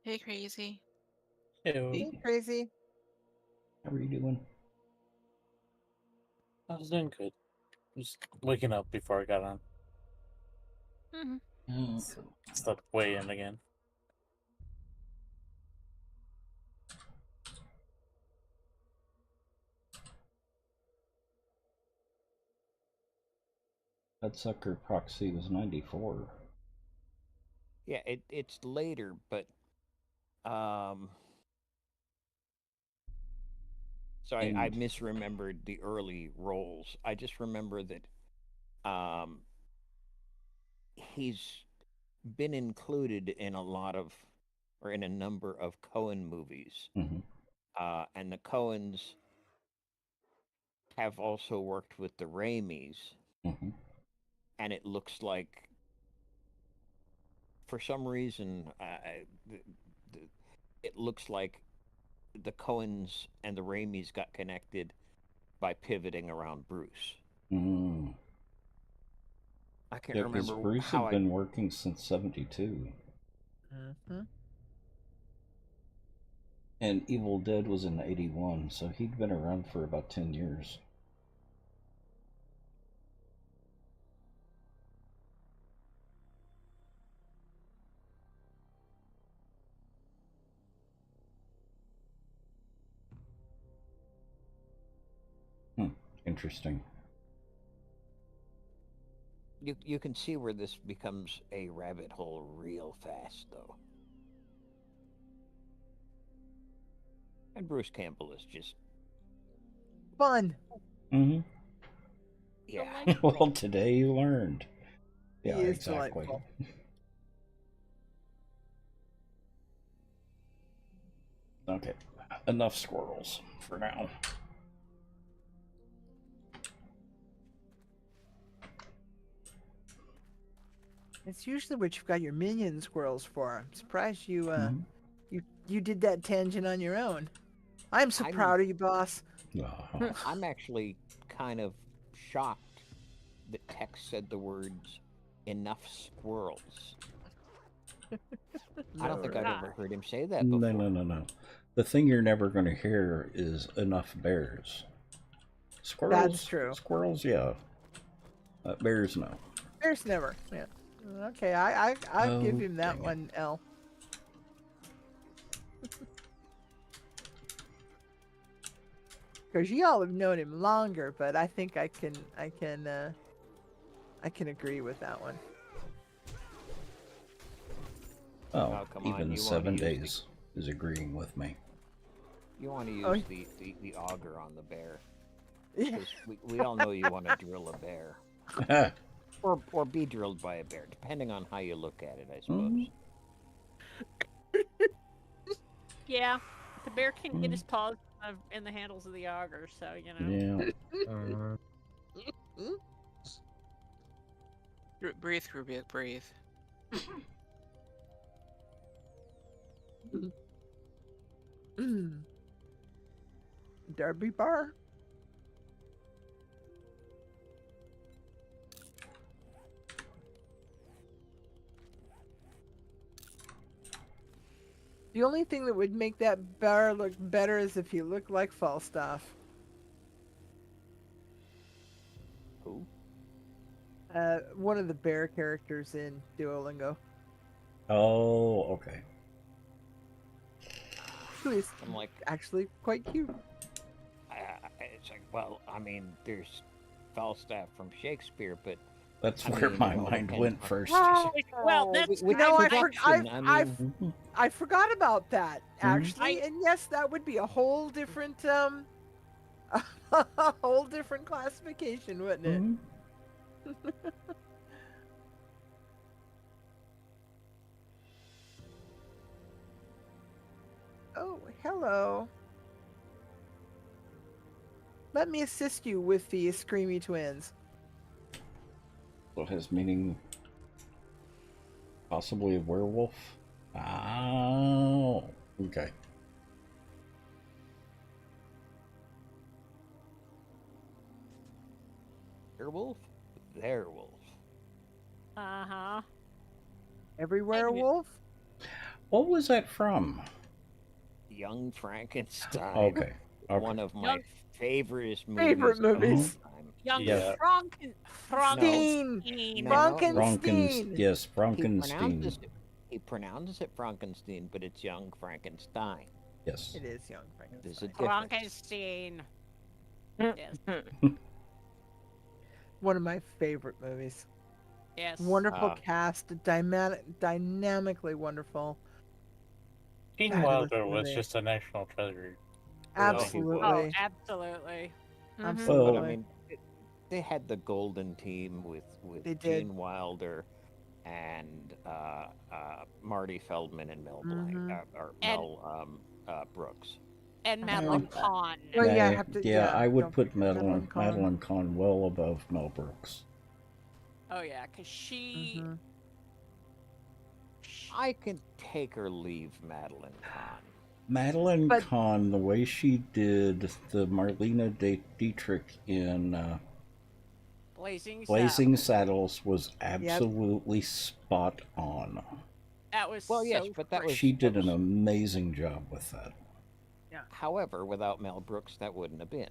Hey, crazy. Hey, crazy. How are you doing? I was doing good. Just waking up before I got on. Mm-hmm. Slept way in again. Hudsucker proxy was 94. Yeah, it's later, but so I misremembered the early roles. I just remember that he's been included in in a number of Coen movies. Mm-hmm. And the Coens have also worked with the Raimis. Mm-hmm. And it looks like, for some reason, it looks like the Coens and the Raimis got connected by pivoting around Bruce. Mm. I can't remember Bruce had been working since 72. Mm-hmm. And Evil Dead was in '81, so he'd been around for about 10 years. Interesting. You can see where this becomes a rabbit hole real fast, though. And Bruce Campbell is just Fun. Mm-hmm. Yeah. Well, today you learned. Yeah, He is exactly. delightful. Okay, enough squirrels for now. It's usually what you've got your minion squirrels for. I'm surprised you you did that tangent on your own. I'm so proud of you, boss. I'm actually kind of shocked that Tex said the words "enough squirrels." I don't think I've ever heard him say that before. No. The thing you're never going to hear is enough bears. Squirrels. That's true. Squirrels, yeah. Bears, no. Bears never. Yeah. Okay, I'll give him that one, L. Because y'all have known him longer, but I think I can agree with that one. Oh, even 7 days is agreeing with me. You want to use the auger on the bear. Because we all know you want to drill a bear. or be drilled by a bear, depending on how you look at it, I suppose. Yeah, the bear can get his paws in the handles of the auger, so, you know. Yeah. Breathe, Rubik, breathe. Derby bar. The only thing that would make that bear look better is if he looked like Falstaff. Who? One of the bear characters in Duolingo. Oh, okay. Who is like, actually quite cute. It's like, well, I mean, there's Falstaff from Shakespeare, but that's where my mind went first. Well, that's I forgot about that actually, and yes, that would be a whole different a whole different classification, wouldn't it? Oh, hello. Let me assist you with the Screamy Twins. What has meaning? Possibly a werewolf? Oh, okay. Werewolf? Werewolf. Uh-huh. Every werewolf? What was that from? Young Frankenstein. Okay. One of my favorite movies. Favorite movies. Young Frankenstein. Yes, Frankenstein. He pronounces it Frankenstein, but it's Young Frankenstein. Yes. It is Young Frankenstein. There's a difference. Frankenstein. Yes. One of my favorite movies. Yes. Wonderful cast, dynamically wonderful. Gene Wilder was just a national treasure. Absolutely. Oh, absolutely. Absolutely. But I mean, they had the golden team with Gene Wilder and Marty Feldman and Mel Blanc, Mel Brooks. And Madeline Kahn. Well, I would put Madeline Kahn well above Mel Brooks. Oh yeah, because she. I can take or leave Madeline Kahn. Madeline Kahn, the way she did the Marlena Dietrich in Blazing Saddles was absolutely spot on. That was but that was she did an amazing job with that. Yeah. However, without Mel Brooks, that wouldn't have been.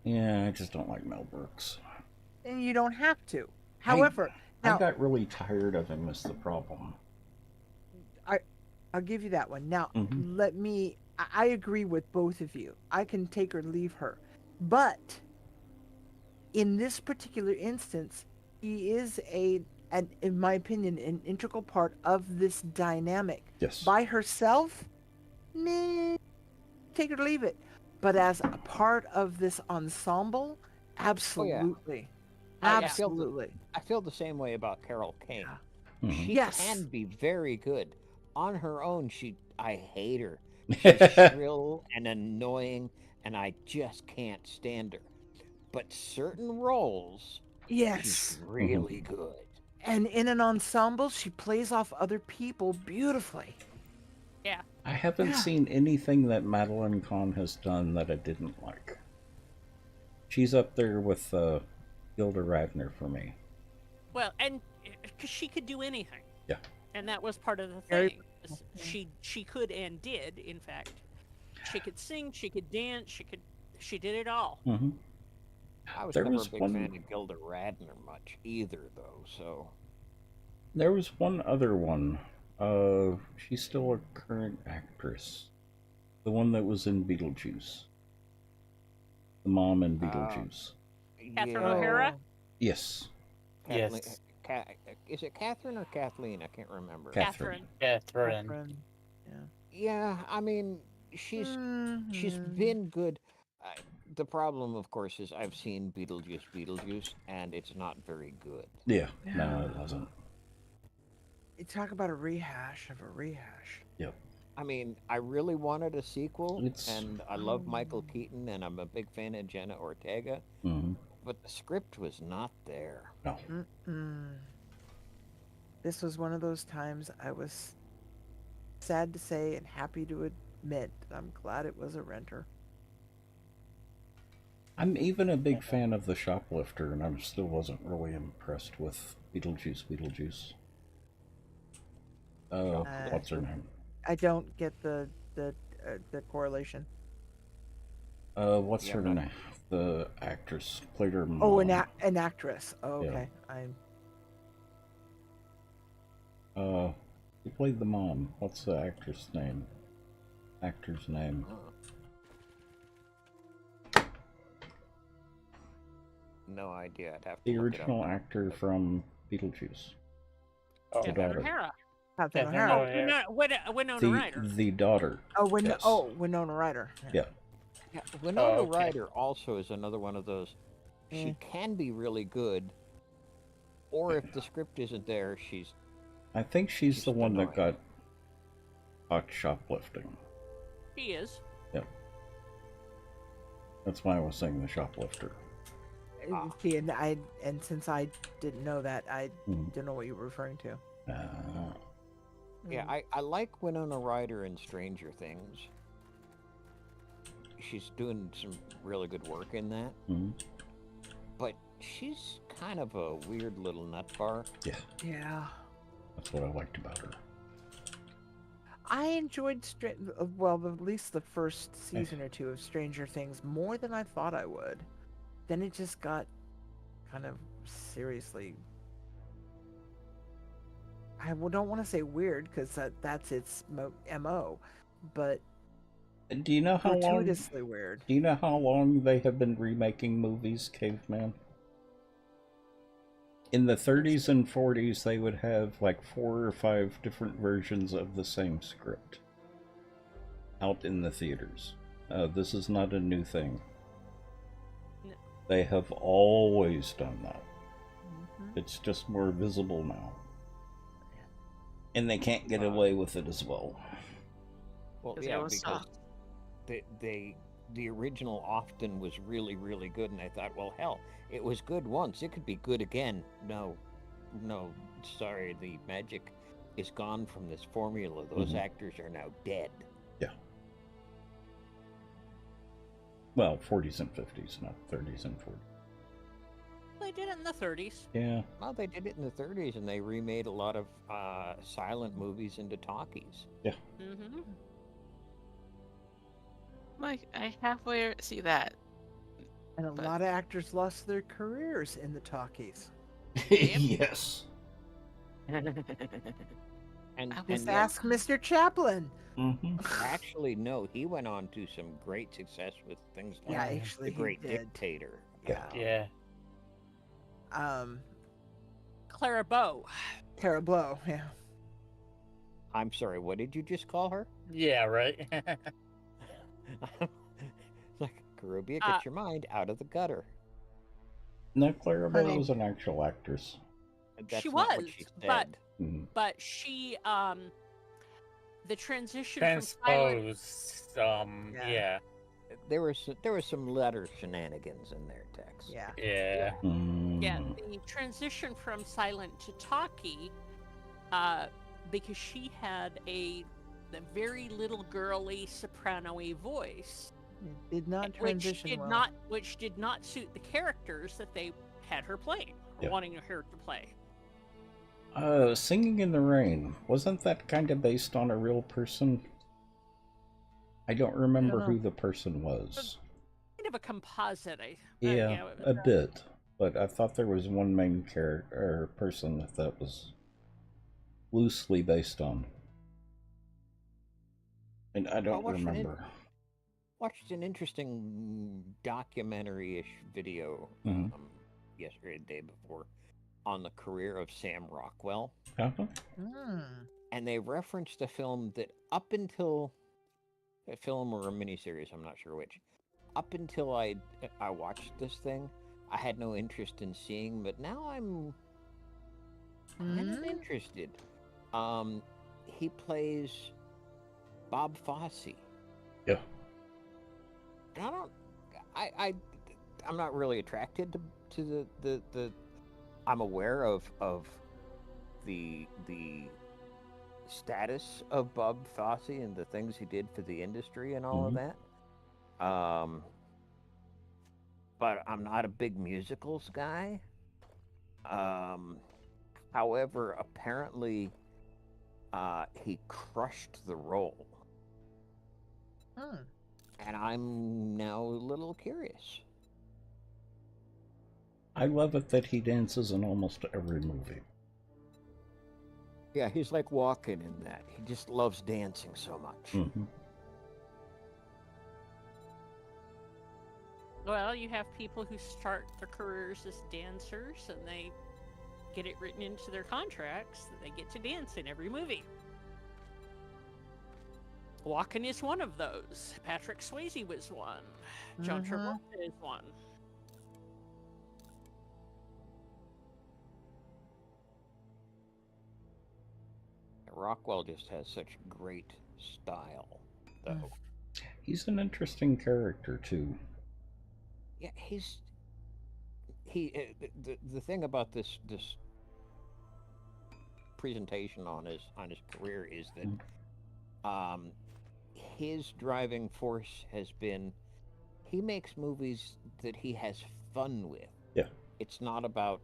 Yeah, I just don't like Mel Brooks. And you don't have to. However, I now got really tired of him. Is the problem? I'll give you that one. Now, Mhm. let me. I agree with both of you. I can take or leave her, but in this particular instance, he is and in my opinion, an integral part of this dynamic. Yes. By herself, meh, take it or leave it. But as a part of this ensemble, absolutely. Absolutely. I feel the same way about Carol Kane. Yeah. Mhm. She Yes. can be very good. On her own, I hate her. She's shrill and annoying, and I just can't stand her. But certain roles, Yes. she's really good. And in an ensemble, she plays off other people beautifully. Yeah. I haven't seen anything that Madeline Kahn has done that I didn't like. She's up there with Gilda Radner for me. Well, and because she could do anything. Yeah. And that was part of the thing. She could and did, in fact. She could sing, she could dance, she did it all. Mm-hmm. I was never a big fan of Gilda Radner much either, though. So there was one other one. She's still a current actress. The one that was in Beetlejuice. The mom in Beetlejuice. Catherine O'Hara? Yes. Kathleen, is it Catherine or Kathleen? I can't remember. Catherine. Yeah, I mean, she's been good. The problem, of course, is I've seen Beetlejuice, and it's not very good. Yeah, no, it wasn't. You talk about a rehash of a rehash. Yep. I mean, I really wanted a sequel, and I love Michael Keaton, and I'm a big fan of Jenna Ortega, but the script was not there. No. This was one of those times I was sad to say and happy to admit I'm glad it was a renter. I'm even a big fan of The Shoplifter, and I still wasn't really impressed with Beetlejuice. What's her name? I don't get the correlation. What's her name? The actress played her mom. Oh, an actress. Oh, okay. Yeah. Who played the mom? What's the actress name? Actor's name. No idea. I'd have to The look it original up. actor from Beetlejuice. The Catherine daughter. O'Hara. Catherine O'Hara. Winona Ryder. The daughter. Oh, yes. Winona Ryder. Yeah. Winona Ryder also is another one of those. She can be really good, or if the script isn't there, I think she's the one annoying. that got caught shoplifting. She is. Yep. That's why I was saying The Shoplifter. See, and since I didn't know that, I didn't know what you were referring to. Yeah, I like Winona Ryder in Stranger Things. She's doing some really good work in that. But she's kind of a weird little nut bar. Yeah. Yeah. That's what I liked about her. I enjoyed, at least the first season or two of Stranger Things more than I thought I would. Then it just got kind of seriously... I don't want to say weird, because that's its MO, but Do you know how long? gratuitously weird. Do you know how long they have been remaking movies, Caveman? In the 30s and 40s, they would have like 4 or 5 different versions of the same script out in the theaters. This is not a new thing. No. They have always done that. It's just more visible now. And they can't get away with it as well. Well, yeah, because the original often was really, really good, and I thought, well, hell, it was good once. It could be good again. No, sorry, the magic is gone from this formula. Those actors are now dead. Yeah. Well, 40s and 50s, not 30s and 40s. They did it in the 30s. Yeah. Well, they did it in the 30s, and they remade a lot of silent movies into talkies. Yeah. Like, I halfway see that. And a But lot of actors lost their careers in the talkies. Yes. And Just yet, ask Mr. Chaplin. Mm-hmm. actually, no, he went on to some great success with things like Yeah, actually, The Great he did. Dictator. Yeah. Yeah. Clara Bow. Tara Blow. Yeah. I'm sorry, what did you just call her? Yeah, right? Like, Karubia, get your mind out of the gutter. No, Clara Bow Honey. was an actual actress. That's She not was, what she but said. but she the transition from silent. Transposed. Yeah. Yeah. There was some letter shenanigans in their text. Yeah. Yeah. Yeah, the transition from silent to talkie, because she had the very little girly soprano-y voice, It did not transition well. which did not suit the characters that they had her playing, or Yeah. wanting her to play. Singing in the Rain, wasn't that kind of based on a real person? I don't remember who the person was. Kind of a composite, Yeah, a bit. But I thought there was one main character or person that was loosely based on. And I don't remember. Watched an interesting documentary-ish video yesterday, the day before, on the career of Sam Rockwell. Uh-huh. And they referenced a film that up until a film or a miniseries, I'm not sure which, up until I watched this thing, I had no interest in seeing, but now I'm kind of interested. He plays Bob Fosse. Yeah. And I'm not really attracted to the I'm aware of the status of Bob Fosse and the things he did for the industry and all of that. But I'm not a big musicals guy. However, apparently he crushed the role. And I'm now a little curious. I love it that he dances in almost every movie. Yeah, he's like Walken in that. He just loves dancing so much. Well, you have people who start their careers as dancers, and they get it written into their contracts that they get to dance in every movie. Walken is one of those. Patrick Swayze was one. John Travolta is one. Rockwell just has such great style, though. He's an interesting character too. Yeah, the thing about this presentation on his career is that his driving force has been he makes movies that he has fun with. Yeah. It's not about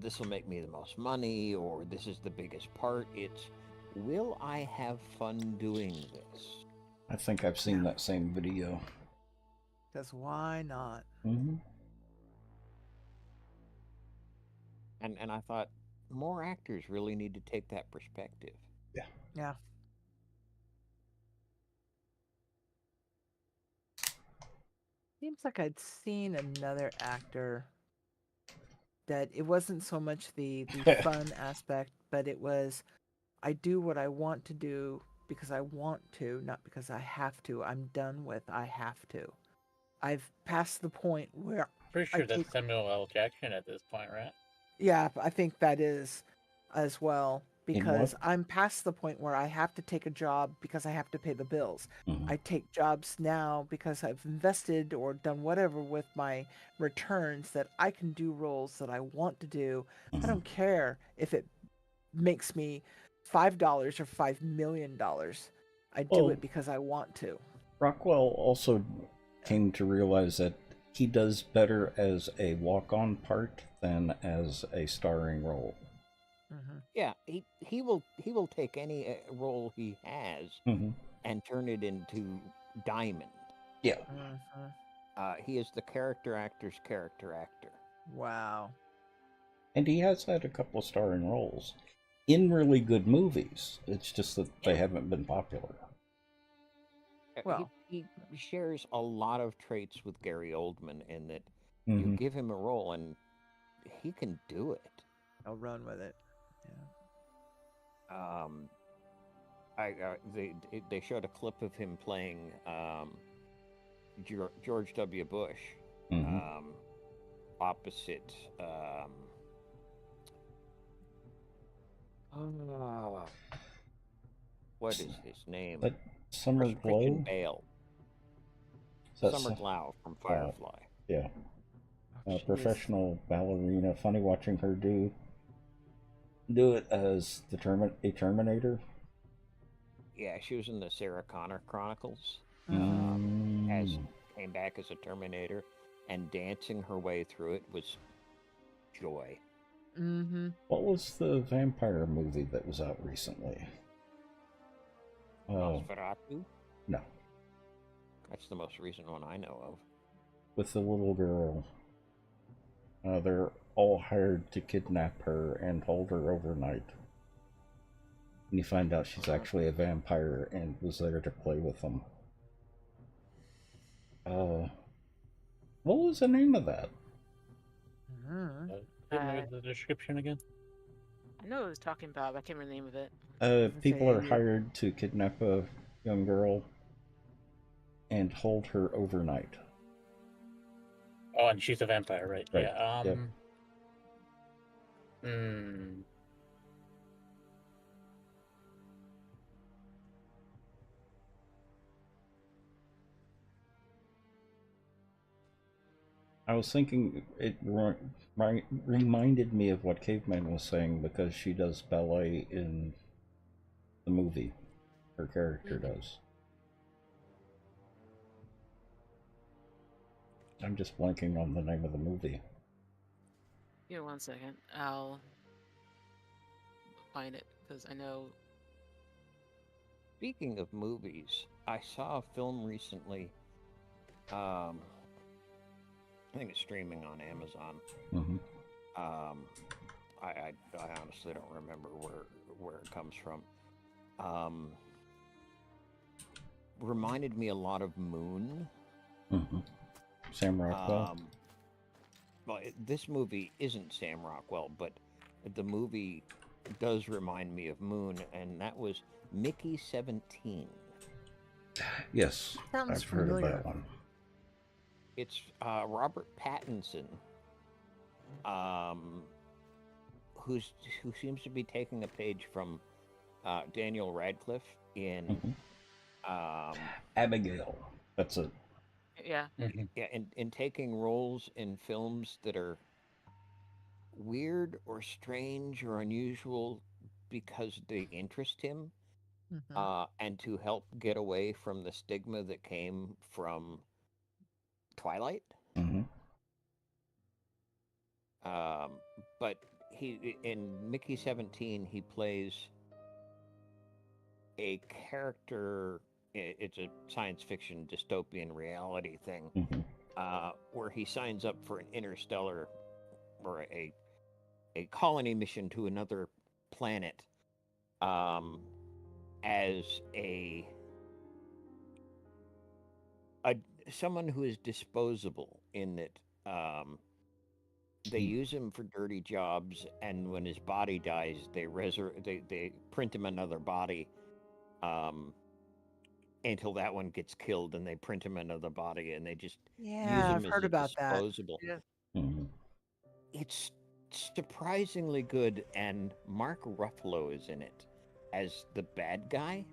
this will make me the most money or this is the biggest part. It's will I have fun doing this? I think I've seen that same video. Because why not? And I thought more actors really need to take that perspective. Yeah. Seems like I'd seen another actor that it wasn't so much the fun aspect, but it was I do what I want to do because I want to, not because I have to. I'm done with I have to. I've passed the point where Pretty sure that's Samuel L. Jackson at this point, right? Yeah, I think that is as well. Because I'm past the point where I have to take a job because I have to pay the bills. I take jobs now because I've invested or done whatever with my returns that I can do roles that I want to do. I don't care if it makes me $5 or $5 million. I do it because I want to. Rockwell also came to realize that he does better as a walk-on part than as a starring role. Yeah, he will take any role he has and turn it into Diamond. Yeah. He is the character actor's character actor. Wow. And he has had a couple of starring roles in really good movies. It's just that they haven't been popular. Well, he shares a lot of traits with Gary Oldman in that you give him a role and he can do it. I'll run with it. Yeah. They showed a clip of him playing George W. Bush opposite. What is his name? But Summer Glau? Bale. Summer Glau from Firefly. Yeah. Professional ballerina. Funny watching her do it as a Terminator. Yeah, she was in the Sarah Connor Chronicles. Came back as a Terminator, and dancing her way through it was joy. What was the vampire movie that was out recently? Nosferatu? No. That's the most recent one I know of. With the little girl. They're all hired to kidnap her and hold her overnight. And you find out she's actually a vampire and was there to play with them. What was the name of that? The description again? I know what I was talking about, but I can't remember the name of it. People are hired to kidnap a young girl and hold her overnight. Oh, and she's a vampire, right? Yeah. Yep. I was thinking it reminded me of what Caveman was saying because she does ballet in the movie. Her character does. I'm just blanking on the name of the movie. Give me 1 second. I'll find it because I know. Speaking of movies, I saw a film recently. I think it's streaming on Amazon. I honestly don't remember where it comes from. Reminded me a lot of Moon. Sam Rockwell. Well, this movie isn't Sam Rockwell, but the movie does remind me of Moon, and that was Mickey 17. Yes, I've heard of that one. It's Robert Pattinson, who seems to be taking a page from Daniel Radcliffe in Abigail. That's it. Yeah. Yeah, and taking roles in films that are weird or strange or unusual because they interest him, and to help get away from the stigma that came from Twilight. But he in Mickey 17 he plays a character. It's a science fiction dystopian reality thing, where he signs up for an interstellar or a colony mission to another planet, as someone who is disposable in that they use him for dirty jobs, and when his body dies, they print him another body. Until that one gets killed, and they print him another body, and they just use him I've as heard about disposable. that. It's surprisingly good, and Mark Ruffalo is in it as the bad guy,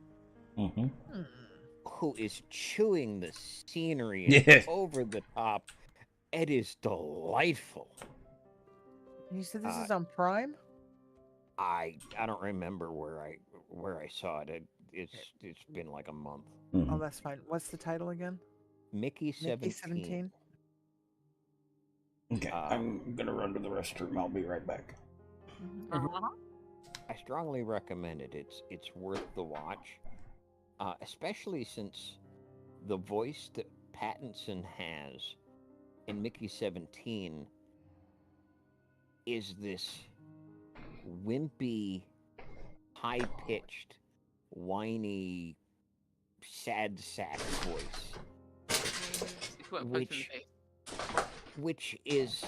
who is chewing the scenery over the top. It is delightful. You said this is on Prime? I don't remember where I saw it. It's been like a month. Oh, that's fine. What's the title again? Mickey 17. Okay, I'm gonna run to the restroom. I'll be right back. I strongly recommend it. It's worth the watch, especially since the voice that Pattinson has in Mickey 17 is this wimpy, high-pitched, whiny, sad sack voice, which is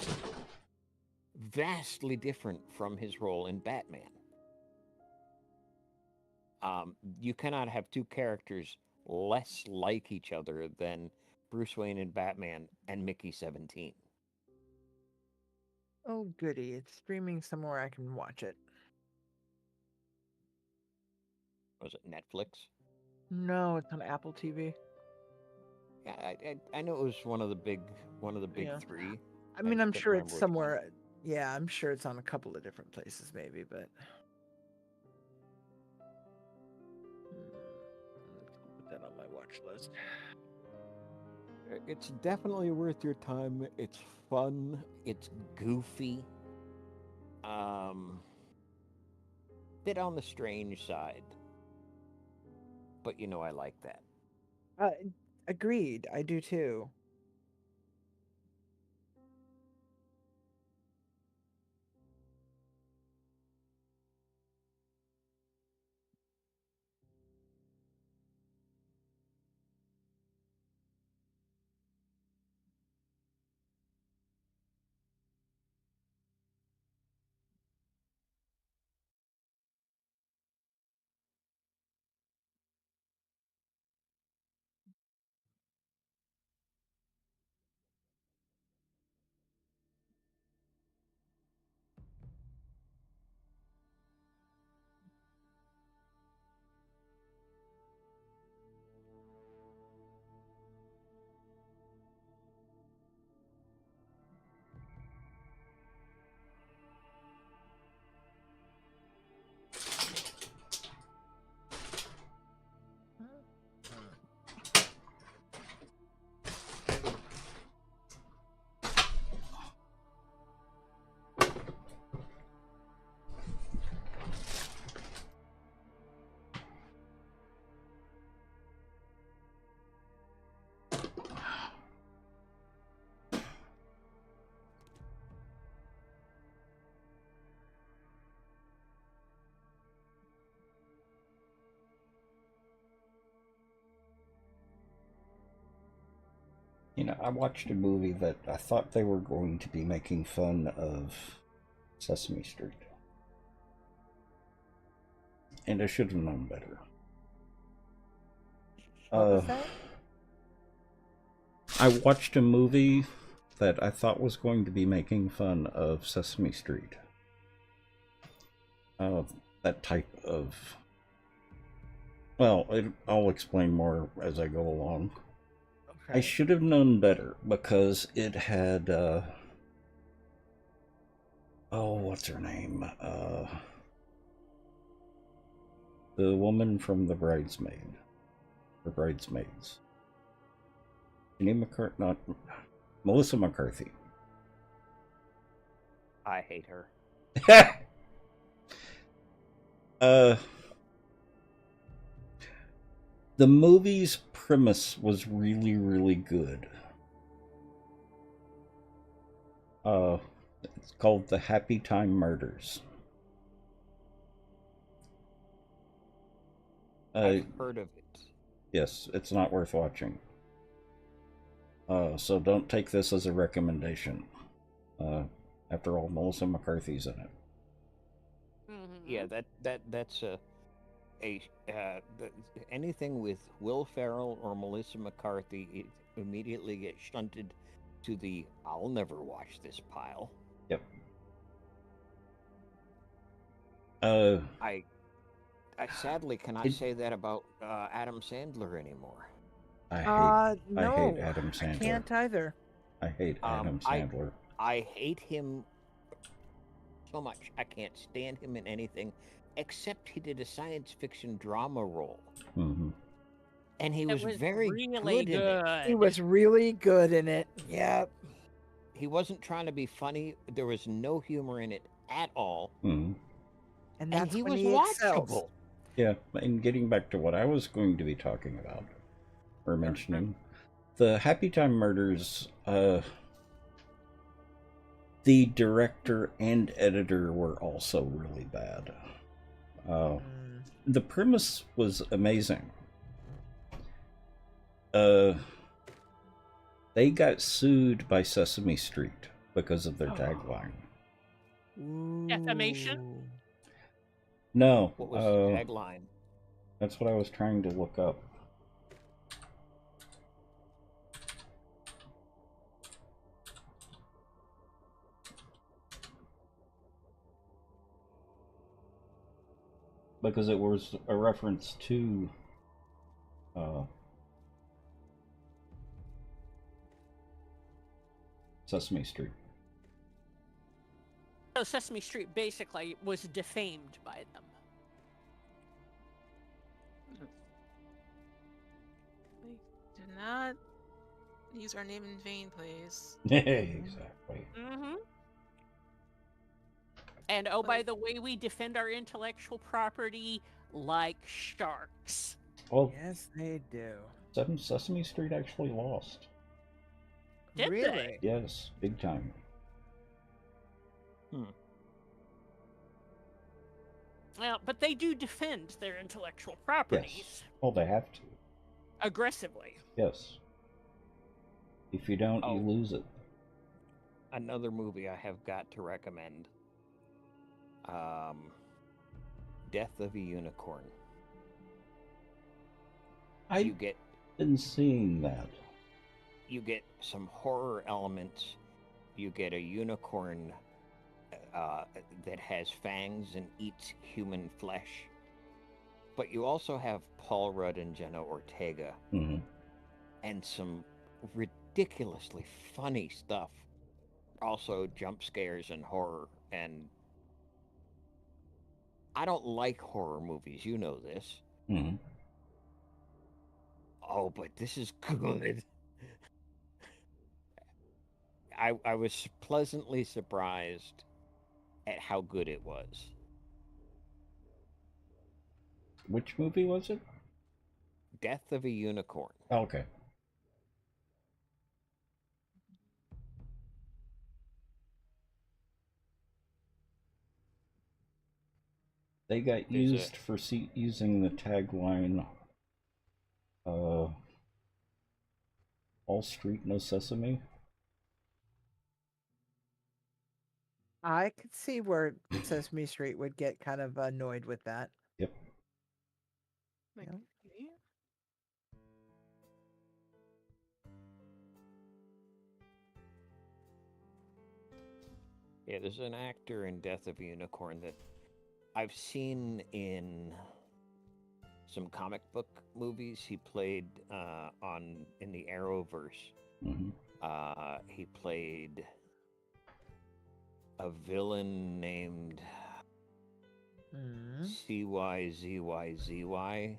vastly different from his role in Batman. You cannot have two characters less like each other than Bruce Wayne in Batman and Mickey 17. Oh, goody. It's streaming somewhere I can watch it. Was it Netflix? No, it's on Apple TV. Yeah, I know it was one of the big Yeah. three. I mean, I'm couldn't sure remember it's which somewhere. one. Yeah, I'm sure it's on a couple of different places, maybe, but. Let's put that on my watch list. It's definitely worth your time. It's fun. It's goofy. Bit on the strange side. But I like that. Agreed. I do too. I watched a movie that I thought they were going to be making fun of Sesame Street. And I should have known better. What was that? I watched a movie that I thought was going to be making fun of Sesame Street. That type of... Well, I'll explain more as I go along. Okay. I should have known better because it had... what's her name? The woman from The Bridesmaid. Or Bridesmaids. Melissa McCarthy. I hate her. The movie's premise was really, really good. It's called The Happy Time Murders. I've heard of it. Yes, it's not worth watching. So don't take this as a recommendation. After all, Melissa McCarthy's in it. Yeah, that's anything with Will Ferrell or Melissa McCarthy, it immediately gets shunted to the I'll never watch this pile. Yep. I sadly cannot say that about Adam Sandler anymore. I hate Adam Sandler. I can't either. I hate Adam Sandler. I hate him so much. I can't stand him in anything except he did a science fiction drama role. Mm-hmm. And he was very really good in it. He was really good in it. Yep. He wasn't trying to be funny. There was no humor in it at all. Mm-hmm. And he when was he watchable. Yeah, and getting back to what I was going to be talking about. were mentioning, the Happy Time Murders, the director and editor were also really bad. The premise was amazing. They got sued by Sesame Street because of their tagline. Defamation? No. What was the tagline? That's what I was trying to look up. Because it was a reference to Sesame Street. So Sesame Street basically was defamed by them. Do not use our name in vain, please. Exactly. Mm-hmm. And oh, by the way, we defend our intellectual property like sharks. Well, Yes, they do. Sesame Street actually lost. Did really? they? Yes, big time. Well, but they do defend their intellectual properties. Yes. Well, they have to. Aggressively. Yes. If you don't, you lose it. Another movie I have got to recommend. Death of a Unicorn. I've been seeing that. You get some horror elements. You get a unicorn that has fangs and eats human flesh. But you also have Paul Rudd and Jenna Ortega. And some ridiculously funny stuff. Also jump scares and horror. And I don't like horror movies. You know this. Oh, but this is good. I was pleasantly surprised at how good it was. Which movie was it? Death of a Unicorn. Okay. They got used for using the tagline, All Street, No Sesame. I could see where Sesame Street would get kind of annoyed with that. Yep. Yeah, there's an actor in Death of a Unicorn that I've seen in some comic book movies. He played in the Arrowverse. He played a villain named CYZYZY.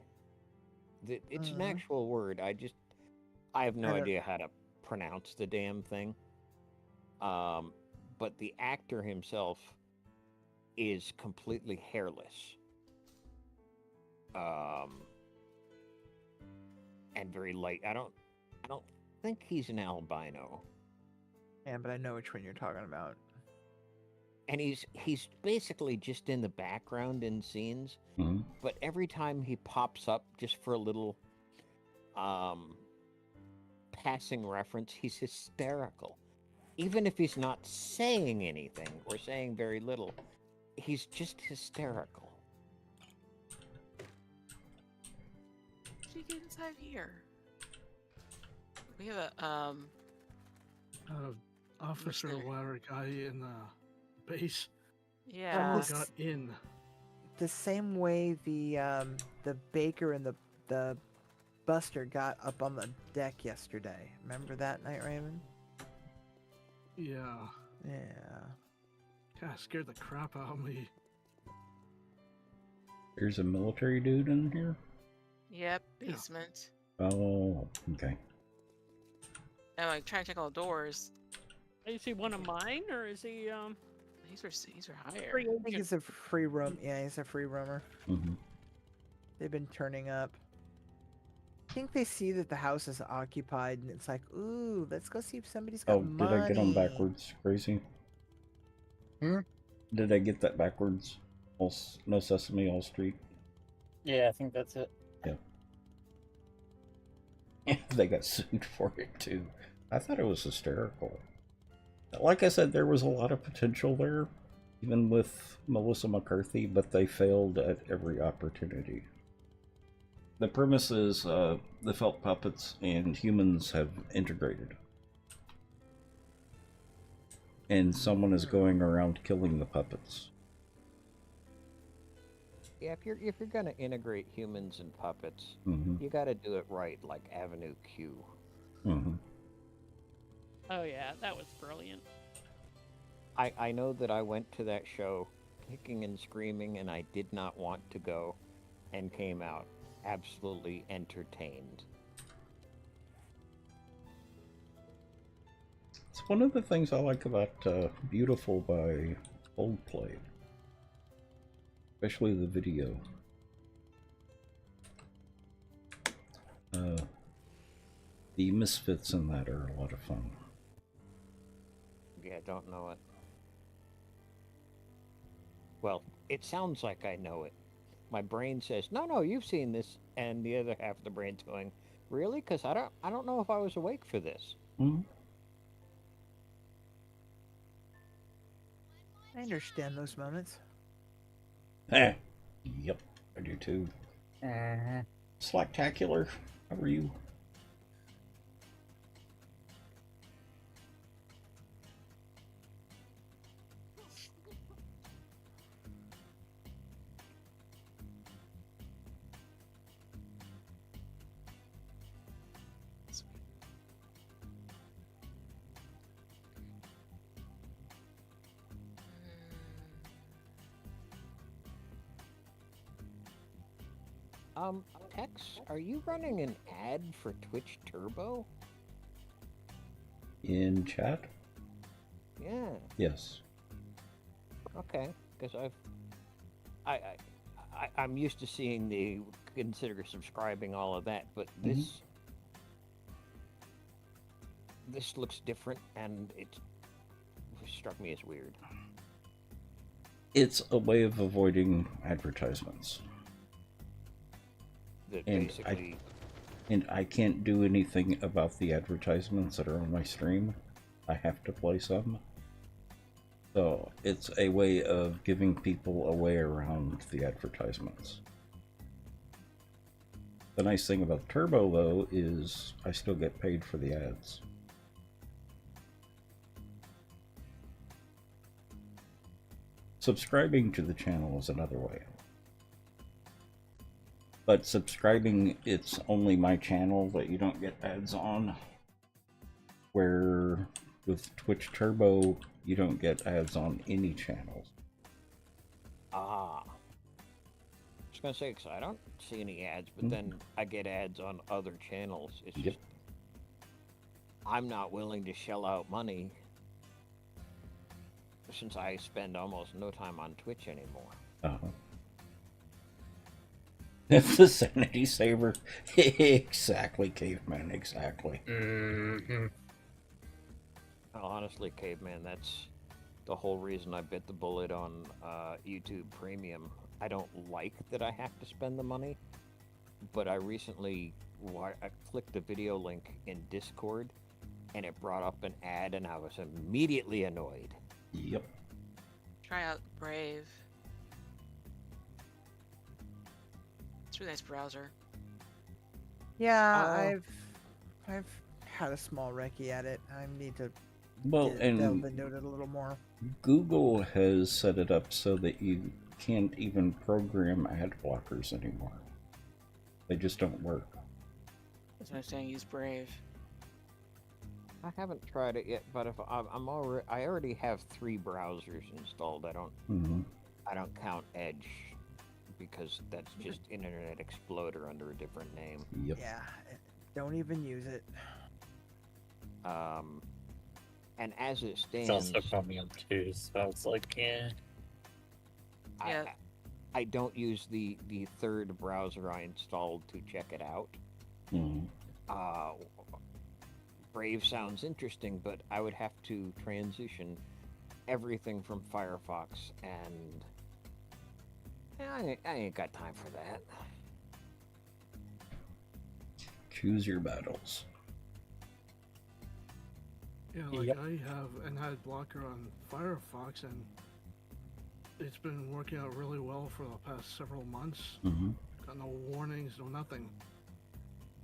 It's an actual word. I have no idea how to pronounce the damn thing. But the actor himself is completely hairless. And very light. I don't think he's an albino. Yeah, but I know which one you're talking about. And he's basically just in the background in scenes. But every time he pops up just for a little passing reference, he's hysterical. Even if he's not saying anything or saying very little, he's just hysterical. How did you get inside here? We have a officer ladder guy in the base. Yeah. Got in. The same way the baker and the buster got up on the deck yesterday. Remember that, Night Raven? Yeah. Yeah. Kind of scared the crap out of me. There's a military dude in here? Yep, basement. Oh, okay. I'm like trying to check all the doors. Is he one of mine, or is he These are higher. I think it's a free roam. Yeah, he's a free roamer. They've been turning up. think they see that the house is occupied, and it's like, ooh, let's go see if somebody's got Oh, money. did I get them backwards? Crazy. Did I get that backwards? No Sesame, All Street. Yeah, I think that's it. Yeah. They got sued for it too. I thought it was hysterical. Like I said, there was a lot of potential there, even with Melissa McCarthy, but they failed at every opportunity. The premise is the felt puppets and humans have integrated. And someone is going around killing the puppets. Yeah, if you're gonna integrate humans and puppets, Mm-hmm. you got to do it right, like Avenue Q. Mm-hmm. Oh yeah, that was brilliant. I know that I went to that show kicking and screaming, and I did not want to go, and came out absolutely entertained. It's one of the things I like about Beautiful by Coldplay. Especially the video. The misfits in that are a lot of fun. Yeah, don't know it. Well, it sounds like I know it. My brain says, no, you've seen this, and the other half of the brain's going, really? Because I don't know if I was awake for this. Mm-hmm. I understand those moments. Yep, I do too. Slacktacular, how are you? Tex, are you running an ad for Twitch Turbo? In chat? Yeah. Yes. Okay, because I'm used to seeing the consider subscribing all of that, but this looks different, and it struck me as weird. It's a way of avoiding advertisements. That and basically... I can't do anything about the advertisements that are on my stream. I have to play some. So it's a way of giving people a way around the advertisements. The nice thing about Turbo, though, is I still get paid for the ads. Subscribing to the channel is another way. But subscribing, it's only my channel that you don't get ads on. Where with Twitch Turbo, you don't get ads on any channels. Ah. I was going to say, because I don't see any ads, but then I get ads on other channels. It's just, I'm not willing to shell out money since I spend almost no time on Twitch anymore. The sanity saver. Exactly, caveman, exactly. Mm-hmm. Well, honestly, caveman, that's the whole reason I bit the bullet on YouTube Premium. I don't like that I have to spend the money, but I recently I clicked the video link in Discord, and it brought up an ad, and I was immediately annoyed. Yep. Try out Brave. It's a really nice browser. Yeah, I've had a small recce at it. I need to delve into it a little more. Google has set it up so that you can't even program ad blockers anymore. They just don't work. That's what I'm saying. Use Brave. I haven't tried it yet, but if I already have 3 browsers installed. I don't count Edge because that's just Internet Explorer under a different name. Yep. Yeah, don't even use it. And as it stands, It's also Chromium too, so it's like, yeah. I don't use the third browser I installed to check it out. Mm. Brave sounds interesting, but I would have to transition everything from Firefox, and I ain't got time for that. Choose your battles. Yeah, like I have an ad blocker on Firefox, and it's been working out really well for the past several months. Mm-hmm. Got no warnings, no nothing.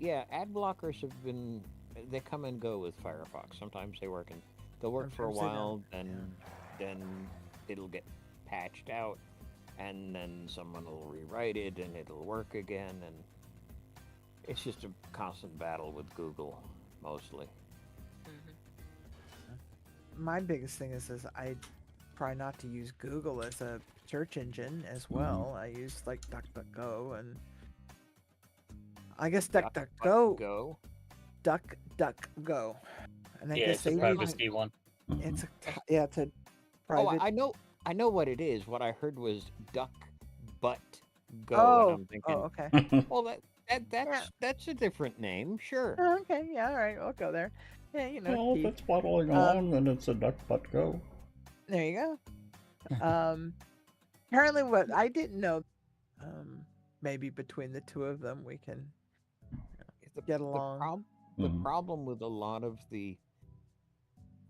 Yeah, ad blockers have been, they come and go with Firefox. Sometimes they'll work for a Sometimes they while, don't, then it'll get patched out, and then someone will rewrite it and it'll work again, and it's just a constant battle with Google, mostly. My biggest thing is I try not to use Google as a search engine as well. I use like DuckDuckGo, and I guess DuckDuckGo. DuckDuckGo. And I guess it's a privacy one. It's a it's a private. Oh, I know what it is. What I heard was duck butt go, Oh, and I'm thinking, okay. well, that's a different name, sure. Okay, yeah, all right, we'll go there. Yeah, you know. Well, if it's waddling along, then it's a duck butt go. There you go. Apparently, what I didn't know, maybe between the two of them, we can get along. The problem with a lot of the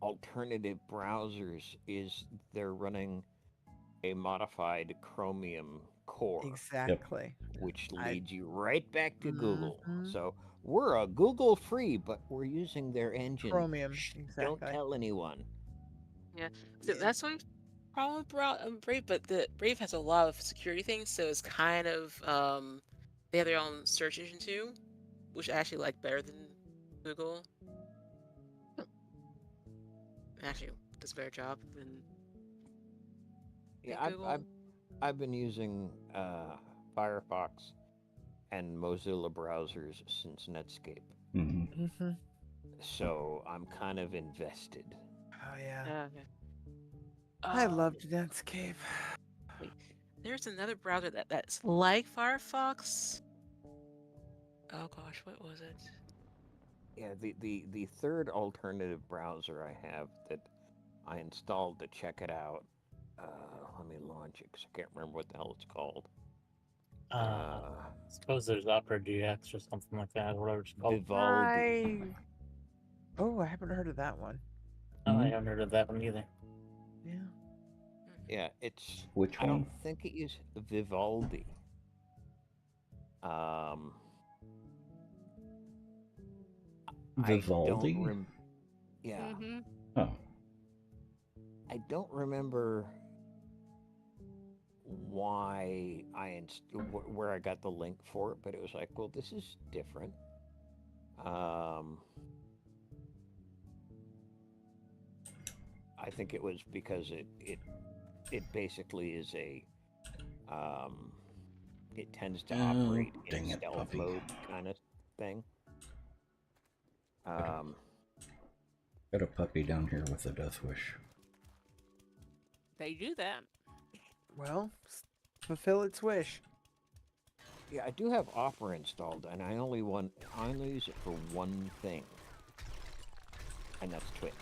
alternative browsers is they're running a modified Chromium core. Exactly. Which leads you right back to Google. So we're a Google free, but we're using their engine. Chromium. Exactly. Don't tell anyone. Yeah, so that's my problem with Brave, but the Brave has a lot of security things, so it's kind of they have their own search engine too, which I actually like better than Google. Actually, does a better job than Google. I've been using Firefox and Mozilla browsers since Netscape. So I'm kind of invested. Oh yeah. Okay. I loved Netscape. Wait, there's another browser that's like Firefox. Oh gosh, what was it? Yeah, the third alternative browser I have that I installed to check it out. Let me launch it because I can't remember what the hell it's called. I suppose there's Opera GX or something like that, whatever it's called. Vivaldi. Oh, I haven't heard of that one. Oh, I haven't heard of that one either. Yeah. Yeah, it's. Which one? I don't think it is Vivaldi. Vivaldi? Yeah. Oh. I don't remember why where I got the link for it, but it was like, well, this is different. I think it was because it basically is a it tends to operate in stealth mode kind of thing. Got a puppy down here with a death wish. They do that. Well, fulfill its wish. Yeah, I do have Opera installed, and I only use it for one thing, and that's Twitch.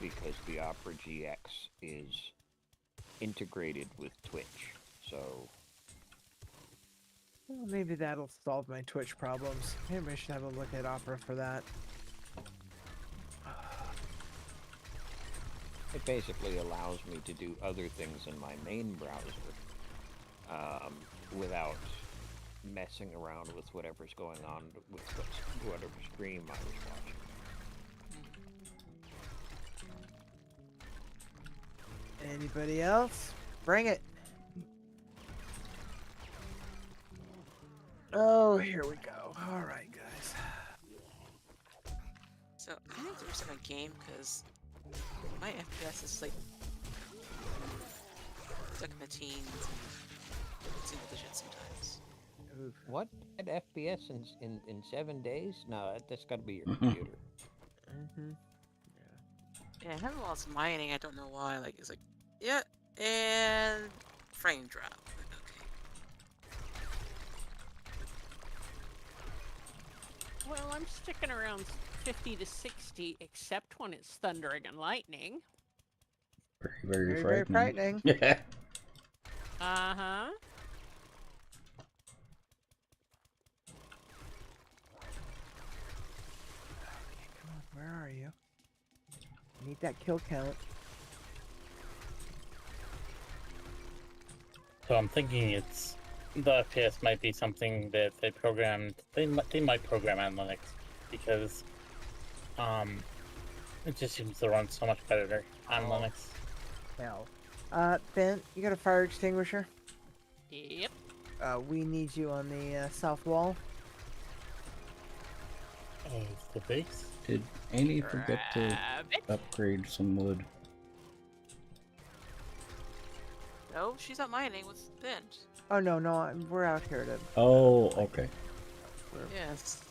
Because the Opera GX is integrated with Twitch, so... Well, maybe that'll solve my Twitch problems. Maybe I should have a look at Opera for that. It basically allows me to do other things in my main browser without messing around with whatever's going on with whatever stream I was watching. Anybody else? Bring it. Oh, here we go. All right, guys. So I need to restart my game because my FPS is like stuck in the teens and single digits sometimes. Oof. What? At FPS in 7 days? No, that's got to be your computer. Yeah, I haven't lost mining. I don't know why. Like it's like, yeah, and frame drop. Like, okay. Well, I'm sticking around 50 to 60, except when it's thundering and lightning. Very, Very frightening. frightening. Yeah. Uh-huh. Okay, come on, where are you? Need that kill count. So I'm thinking the FPS might be something that they programmed. They might program on Linux because it just seems to run so much better on Linux. Hell. Ben, you got a fire extinguisher? Yep. We need you on the south wall. Oh, it's the base. Did Annie forget to Grab it. upgrade some wood? No, she's not mining with Ben. Oh no, we're out here to. Oh, okay. Yes.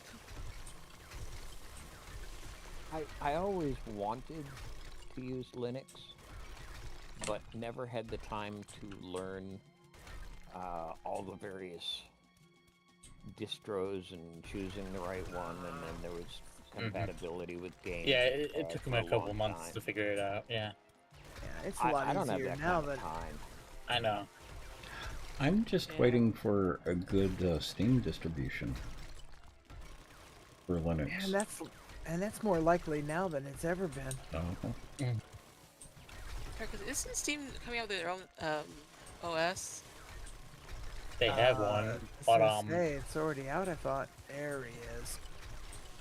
I always wanted to use Linux, but never had the time to learn all the various distros and choosing the right one, and then there was compatibility with games. Yeah, it took me a couple months to figure it out. Yeah. Yeah, it's a lot I don't have easier that now kind of that. time. I know. I'm just waiting for a good Steam distribution for Linux. And that's more likely now than it's ever been. Because isn't Steam coming out with their own OS? They have one, but it's already out. I thought. There he is.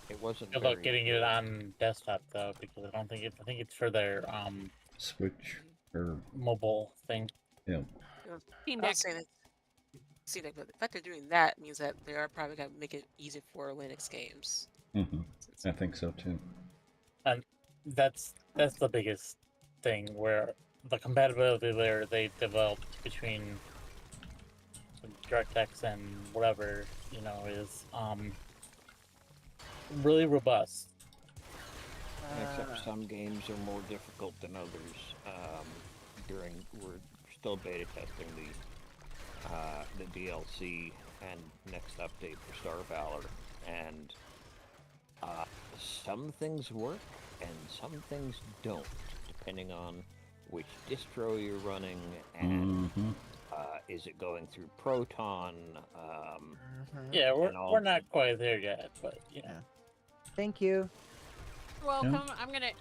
It wasn't. good luck getting it on desktop though, because I think it's for their Switch or mobile thing. Yeah. Steam I'm Deck. not saying that. See, but the fact they're doing that means that they are probably going to make it easier for Linux games. I think so too. And that's the biggest thing, where the compatibility there they developed between DirectX and whatever, is really robust. Except some games are more difficult than others. We're still beta testing the DLC and next update for Star Valor, and some things work and some things don't, depending on which distro you're running, and is it going through Proton? Yeah, we're not quite there yet, but yeah. Thank you. Welcome. I'm gonna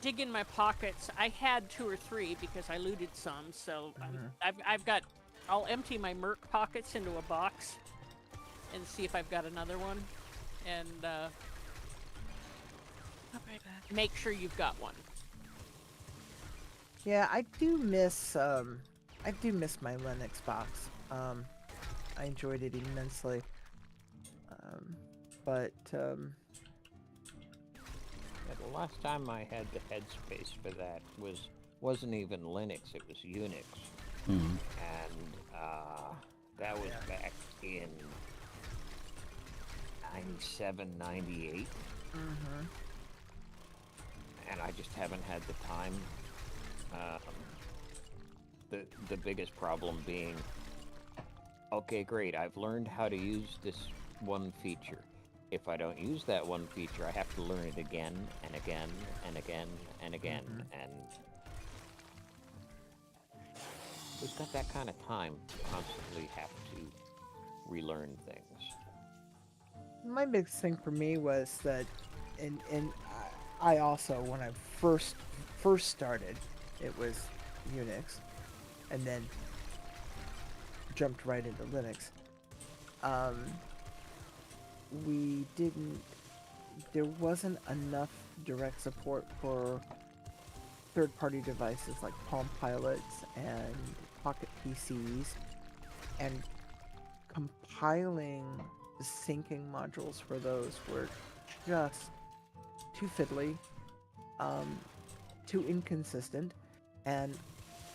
dig in my pockets. I had 2 or 3 because I looted some, so I've got. I'll empty my Merc pockets into a box and see if I've got another one, and make sure you've got one. Yeah, I do miss my Linux box. I enjoyed it immensely. But the last time I had the headspace for that wasn't even Linux, it was Unix. And that was back in 97, 98. And I just haven't had the time. The biggest problem being, okay, great, I've learned how to use this one feature. If I don't use that one feature, I have to learn it again and again and again and again. And who's got that kind of time to constantly have to relearn things? my biggest thing for me was that, and I also, when I first started, it was Unix, and then jumped right into Linux. There wasn't enough direct support for third-party devices like Palm Pilots and Pocket PCs, and compiling the syncing modules for those were just too fiddly, too inconsistent, and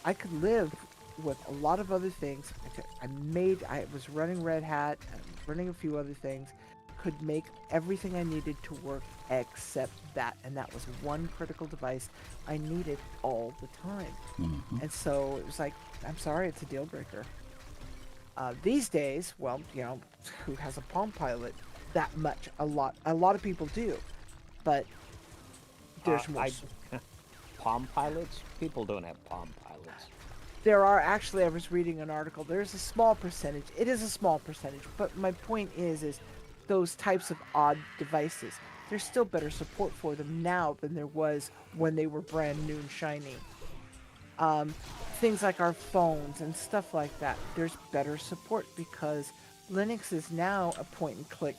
I could live with a lot of other things. I was running Red Hat, and running a few other things, could make everything I needed to work except that, and that was one critical device I needed all the time. Mm-hmm. And so it was like, I'm sorry, it's a deal breaker. These days, well, who has a Palm Pilot? that much. A lot of people do, but there's more. Palm Pilots? People don't have Palm Pilots. There are actually. I was reading an article. There's a small percentage. It is a small percentage, but my point is those types of odd devices. There's still better support for them now than there was when they were brand new and shiny. Things like our phones and stuff like that, there's better support because Linux is now a point and click.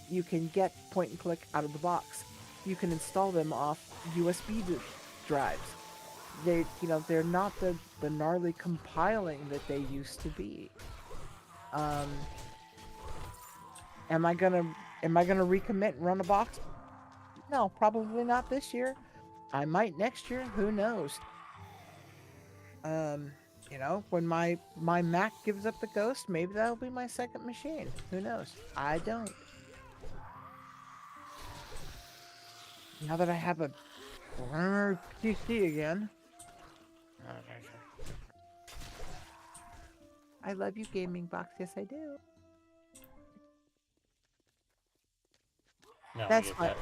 You can get point and click out of the box. You can install them off USB drives. They're not the gnarly compiling that they used to be. Am I gonna recommit and run a box? No, probably not this year. I might next year. Who knows? When my Mac gives up the ghost, maybe that'll be my second machine. Who knows? I don't. Now that I have a PC again. I love you, gaming box. Yes, I do. No, That's my.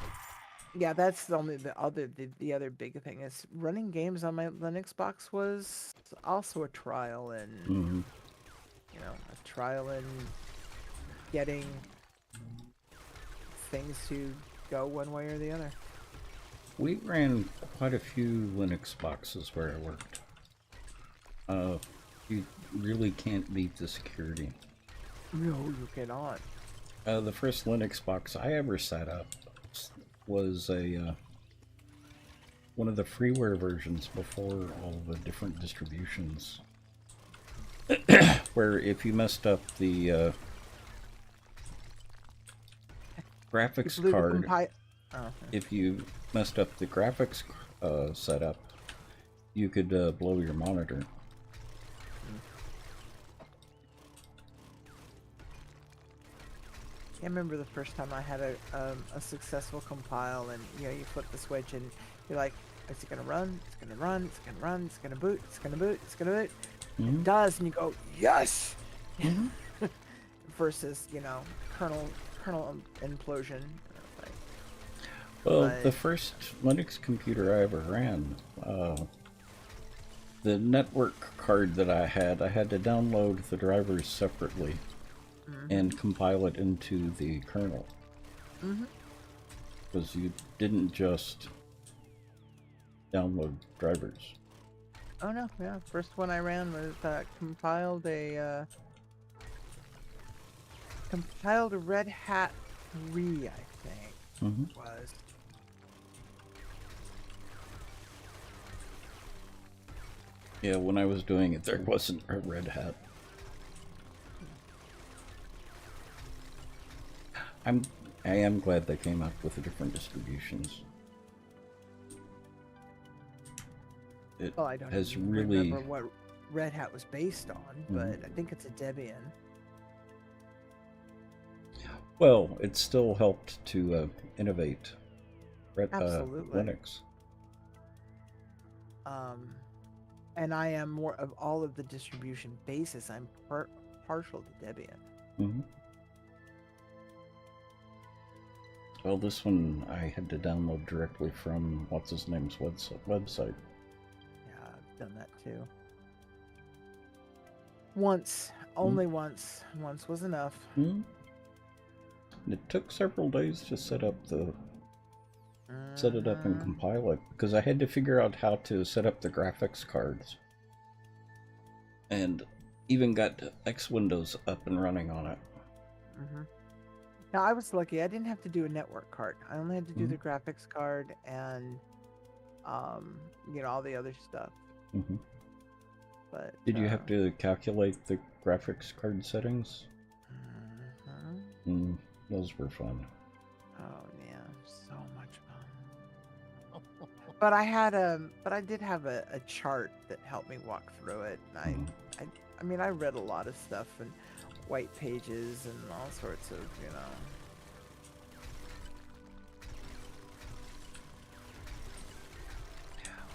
Yeah, that's the other big thing is running games on my Linux box was also a trial in a trial in getting things to go one way or the other. We ran quite a few Linux boxes where I worked. You really can't beat the security. No, you cannot. The first Linux box I ever set up was one of the freeware versions before all the different distributions. Where if you messed up the graphics card, if you messed up the graphics setup, you could blow your monitor. I remember the first time I had a successful compile, and you flip the switch and you're like, is it gonna run? It's gonna run. It's gonna run. It's gonna boot. It's gonna boot. It's gonna boot. Mm-hmm. It does, and you go yes. Mm-hmm. Versus kernel implosion. Well, the first Linux computer I ever ran, the network card that I had to download the drivers separately. Mm-hmm. And compile it into the kernel. Because you didn't just download drivers. Oh no, yeah. First one I ran was compiled a Red Hat 3, I think. It was. Yeah, when I was doing it, there wasn't a Red Hat. I am glad they came up with the different distributions. I don't remember what Red Hat was based on, but I think it's a Debian. Well, it still helped to innovate Linux. And I am more of all of the distribution bases. I'm partial to Debian. Well, this one I had to download directly from what's-his-name's website. Yeah, I've done that too. Once. Only once. Once was enough. It took several days to set up set it up and compile it, because I had to figure out how to set up the graphics cards. And even got X Windows up and running on it. Now, I was lucky. I didn't have to do a network card. I only had to do the graphics card and, all the other stuff. But did you have to calculate the graphics card settings? Those were fun. Oh yeah, so much fun. But I did have a chart that helped me walk through it. And I read a lot of stuff and white pages and all sorts of,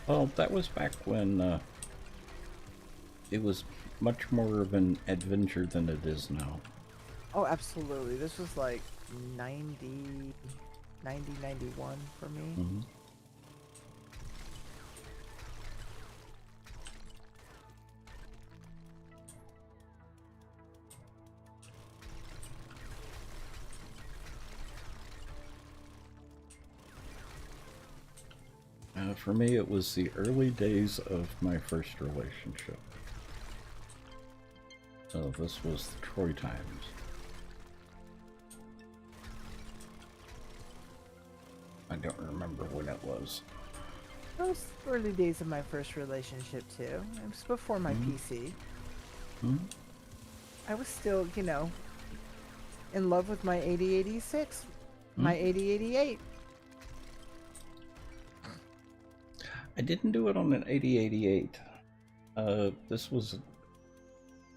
Well, that was back when it was much more of an adventure than it is now. Oh, absolutely. This was like 90, 91 for me. Mm-hmm. For me, it was the early days of my first relationship. So this was the Troy times. I don't remember when it was. It was the early days of my first relationship too. It was before my PC. Mm-hmm. I was still, you know, in love with my 8086, my 8088. I didn't do it on an 8088. This was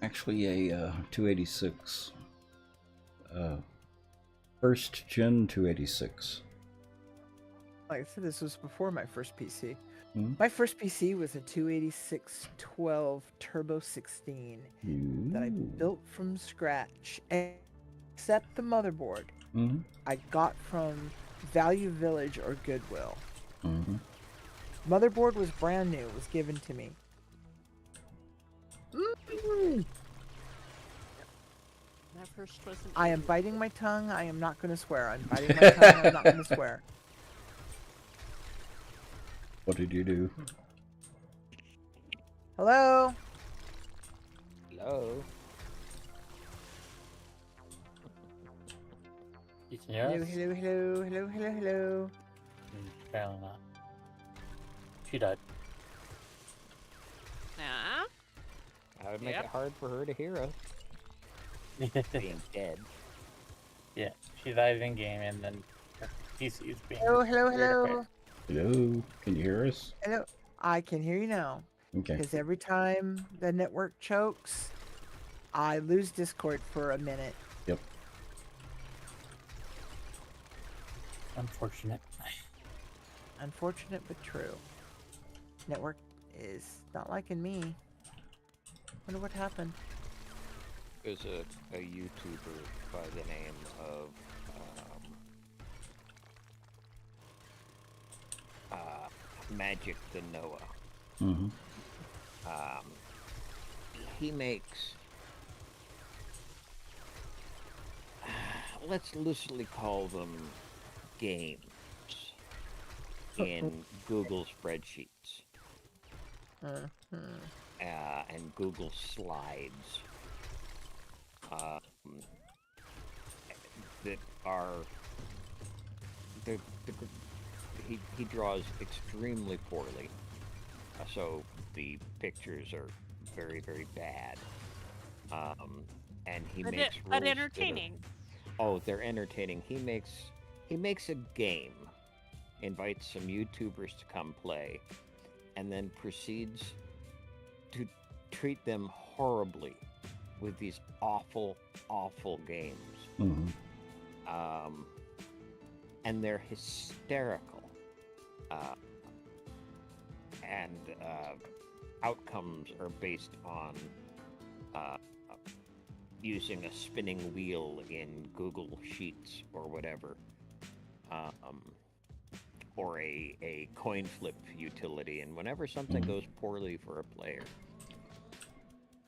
actually a 286. First gen 286. Like I said, this was before my first PC. Mm-hmm. My first PC was a 286-12 Turbo 16 that I built from scratch, except the motherboard I got from Value Village or Goodwill. Mm-hmm. Motherboard was brand new. It was given to me. That first wasn't. I am biting my tongue. I am not going to swear. I'm biting my tongue. I'm not going to swear. What did you do? Hello? Hello? You can hear us? Hello. Apparently not. She died. Nah. I would make it hard for her to hear us. Being dead. Yeah, she died in game and then her PC's being. Hello. Hello? Can you hear us? Hello. I can hear you now. Okay. Because every time the network chokes, I lose Discord for a minute. Yep. Unfortunate. Unfortunate but true. Network is not liking me. Wonder what happened. There's a YouTuber by the name of Magic the Noah. Mm-hmm. He makes, let's loosely call them games in Google spreadsheets and Google Slides that are he draws extremely poorly, so the pictures are very, very bad. And he makes rules but entertaining. They're entertaining. He makes a game, invites some YouTubers to come play, and then proceeds to treat them horribly with these awful, awful games. Mm-hmm. And they're hysterical. And outcomes are based on using a spinning wheel in Google Sheets or whatever, or a coin flip utility. And whenever something goes poorly for a player,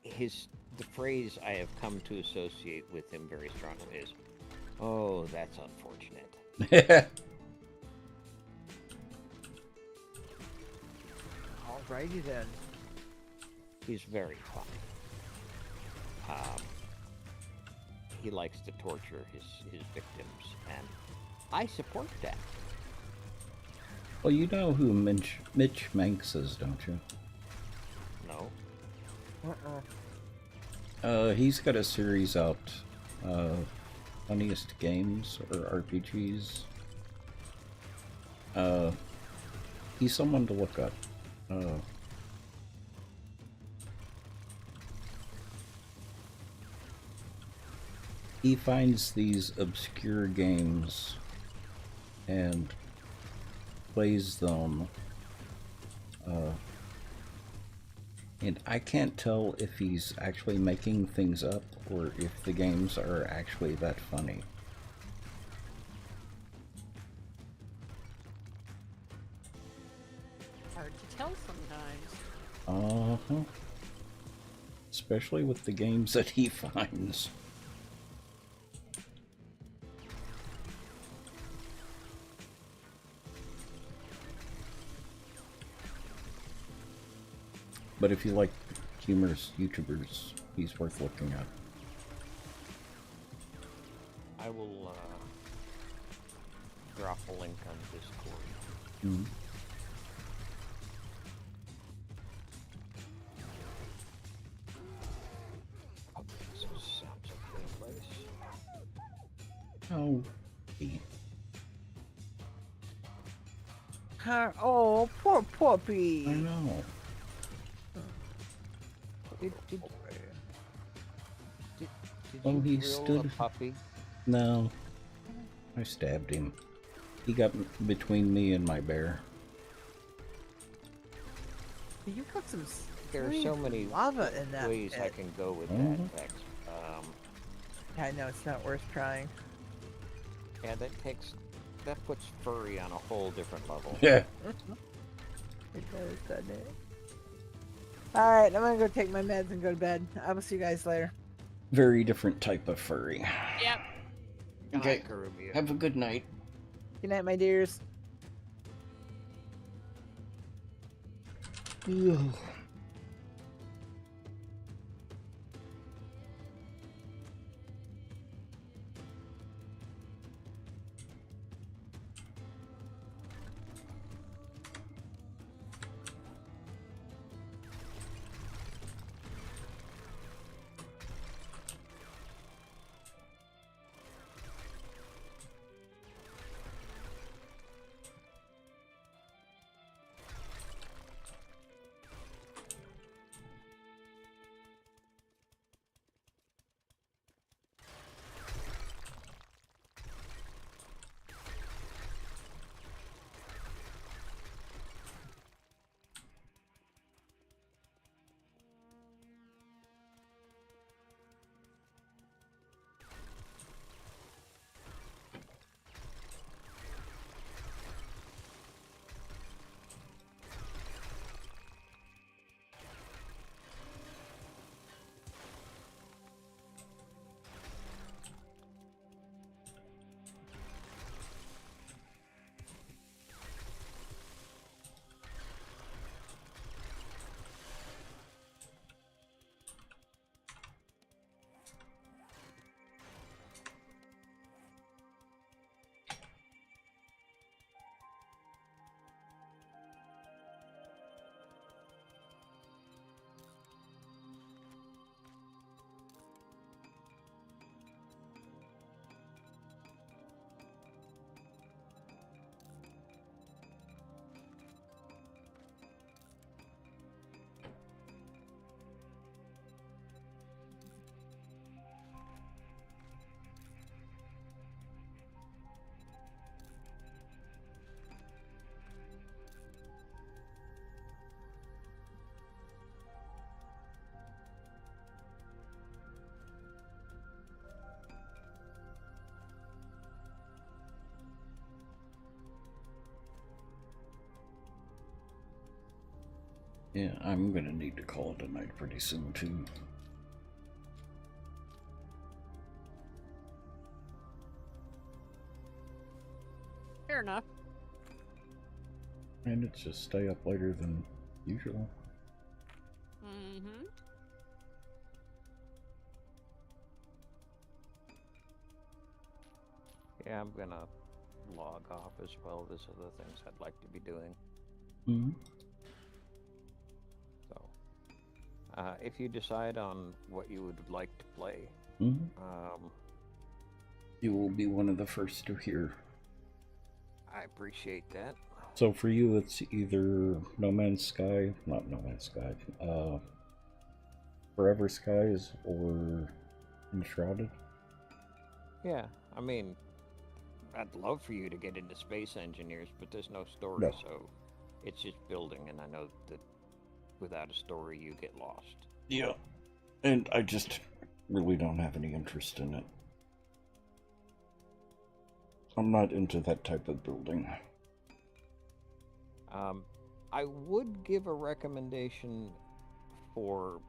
the phrase I have come to associate with him very strongly is, "Oh, that's unfortunate." Alrighty then. He's very funny. He likes to torture his victims, and I support that. Well, you know who Mitch Manx is, don't you? No. He's got a series out, Funniest Games or RPGs. He's someone to look up. He finds these obscure games and plays them, and I can't tell if he's actually making things up or if the games are actually that funny. Hard to tell sometimes. Uh-huh. Especially with the games that he finds. But if you like humorous YouTubers, he's worth looking at. I will drop a link on Discord. Mm-hmm. Oh, this sounds like a good place. Oh. Oh, poor puppy. I know. Did Oh, you he drill stood- a puppy? No. I stabbed him. He got between me and my bear. You put some There are so many lava in that ways I pit. can go with Mhm. that, Vex. I know it's not worth trying. Yeah, that puts furry on a whole different level. Yeah. It does, doesn't it? Alright, I'm gonna go take my meds and go to bed. I will see you guys later. Very different type of furry. Yep. Okay. Hi, Caribbean. Have a good night. Good night, my dears. Ugh. Yeah, I'm gonna need to call it a night pretty soon, too. Fair enough. And it's just stay up later than usual. Mm-hmm. Yeah, I'm gonna log off as well. There's other things I'd like to be doing. Mm-hmm. So, if you decide on what you would like to play, Mm-hmm. You will be one of the first to hear. I appreciate that. So for you, it's either No Man's Sky, not No Man's Sky, Forever Skies, or Enshrouded. Yeah, I mean, I'd love for you to get into Space Engineers, but there's no story, No. so it's just building, and I know that without a story, you get lost. Yeah, and I just really don't have any interest in it. I'm not into that type of building. I would give a recommendation for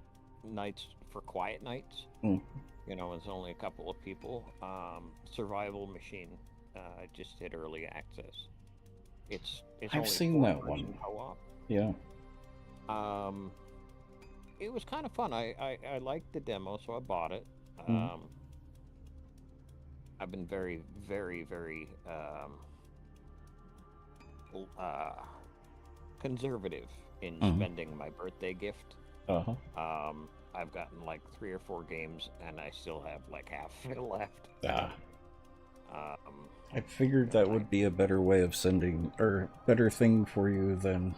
quiet nights. Mm. You know, it's only a couple of people. Survival Machine just hit early access. It's I've only seen that one. co-op. Yeah. It was kind of fun. I liked the demo, so I bought it. I've been very, very, very conservative in spending my birthday gift. I've gotten like 3 or 4 games, and I still have like half of it left. I figured that would be a better way of sending, or better thing for you than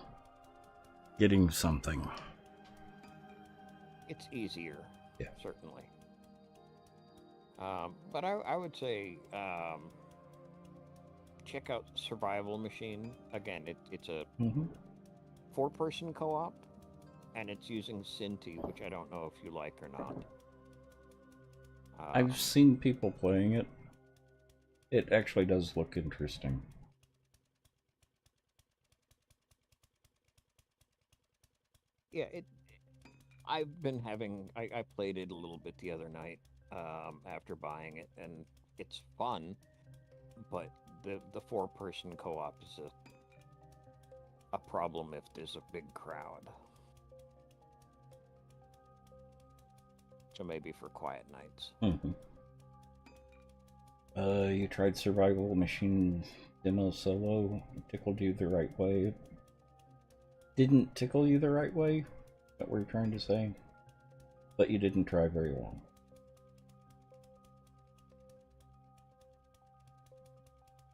getting something. It's easier, yeah, certainly. But I would say check out Survival Machine. Again, it's a 4-person co-op, and it's using Cinti, which I don't know if you like or not. I've seen people playing it. It actually does look interesting. Yeah, I've been having... I played it a little bit the other night after buying it, and it's fun, but the 4-person co-op is a problem if there's a big crowd. So maybe for quiet nights. You tried Survival Machine Demo Solo. It tickled you the right way. Didn't tickle you the right way? Is that what you're trying to say? But you didn't try very long.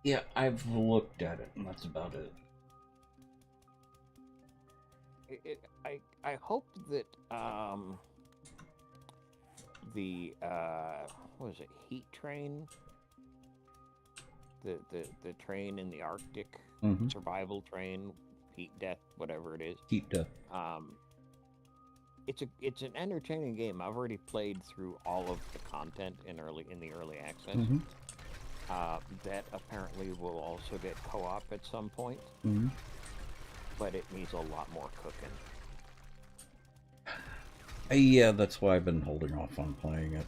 Yeah, I've looked at it, and that's about it. I hope that the what is it, Heat Train, the train in the Arctic, survival train, heat death, whatever it is. Heat death. It's an entertaining game. I've already played through all of the content in the early access. That apparently will also get co-op at some point. But it needs a lot more cooking. Yeah, that's why I've been holding off on playing it.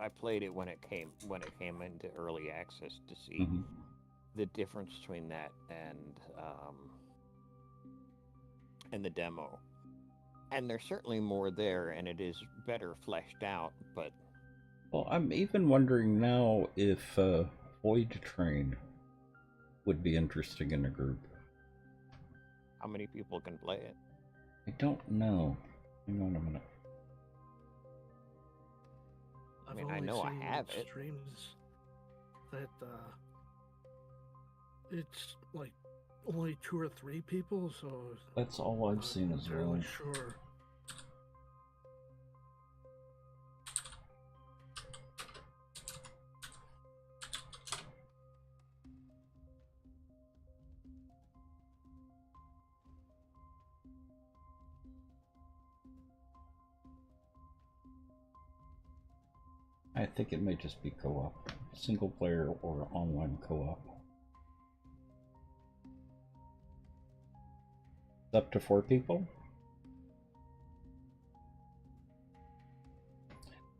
I played it when it came into early access to see the difference between that and the demo. And there's certainly more there, and it is better fleshed out, but... Well, I'm even wondering now if Void Train would be interesting in a group. How many people can play it? I don't know. Hang on a minute. I know I have it. Streams that it's like only 2 or 3 people, so that's all I've seen as well. Sure. I think it may just be co-op. Single player or online co-op. Up to 4 people?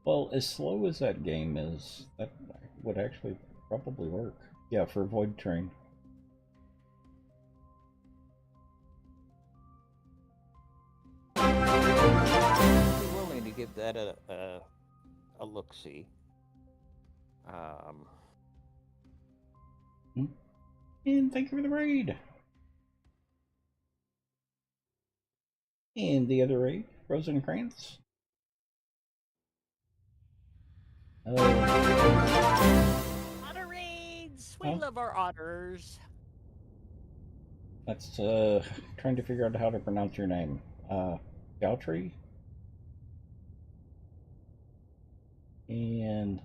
Well, as slow as that game is, that would actually probably work. Yeah, for Void Train. I'm willing to give that a look-see. And thank you for the raid. And the other raid, Rosencrantz. Otter raids! We love our otters. That's trying to figure out how to pronounce your name. Galtree? And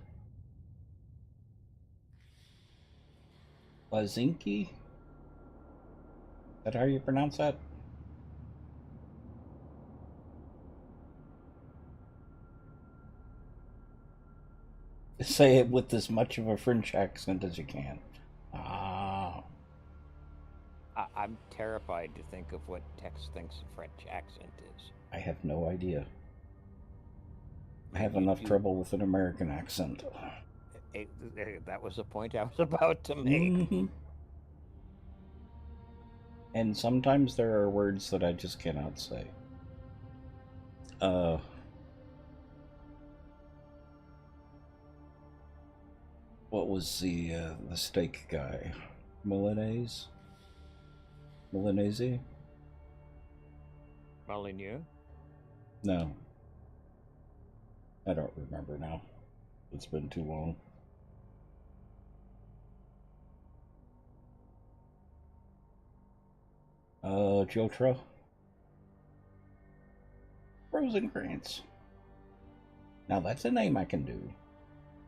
Lazinki? Is that how you pronounce that? Say it with as much of a French accent as you can. Ah. I'm terrified to think of what Tex thinks a French accent is. I have no idea. I have enough trouble with an American accent. That was the point I was about to make. Mm-hmm. And sometimes there are words that I just cannot say. What was the steak guy? Milanese? Milanese? Molyneux? No. I don't remember now. It's been too long. Jotra? Rosencrantz. Now that's a name I can do.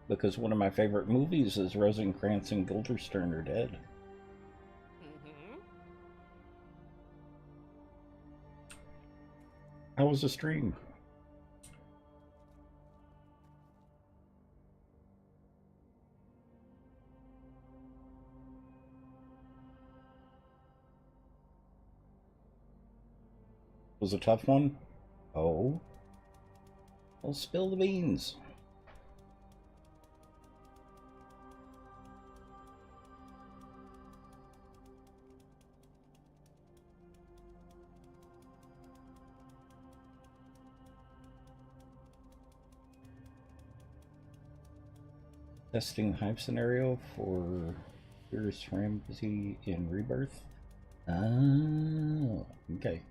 Because one of my favorite movies is Rosencrantz and Guildenstern Are Dead. How was the stream? Was a tough one? Oh. Well, spill the beans. Testing hype scenario for Fierce Ramsey in Rebirth. Oh, okay.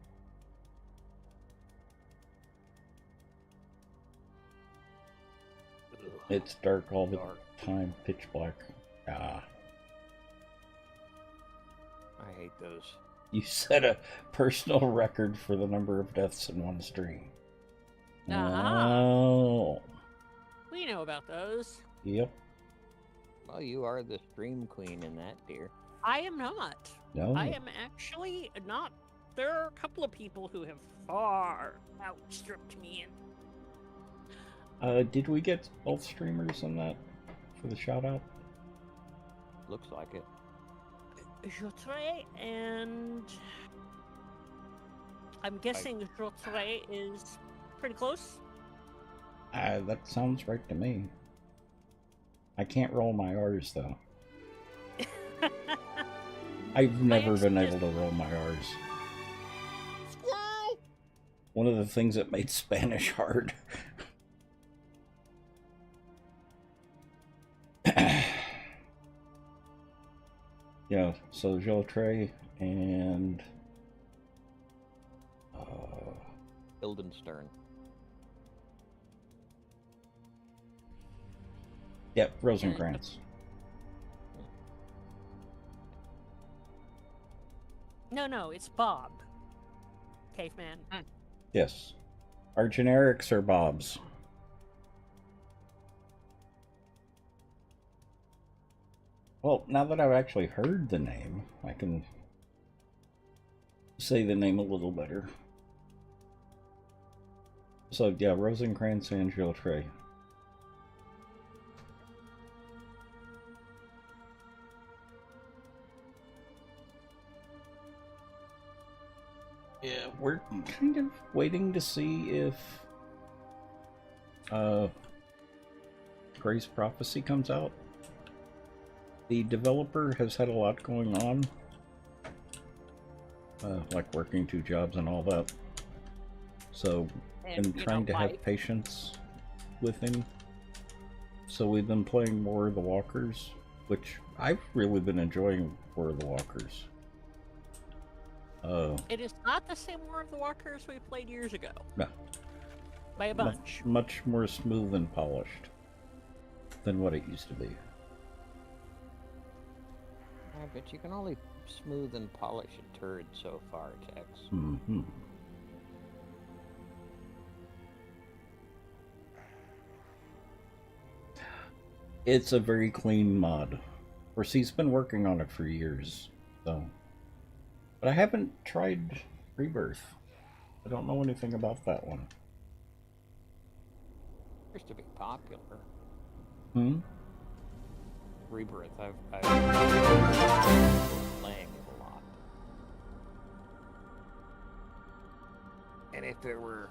It's dark all the time, pitch black. Ah. I hate those. You set a personal record for the number of deaths in one stream. Oh. We know about those. Yep. Well, you are the stream queen in that, dear. I am not. No. I am actually not. There are a couple of people who have far outstripped me in. Did we get both streamers on that for the shout out? Looks like it. Jotre and I'm guessing Jotre is pretty close. That sounds right to me. I can't roll my R's though. I've never been able to roll my R's. Squirrel! One of the things that made Spanish hard. Yeah, so Jotre and Guildenstern. Yep, Rosencrantz. No, it's Bob. Caveman. Yes. Our generics are Bob's. Well, now that I've actually heard the name, I can say the name a little better. So, yeah, Rosencrantz and Jotre. Yeah, we're kind of waiting to see if Gray's Prophecy comes out. The developer has had a lot going on, like working 2 jobs and all that. So, and trying to have patience with him. So we've been playing more of the Walkers, which I've really been enjoying War of the Walkers. It is not the same War of the Walkers we played years ago. No. By a bunch. Much more smooth and polished than what it used to be. Yeah, but you can only smooth and polish a turd so far, Tex. Mm-hmm. It's a very clean mod. Of course, he's been working on it for years, so. But I haven't tried Rebirth. I don't know anything about that one. Appears to be popular. Hmm? Rebirth, I've playing it a lot. if it were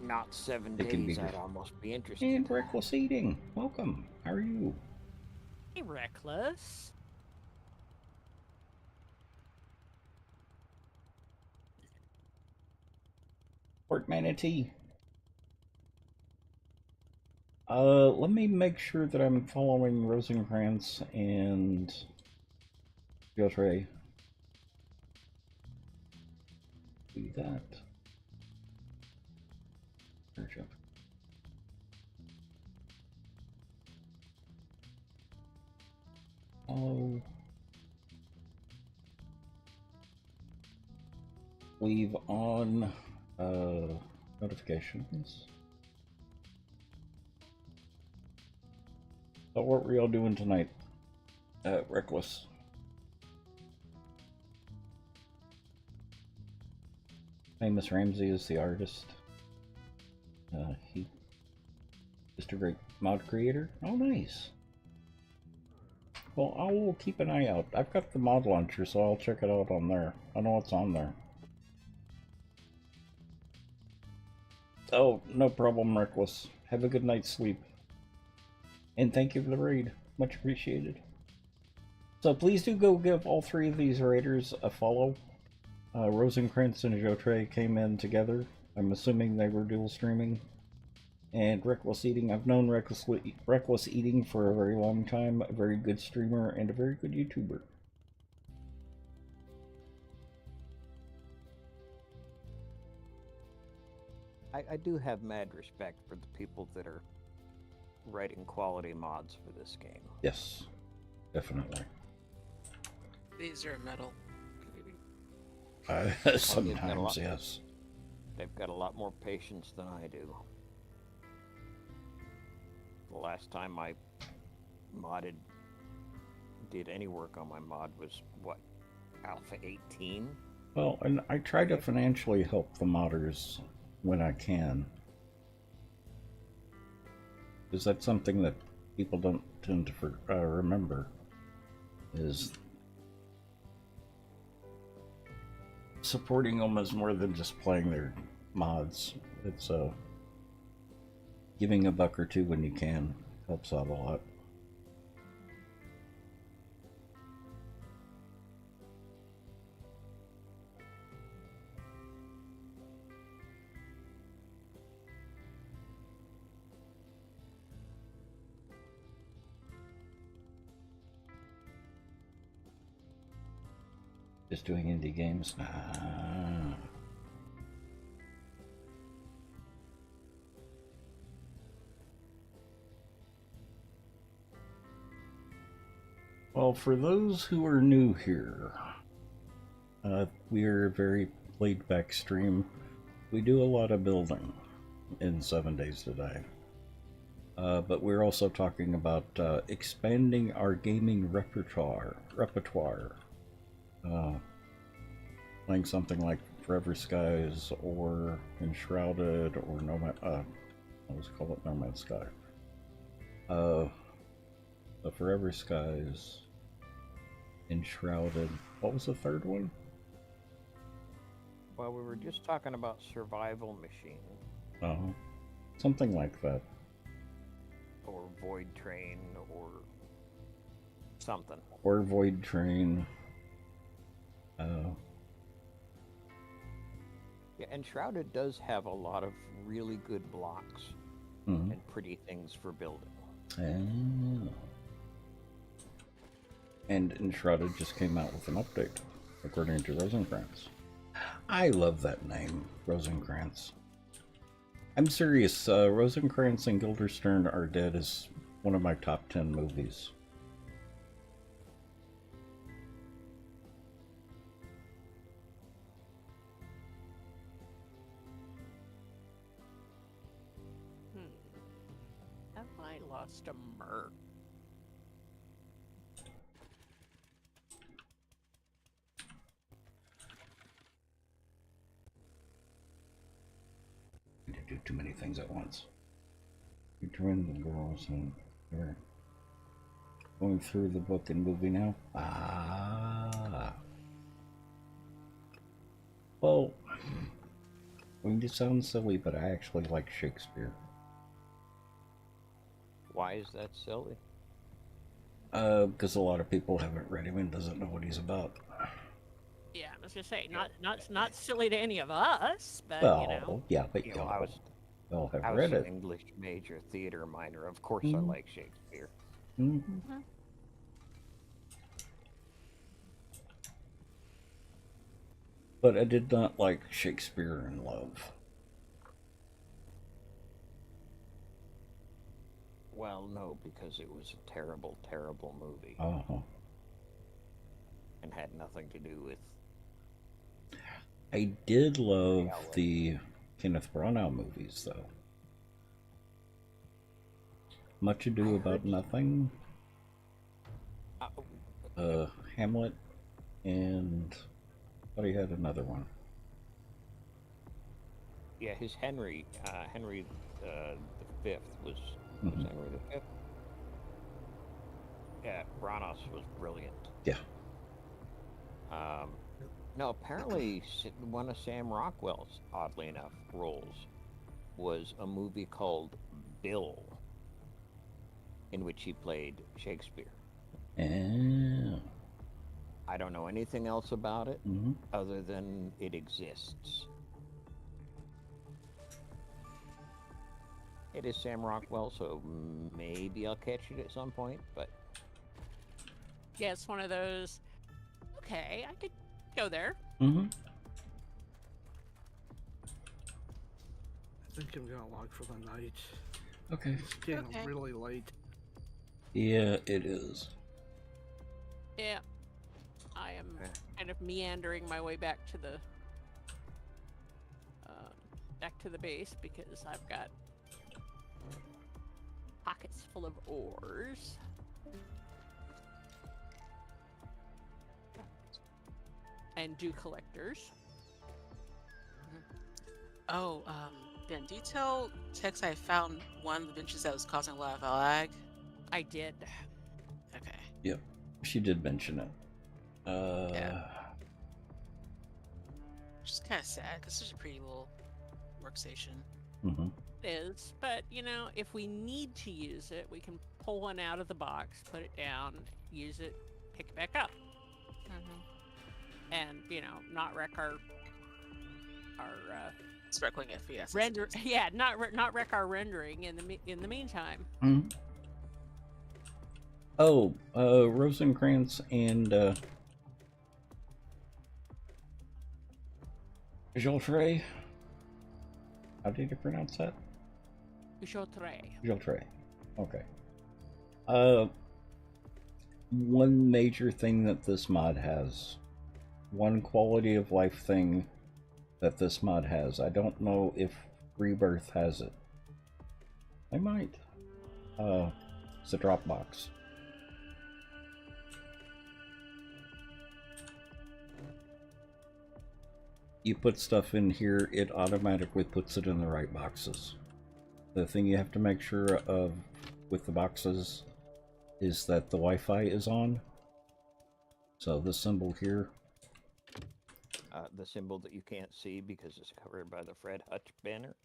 not 7 It can be days, I'd good. almost be interested. And Reckless Eating, welcome. How are you? Hey, Reckless. Port Manatee. Let me make sure that I'm following Rosencrantz and Jotray. Do that. Search up. Follow. Leave on notifications. So what were y'all doing tonight at Reckless? Famous Ramsey is the artist. He just a great mod creator. Oh, nice. Well, I will keep an eye out. I've got the mod launcher, so I'll check it out on there. I know what's on there. Oh, no problem, Reckless. Have a good night's sleep. And thank you for the raid. Much appreciated. So please do go give all three of these raiders a follow. Rosencrantz and Jotray came in together. I'm assuming they were dual streaming. And Reckless Eating. I've known Reckless Eating for a very long time. A very good streamer and a very good YouTuber. I do have mad respect for the people that are writing quality mods for this game. Yes, definitely. These are metal. Sometimes, yes. They've got a lot more patience than I do. The last time I did any work on my mod was, what, Alpha 18? Well, and I try to financially help the modders when I can. Because that's something that people don't tend to remember, is supporting them is more than just playing their mods. It's giving a buck or two when you can helps out a lot. Just doing indie games? Ah. Well, for those who are new here, we are a very laid-back stream. We do a lot of building in 7 days to die. But we're also talking about expanding our gaming repertoire. Playing something like Forever Skies or Enshrouded or let's call it No Man's Sky. The Forever Skies, Enshrouded. What was the third one? Well, we were just talking about Survival Machine. Something like that. Or Void Train or something. Or Void Train. Yeah, Enshrouded does have a lot of really good blocks and pretty things for building. And Enshrouded just came out with an update, according to Rosencrantz. I love that name, Rosencrantz. I'm serious, Rosencrantz and Guildenstern Are Dead is one of my top 10 movies. Have I lost a merc? I do too many things at once. Return the girls and we're going through the book and movie now. Well, I mean, it sounds silly, but I actually like Shakespeare. Why is that silly? Because a lot of people haven't read him and doesn't know what he's about. Yeah, I was gonna say not silly to any of us, but Well, you know. yeah, but You know, I was have read an it. English major, theater minor. Of course, I like Shakespeare. Mm-hmm. But I did not like Shakespeare in Love. Well, no, because it was a terrible, terrible movie. Uh-huh. And had nothing to do with... I did love the Kenneth Branagh movies, though. Much Ado About Nothing, Hamlet, and I thought he had another one. Yeah, his Henry the Fifth was Henry the Fifth. Yeah, Branagh was brilliant. Yeah. No, apparently one of Sam Rockwell's, oddly enough, roles was a movie called Bill, in which he played Shakespeare. Oh. I don't know anything else about it other than it exists. It is Sam Rockwell, so maybe I'll catch it at some point, but... Yeah, it's one of those, okay, I could go there. I think I'm gonna log for the night. Okay. It's getting really late. Yeah, it is. Yeah. I am kind of meandering my way back to the base because I've got pockets full of ores. And dew collectors. Oh, Ben, do you tell Tex I found one of the benches that was causing a lot of lag? I did. Okay. Yep, she did mention it. Yeah. Which is kind of sad because it's a pretty little workstation. It is, but you know, if we need to use it, we can pull one out of the box, put it down, use it, pick it back up, and you know, not wreck our sparkling FPS. Render, yeah, not wreck our rendering in the meantime. Oh, Rosencrantz and Joltre. How did you pronounce that? Joltre. Okay. One major thing that this mod has, one quality of life thing that this mod has. I don't know if Rebirth has it. I might. It's a Dropbox. You put stuff in here, it automatically puts it in the right boxes. The thing you have to make sure of with the boxes is that the Wi-Fi is on. So this symbol here. The symbol that you can't see because it's covered by the Fred Hutch banner.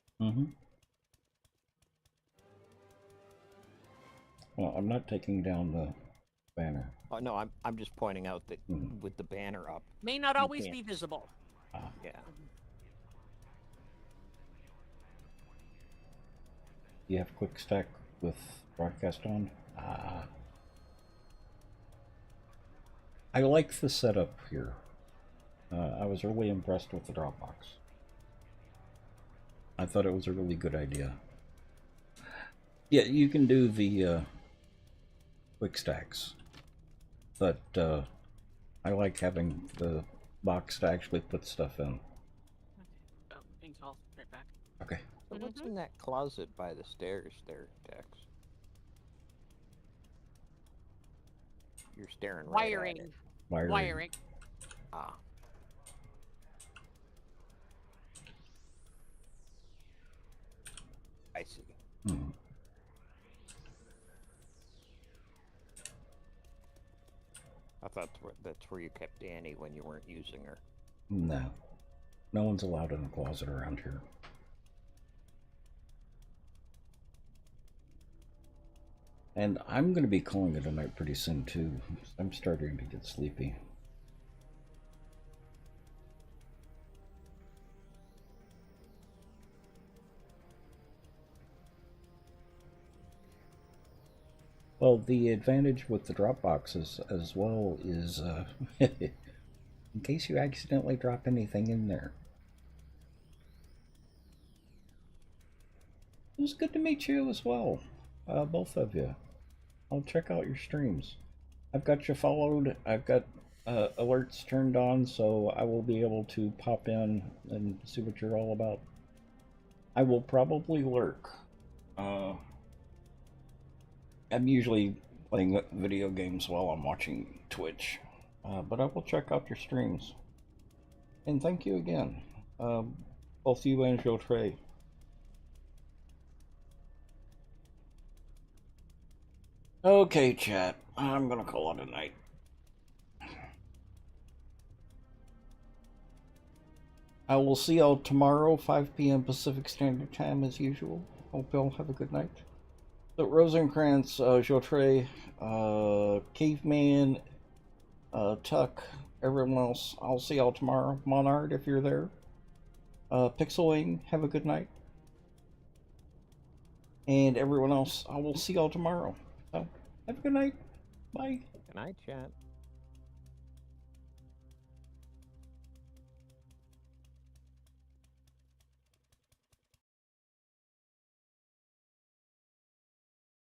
Well, I'm not taking down the banner. Oh no, I'm just pointing out that with the banner up, may not always be visible. Yeah. You have quick stack with broadcast on? I like the setup here. I was really impressed with the Dropbox. I thought it was a really good idea. Yeah, you can do the quick stacks, but I like having the box to actually put stuff in. Oh, being called. Right back. Okay. So what's in that closet by the stairs there, Tex? You're staring right at it. Wiring. Ah. I see. I thought that's where you kept Annie when you weren't using her. No. No one's allowed in the closet around here. And I'm going to be calling it a night pretty soon, too. I'm starting to get sleepy. Well, the advantage with the drop boxes as well is, in case you accidentally drop anything in there. It was good to meet you as well, both of you. I'll check out your streams. I've got you followed. I've got alerts turned on, so I will be able to pop in and see what you're all about. I will probably lurk. I'm usually playing video games while I'm watching Twitch, but I will check out your streams. And thank you again, both you and Jotray. Okay, chat, I'm gonna call it a night. I will see y'all tomorrow, 5 p.m. Pacific Standard Time as usual. Hope y'all have a good night. So Rosencrantz, Jotray, Caveman, Tuck, everyone else, I'll see y'all tomorrow. Monard, if you're there. Pixelwing, have a good night. And everyone else, I will see y'all tomorrow. So, have a good night. Bye. Good night, chat.